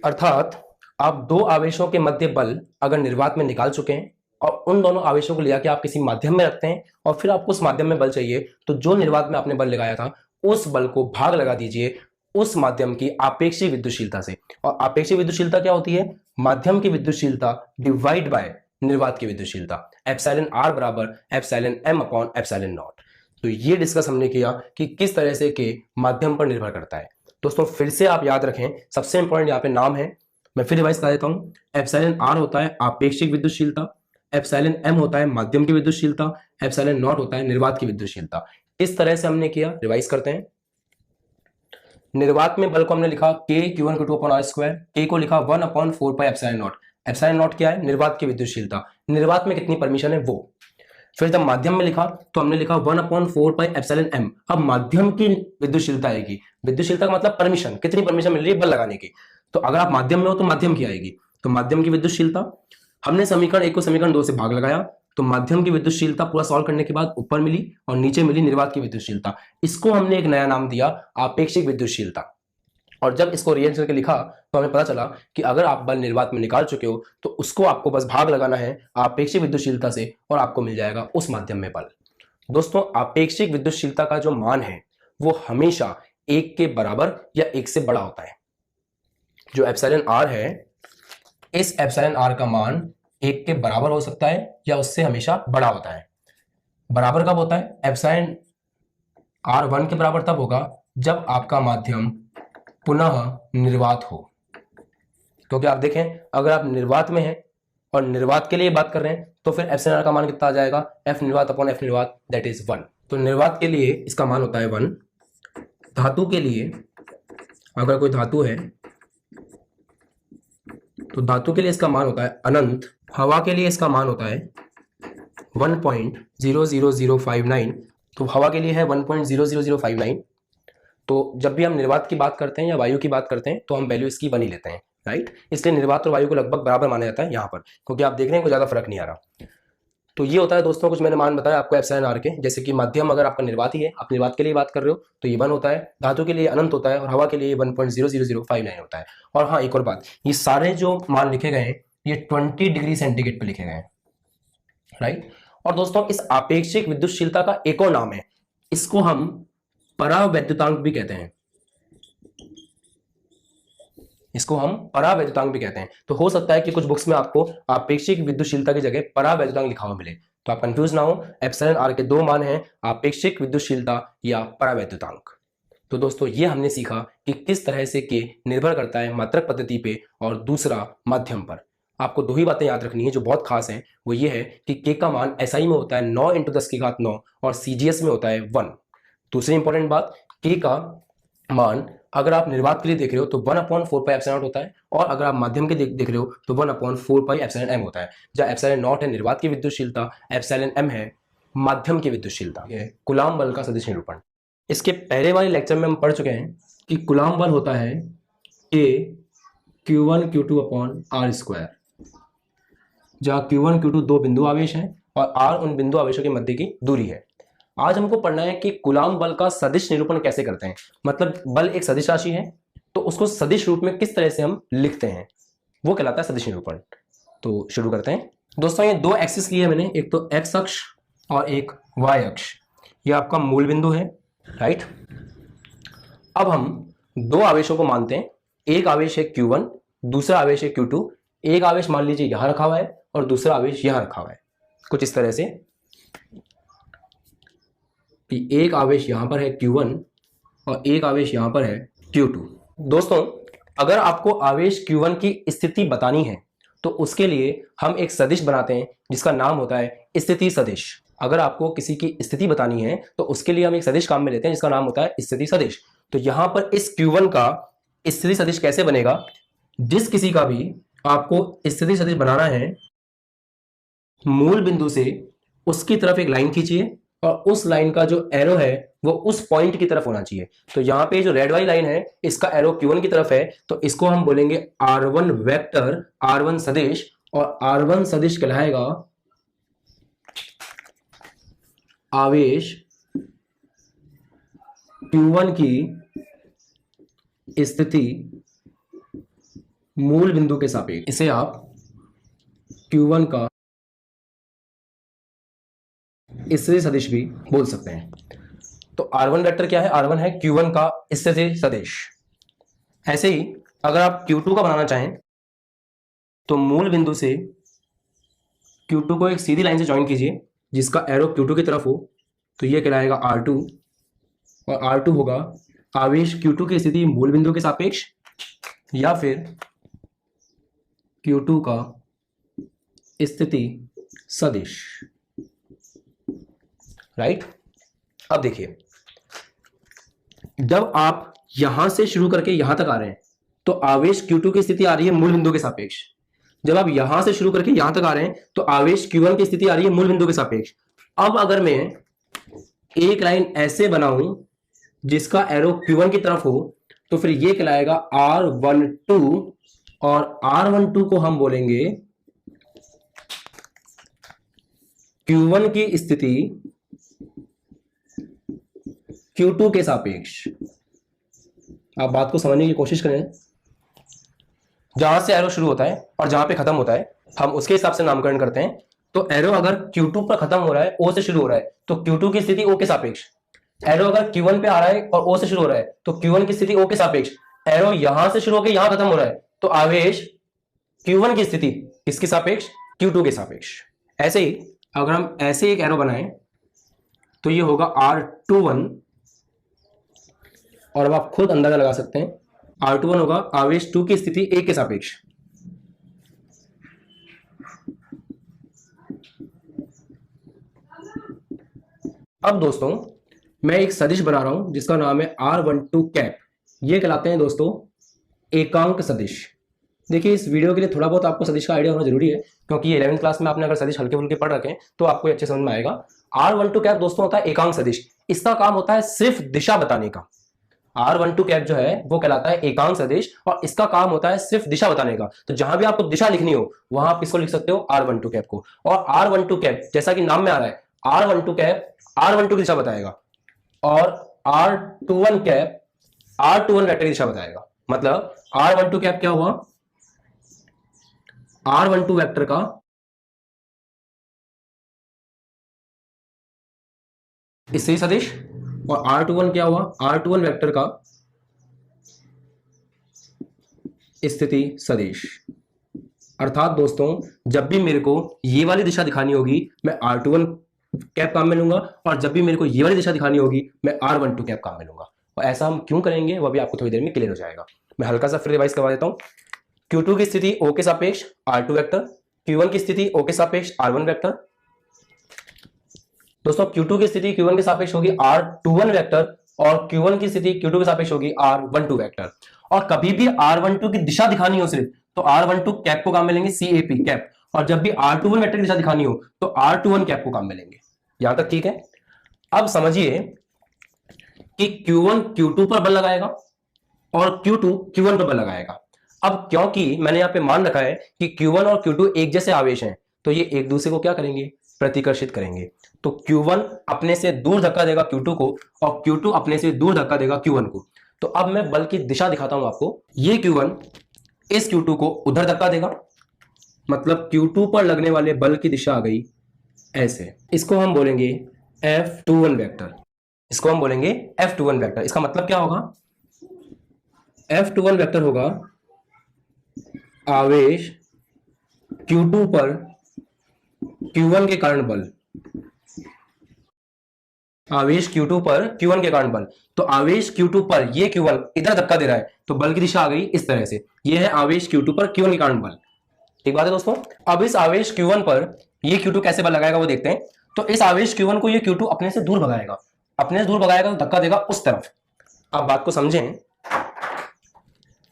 अर्थात आप दो आवेशों के मध्य बल अगर निर्वात में निकाल चुके हैं और उन दोनों आवेशों को ले आके आप किसी माध्यम में रखते हैं और फिर आपको उस माध्यम में बल चाहिए, तो जो निर्वात में आपने बल लगाया था उस बल को भाग लगा दीजिए उस माध्यम की आपेक्षिक विद्युतशीलता से। और आपेक्षिक विद्युतशीलता क्या होती है? माध्यम की विद्युतशीलता डिवाइड बाय निर्वात की विद्युतशीलता। एप्सिलॉन r बराबर epsilon m upon epsilon naught. तो ये डिस्कस हमने किया कि किस तरह से के माध्यम पर निर्भर करता है। दोस्तों फिर से आप याद रखें, सबसे इंपॉर्टेंट यहाँ पे नाम है, मैं फिर रिवाइज कर देता हूँ। एप्सिलॉन r होता है आपेक्षिक विद्युतशीलता, एप्सिलॉन m होता है माध्यम की विद्युतशीलता, एप्सिलॉन नॉट होता है निर्वात की विद्युतशीलता। इस तरह से हमने किया, रिवाइज करते हैं। निर्वात में बल को हमने लिखा K Q1 Q2 upon R square, K को लिखा 1 upon 4 pi epsilon naught. Epsilon naught क्या है? निर्वात की विद्युतशीलता। निर्वात में कितनी परमिशन है वो। फिर जब माध्यम में लिखा तो हमने लिखा 1/4πε_m। अब माध्यम की विद्युतशीलता आएगी। विद्युतशीलता का मतलब परमिशन, कितनी परमिशन मिल रही है बल लगाने की। तो अगर आप माध्यम में हो तो माध्यम की आएगी। तो माध्यम की विद्युतशीलता, हमने समीकरण 1 को समीकरण 2 से भाग लगाया, तो माध्यम की विद्युतशीलता पूरा सॉल्व करने के बाद ऊपर मिली और नीचे मिली निर्वात की विद्युतशीलता। इसको हमने एक नया नाम दिया आपेक्षिक विद्युतशीलता। और जब इसको रिअरेंज करके लिखा तो हमें पता चला कि अगर आप बल निर्वात में निकाल चुके हो तो उसको आपको बस भाग लगाना है आपेक्षिक विद्युतशीलता से और आपको मिल जाएगा उस माध्यम में बल। दोस्तों, आपेक्षिक विद्युतशीलता का जो मान है वो हमेशा 1 के बराबर या 1 से बड़ा होता है। जो एप्सिलॉन आर है, इस एप्सिलॉन आर का मान 1 के बराबर हो सकता है या उससे हमेशा बड़ा होता है। बराबर कब होता है? एप्सिलॉन आर 1 के बराबर तब होगा जब आपका माध्यम पुनः निर्वात हो। क्योंकि आप देखें, अगर आप निर्वात में हैं और निर्वात के लिए बात कर रहे हैं तो फिर एप्सिलॉन आर का मान कितना आ जाएगा? F निर्वात अपॉन F निर्वात, दैट इज 1। तो निर्वात के लिए इसका मान होता है 1। धातु के लिए, अगर कोई धातु है तो धातु के लिए इसका मान होता है अनंत। हवा के लिए इसका मान होता है 1.00059। तो हवा के लिए है 1.00059। तो जब भी हम निर्वात की बात करते हैं या वायु की बात करते हैं तो हम वैल्यू इसकी 1 ही लेते हैं, राइट। इसलिए निर्वात और वायु को लगभग बराबर माना जाता है यहाँ पर, क्योंकि आप देख रहे हैं कोई ज्यादा फर्क नहीं आ रहा। तो ये होता है दोस्तों, कुछ मैंने मान बताया आपको एप्सिलॉन आर के। जैसे कि माध्यम अगर आपका निर्वात ही है, आप निर्वात के लिए बात कर रहे हो तो ये 1 होता है, धातु के लिए अनंत होता है और हवा के लिए 1.00059 होता है। और हाँ, एक और बात, ये सारे जो मान लिखे गए हैं ये 20 डिग्री सेंटीग्रेड पे लिखे गए हैं, राइट। और दोस्तों, इस आपेक्षिक विद्युतशीलता का एक और नाम है, इसको हम परावैद्युतांक भी कहते हैं। इसको हम परावैद्युतांक भी कहते हैं। तो हो सकता है कि कुछ बुक्स में आपको आपेक्षिक विद्युतशीलता की जगह परावैद्युतांक लिखा हुआ मिले, तो आप कंफ्यूज ना हो। एप्सिलॉन आर के 2 मान हैं, आपेक्षिक विद्युतशीलता या परावैद्युतांक। तो दोस्तों, ये हमने सीखा कि किस तरह से के निर्भर करता है मात्रक पद्धति पे और दूसरा माध्यम पर। आपको 2 ही बातें याद रखनी है जो बहुत खास हैं। वो ये है कि के का मान एसआई में होता है 9 × 10⁹ और सीजीएस में होता है 1। दूसरी इंपॉर्टेंट बात, के का मान अगर आप निर्वात के लिए देख रहे हो तो 1/4πε होता है, और अगर आप माध्यम के देख रहे हो तो 1/4πε होता है। जहाँ एप्सिलॉन नॉट है निर्वात की विद्युतशीलता, एप्सिलॉन m है माध्यम की विद्युतशीलता। कूलाम बल का सदिश निरूपण, इसके पहले वाले लेक्चर में हम पढ़ चुके हैं कि कूलाम बल होता है K Q1 Q2/r², जहाँ Q1 Q2 2 बिंदु आवेश हैं और r उन बिंदु आवेशों के मध्य की दूरी है। आज हमको पढ़ना है कि कूलाम बल का सदिश निरूपण कैसे करते हैं। मतलब बल एक सदिश राशि है तो उसको सदिश रूप में किस तरह से हम लिखते हैं, वो कहलाता है सदिश निरूपण। तो शुरू करते हैं दोस्तों। ये 2 एक्सिस लिए मैंने, एक तो x अक्ष और एक y अक्ष। ये आपका मूल बिंदु है, राइट। अब हम 2 आवेशों को मानते हैं। एक आवेश है Q1, दूसरा आवेश है Q2। एक आवेश मान लीजिए यहां रखा हुआ है और दूसरा आवेश यहां रखा हुआ है, कुछ इस तरह से कि एक आवेश यहां पर है Q1 और एक आवेश यहां पर है Q2। दोस्तों, अगर आपको आवेश Q1 की स्थिति बतानी है तो उसके लिए हम एक सदिश बनाते हैं जिसका नाम होता है स्थिति सदिश। अगर आपको किसी की स्थिति बतानी है तो उसके लिए हम एक सदिश काम में लेते हैं जिसका नाम होता है स्थिति सदिश। तो यहां पर इस Q1 का स्थिति सदिश कैसे बनेगा? जिस किसी का भी आपको स्थिति सदिश बनाना है, मूल बिंदु से उसकी तरफ एक लाइन खींचिए और उस लाइन का जो एरो है वो उस पॉइंट की तरफ होना चाहिए। तो यहाँ पे जो रेड वाली लाइन है इसका एरो Q1 की तरफ है, तो इसको हम बोलेंगे R1 वेक्टर, R1 सदिश। और R1 सदिश कहलाएगा आवेश Q1 की स्थिति मूल बिंदु के सापेक्ष। इसे आप Q1 का स्थिति सदिश भी बोल सकते हैं। तो R1 वेक्टर क्या है? R1 है Q1 का स्थिति सदिश। ऐसे ही अगर आप Q2 का बनाना चाहें तो मूल बिंदु से Q2 को एक सीधी लाइन से ज्वाइन कीजिए जिसका एरो Q2 की तरफ हो, तो ये कहलाएगा R2। और R2 होगा आवेश Q2 की स्थिति मूल बिंदु के सापेक्ष या फिर Q2 का स्थिति सदिश, राइट। अब देखिए, जब आप यहां से शुरू करके यहां तक आ रहे हैं तो आवेश Q2 की स्थिति आ रही है मूल बिंदु के सापेक्ष। जब आप यहां से शुरू करके यहां तक आ रहे हैं तो आवेश Q1 की स्थिति आ रही है मूल बिंदु के सापेक्ष। अब अगर मैं एक लाइन ऐसे बनाऊं जिसका एरो Q1 की तरफ हो, तो फिर ये कहलाएगा R12 और R12 को हम बोलेंगे Q1 की स्थिति Q2 के सापेक्ष। आप बात को समझने की कोशिश करें, जहां से एरो शुरू होता है और जहां पे खत्म होता है हम उसके हिसाब से नामकरण करते हैं। तो एरो अगर Q2 पर खत्म हो रहा है, O से शुरू हो रहा है, तो Q2 की स्थिति O के सापेक्ष। एरो अगर Q1 पे आ रहा है और O से शुरू हो रहा है, तो Q1 की स्थिति O के सापेक्ष। एरो यहां से शुरू होकर यहां खत्म हो रहा है, तो आवेश Q1 की स्थिति किसके सापेक्ष? Q2 के सापेक्ष। ऐसे ही अगर हम ऐसे एक एरो बनाएं तो ये होगा R21, और अब आप खुद अंदाजा लगा सकते हैं, R21 होगा आवेश 2 की स्थिति A के सापेक्ष। अब दोस्तों मैं एक सदिश बना रहा हूं जिसका नाम है R12 कैप। ये कहलाते हैं दोस्तों एकांक सदिश। देखिए इस वीडियो के लिए थोड़ा बहुत आपको सदिश का आइडिया होना जरूरी है, क्योंकि ये 11वीं क्लास में आपने अगर सदिश हल्के फुल्के पढ़ रखे तो आपको अच्छे समझ में आएगा। R12 कैप दोस्तों होता है एकांक सदिश। इसका काम होता है सिर्फ दिशा बताने का। R12 कैप जो है वो कहलाता है एकांक सदिश और इसका काम होता है सिर्फ दिशा बताने का। तो जहां भी आपको दिशा लिखनी हो वहां आप किसको लिख सकते हो? R12 कैप को। और R12 कैप जैसा कि नाम में आ रहा है, R12 कैप R12 की दिशा बताएगा और R21 कैप R21 वेक्टर की दिशा बताएगा। मतलब R12 कैप क्या हुआ? R12 वेक्टर का स्थिति सदिश, और R21 क्या हुआ? R21 वेक्टर का स्थिति सदिश। अर्थात दोस्तों जब भी मेरे को ये वाली दिशा दिखानी होगी मैं R21 कैप काम में लूंगा, और जब भी मेरे को ये वाली दिशा दिखानी होगी मैं R12 कैप काम में लूंगा। और ऐसा हम क्यों करेंगे वह भी आपको थोड़ी देर में क्लियर हो जाएगा। मैं हल्का सा फिर रिवाइज करवा देता हूं। Q2 की स्थिति O के सापेक्ष R2 वेक्टर, Q1 की स्थिति O के सापेक्ष R1 वेक्टर। दोस्तों Q2 की स्थिति Q1 के सापेक्ष होगी R21 वेक्टर और Q1 की स्थिति Q2 के सापेक्ष होगी R12 वेक्टर। और कभी भी R12 की दिशा दिखानी हो सिर्फ तो R12 कैप को काम में लेंगे, CAP कैप। और जब भी R21 वेक्टर की दिशा दिखानी हो तो R21 कैप को काम में लेंगे। यहां तक ठीक है? अब समझिए कि Q1 Q2 पर बल लगाएगा और Q2 Q1 पर बल लगाएगा। अब क्योंकि मैंने यहां पे मान रखा है कि Q1 और Q2 एक जैसे आवेश हैं, तो ये एक दूसरे को क्या करेंगे? प्रतिकर्षित करेंगे। तो Q1 अपने से दूर धक्का देगा Q2 को और Q2 अपने से दूर धक्का देगा Q1 को। तो अब मैं बल की दिशा दिखाता हूं आपको। ये Q1 इस Q2 को उधर धक्का देगा, मतलब Q2 पर लगने वाले बल की दिशा आ गई ऐसे। इसको हम बोलेंगे F21 वेक्टर। इसको हम बोलेंगे F21 वेक्टर। इसका मतलब क्या होगा? F21 वेक्टर होगा आवेश Q2 पर Q1 के कारण बल। आवेश Q2 पर Q1 के कारण बल। तो आवेश Q2 पर ये Q1 इधर धक्का दे रहा है तो बल की दिशा आ गई इस तरह से। ये है आवेश Q2 पर Q1 के कारण बल। ठीक बात है दोस्तों। अब इस आवेश Q1 पर ये Q2 कैसे बल लगाएगा वो देखते हैं। तो इस आवेश Q1 को ये Q2 अपने से दूर भगाएगा। अपने से दूर भगाएगा तो धक्का देगा उस तरफ। अब बात को समझें।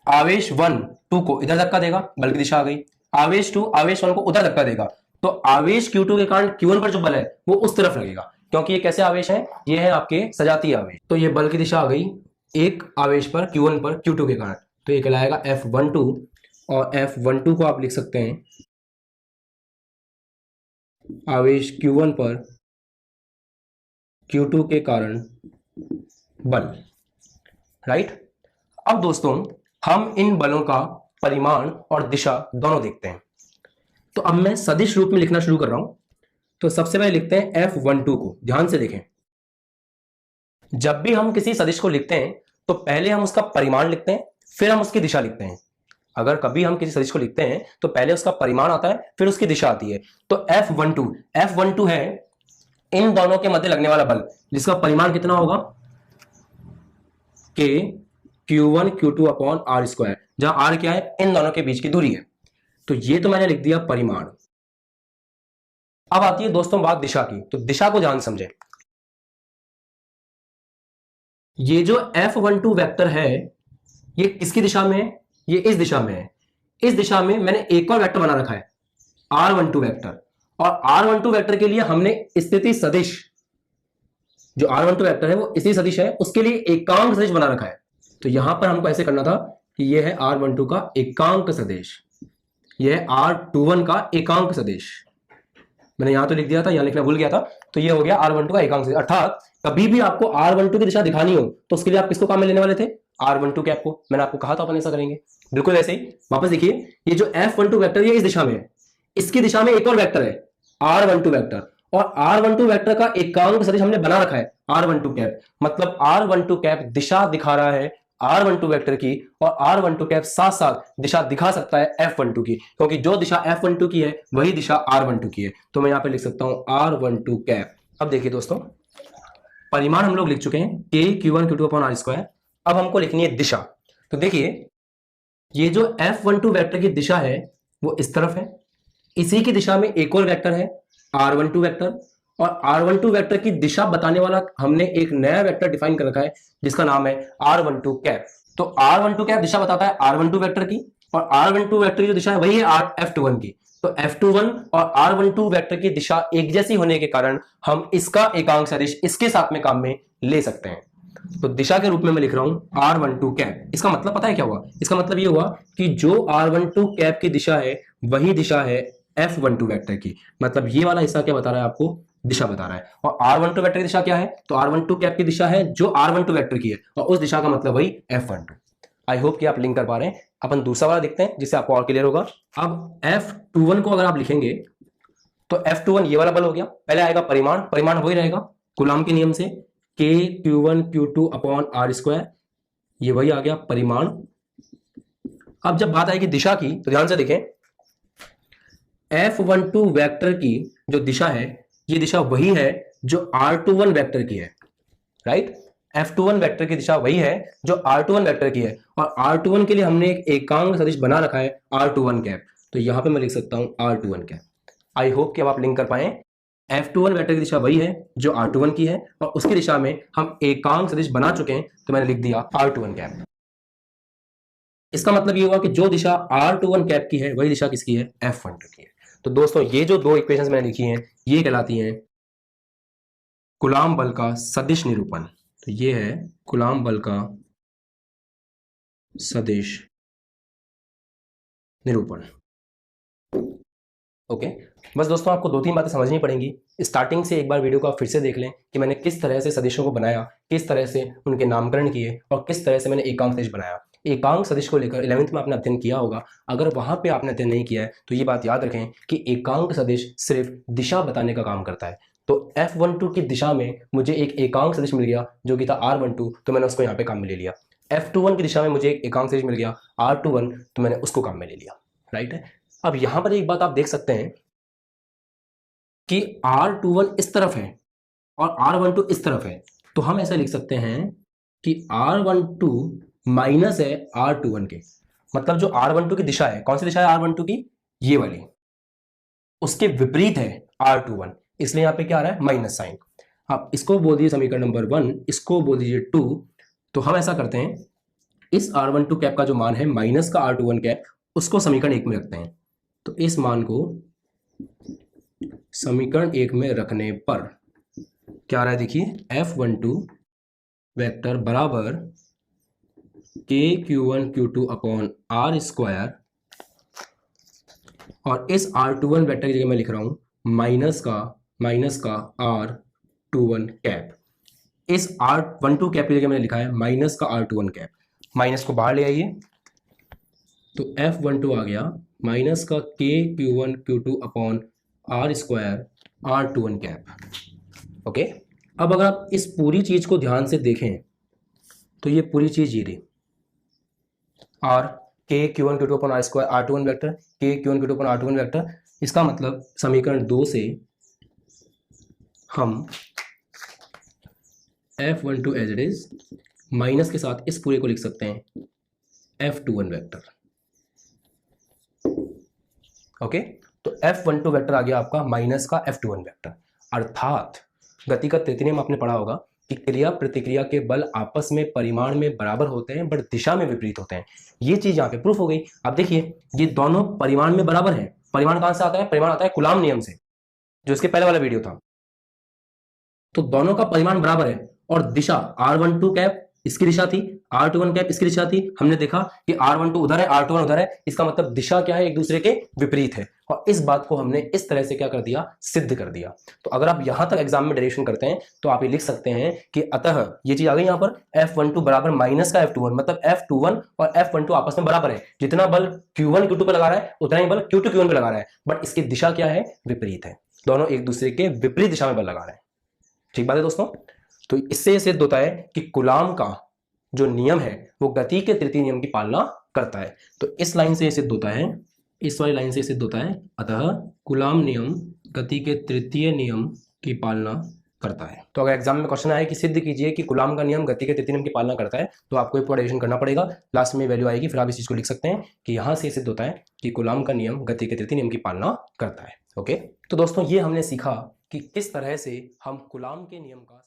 आवेश 1 2 को इधर धक्का देगा, बल की दिशा आ गई। आवेश 2 आवेश 1 को उधर धक्का देगा, तो आवेश Q2 के कारण Q1 पर जो बल है वो उस तरफ लगेगा, क्योंकि ये कैसे आवेश है? ये है आपके सजातीय आवेश। तो ये बल की दिशा आ गई एक आवेश पर Q1 पर Q2 के कारण। तो ये कहलाएगा F12 और F12 को आप लिख सकते हैं आवेश Q1 पर Q2 के कारण बल। राइट। अब दोस्तों हम इन बलों का परिमाण और दिशा दोनों देखते हैं। तो अब मैं सदिश रूप में लिखना शुरू कर रहा हूं। तो सबसे पहले लिखते हैं F12 को। ध्यान से देखें, जब भी हम किसी सदिश को लिखते हैं तो पहले हम उसका परिमाण लिखते हैं, फिर हम उसकी दिशा लिखते हैं। अगर कभी हम किसी सदिश को लिखते हैं तो पहले उसका परिमाण आता है, फिर उसकी दिशा आती है। तो F12 है इन दोनों के मध्य लगने वाला बल, जिसका परिमाण कितना होगा? K Q1 Q2 upon R square, जहां R क्या है? इन दोनों के बीच की दूरी है। तो ये तो मैंने लिख दिया परिमाण। अब आती है दोस्तों बात दिशा की। तो दिशा को ध्यान समझें। ये जो F12 वेक्टर है ये किसकी दिशा में है? ये इस दिशा में है। इस दिशा में मैंने एक और वेक्टर बना रखा है R12 वेक्टर, और r12 वेक्टर के लिए हमने स्थिति सदिश, जो r12 वेक्टर है वो स्थिति सदिश है, उसके लिए एकांक सदिश बना रखा है। तो यहां पर हमको ऐसे करना था कि यह है r12 का एकांक सदिश, यह है r21 का एकांक सदिश। मैंने यहां तो लिख दिया था, यहां लिखना भूल गया था। तो ये हो गया r12 का एकांक सदिश। अर्थात कभी भी आपको r12 की दिशा दिखानी हो तो उसके लिए आप किसको काम में लेने वाले थे? r12 कैप को। मैंने आपको कहा था अपन ऐसा करेंगे। बिल्कुल ऐसे ही वापस देखिए, ये जो f12 वेक्टर है इस दिशा में है, इसकी दिशा में एक और वेक्टर है r12 वेक्टर, और r12 वेक्टर का एकांक सदिश हमने बना रखा है r12 कैप। मतलब r12 कैप दिशा दिखा रहा है r12 वेक्टर की, और r12 कैप साथ साथ दिशा दिखा सकता है f12 की, क्योंकि जो दिशा f12 की है वही दिशा r12 की है। तो मैं यहां पे लिख सकता हूं r12 कैप। अब देखिए दोस्तों, परिमाण हम लोग लिख चुके हैं k q1 q2 upon r²। अब हमको लिखनी है दिशा। तो देखिए, ये जो f12 वेक्टर की दिशा है वो इस तरफ है, इसी की दिशा में एक और वेक्टर है r12 वेक्टर, और r12 वेक्टर की दिशा बताने वाला हमने एक नया वेक्टर डिफाइन कर रखा है जिसका नाम है r12 कैप। तो r12 कैप दिशा बताता है r12 वेक्टर की, और r12 वेक्टर की जो दिशा है वही है f21 की। तो f21 और r12 वेक्टर की दिशा एक जैसी होने के कारण हम इसका एकांक सदिश इसके साथ में काम में ले सकते हैं। तो दिशा के रूप में मैं लिख रहा हूं r12 कैप। इसका मतलब पता है क्या हुआ? इसका मतलब ये हुआ कि जो r12 कैप की दिशा है वही दिशा है f12 वेक्टर की। मतलब ये वाला हिस्सा क्या बता रहा है आपको? दिशा बता रहा है। और r12 वेक्टर की दिशा क्या है? तो r12 कैप की दिशा है जो r12 वेक्टर की है, और उस दिशा का मतलब वही f12। आई होप कि आप लिंक कर पा रहे हैं। अपन दूसरा वाला देखते हैं जिससे आपको और क्लियर होगा। अब f21 को अगर आप लिखेंगे तो f21 ये वाला बल हो गया। पहले आएगा परिमाण, परिमाण वही रहेगा कूलॉम के नियम से, k q1 q2 upon r², ये वही आ गया परिमाण। अब जब बात आएगी दिशा की तो ध्यान से देखें, f12 वेक्टर की जो दिशा है ये दिशा वही है जो r21 वेक्टर की है, राइट। f21 वेक्टर की दिशा वही है जो r21 वेक्टर की है, और r21 के लिए हमने एक एकांक सदिश बना रखा है r21 कैप। तो यहां पे मैं लिख सकता हूं r21 कैप। आई होप कि अब आप लिंक कर पाए। f21 वेक्टर की दिशा वही है जो r21 की है, और उसकी दिशा में हम एकांक सदिश बना चुके हैं, तो मैंने लिख दिया r21 कैप। इसका मतलब ये हुआ कि जो दिशा r21 कैप की है वही दिशा किसकी है? f12 की है। तो दोस्तों ये जो दो इक्वेशंस मैंने लिखी हैं ये कहलाती हैं कूलॉम बल का सदिश निरूपण। तो ये है कूलॉम बल का सदिश निरूपण। ओके, बस दोस्तों आपको दो तीन बातें समझनी पड़ेंगी। स्टार्टिंग से एक बार वीडियो को आप फिर से देख लें कि मैंने किस तरह से सदिशों को बनाया, किस तरह से उनके नामकरण किए, और किस तरह से मैंने एकांक सदिश बनाया। एकांक सदिश को लेकर 11th में आपने अध्ययन किया होगा। अगर वहां पे आपने अध्ययन नहीं किया है तो ये बात याद रखें कि एकांक सदिश सिर्फ दिशा बताने का काम करता है। तो f12 की दिशा में मुझे एक एकांक सदिश मिल गया जो कि था r12, तो मैंने उसको यहाँ पे काम में ले लिया। f21 की दिशा में मुझे एक एकांक सदिश मिल गया r21, तो मैंने उसको काम में ले लिया, राइट है। अब यहां पर एक बात आप देख सकते हैं कि r21 इस तरफ है और r12 इस तरफ है, तो हम ऐसा लिख सकते हैं कि r12 माइनस है r21 के। मतलब जो r12 की दिशा है, कौन सी दिशा है r12 की? ये वाली, उसके विपरीत है r21, इसलिए यहां पे क्या आ रहा है? Minus sign. आप इसको बोल दीजिए समीकरण नंबर 1, इसको बोल दीजिए 2। तो हम ऐसा करते हैं, इस r12 कैप का जो मान है माइनस का r21 कैप, उसको समीकरण 1 में रखते हैं। तो इस मान को समीकरण 1 में रखने पर क्या आ रहा है? देखिए f12 वेक्टर बराबर k q1 q2 upon r², और इस r21 वेक्टर की जगह मैं लिख रहा हूं माइनस का r21 कैप। इस r12 कैप की जगह मैंने लिखा है माइनस का r21 कैप। माइनस को बाहर ले आइए, तो f12 आ गया माइनस का k q1 q2 upon r² r21 cap. Okay, अब अगर आप इस पूरी चीज को ध्यान से देखें तो ये पूरी चीज ये रही, r k q1 q2 upon r² r21 vector, k q1 q2 upon r21 vector. इसका मतलब समीकरण 2 से हम f12 as it is minus के साथ इस पूरे को लिख सकते हैं f21 वेक्टर। ओके, तो f12 वेक्टर आ गया आपका माइनस का f21 वेक्टर। अर्थात गति का तृतीय नियम आपने पढ़ा होगा कि क्रिया प्रतिक्रिया के बल आपस में परिमाण में बराबर होते हैं बट दिशा में विपरीत होते हैं। ये चीज यहाँ पे प्रूफ हो गई। अब देखिए, ये दोनों परिमाण में बराबर हैं। परिमाण कहां से आता है? परिमाण आता है कूलॉम नियम से। जो इसके पहले वाला वीडियो था। तो दोनों का परिमाण बराबर है और दिशा r12 कैप इसकी दिशा थी, r21 कैप इसकी दिशा थी। हमने देखा कि r12 उधर है, r21 उधर है, इसका मतलब दिशा क्या है, एक दूसरे के विपरीत है। और इस बात को हमने इस तरह से क्या कर दिया, सिद्ध कर दिया। तो अगर आप यहां तक एग्जाम में डेरिवेशन करते हैं तो आप ये लिख सकते हैं कि अतः ये चीज आ गई यहां पर F12 बराबर माइनस का F21, मतलब F21 और F12 आपस में बराबर है। जितना बल Q1 Q2 पे लगा रहा है उतना ही बल Q2 Q1 पे लगा रहा है, बट इसकी दिशा क्या है, विपरीत है। दोनों एक दूसरे के विपरीत दिशा में बल लगा रहे हैं। ठीक बात है दोस्तों। तो इससे सिद्ध होता है कि कूलाम का जो नियम है वो गति के तृतीय नियम की पालना करता है। तो इस लाइन से सिद्ध होता है, इस वाली लाइन से सिद्ध होता है, अतः कूलाम नियम गति के तृतीय नियम की पालना करता है। तो अगर एग्जाम में क्वेश्चन आए कि सिद्ध कीजिए कि कूलाम का नियम गति के तृतीय नियम की पालना करता है, तो आपको पूरा डेरिवेशन करना पड़ेगा। लास्ट में वैल्यू आएगी, फिर आप इस चीज को लिख सकते हैं कि यहां से सिद्ध होता है कि कूलाम का नियम गति के तृतीय नियम की पालना करता है। ओके, तो दोस्तों ये हमने सीखा कि किस तरह से हम कूलाम के नियम का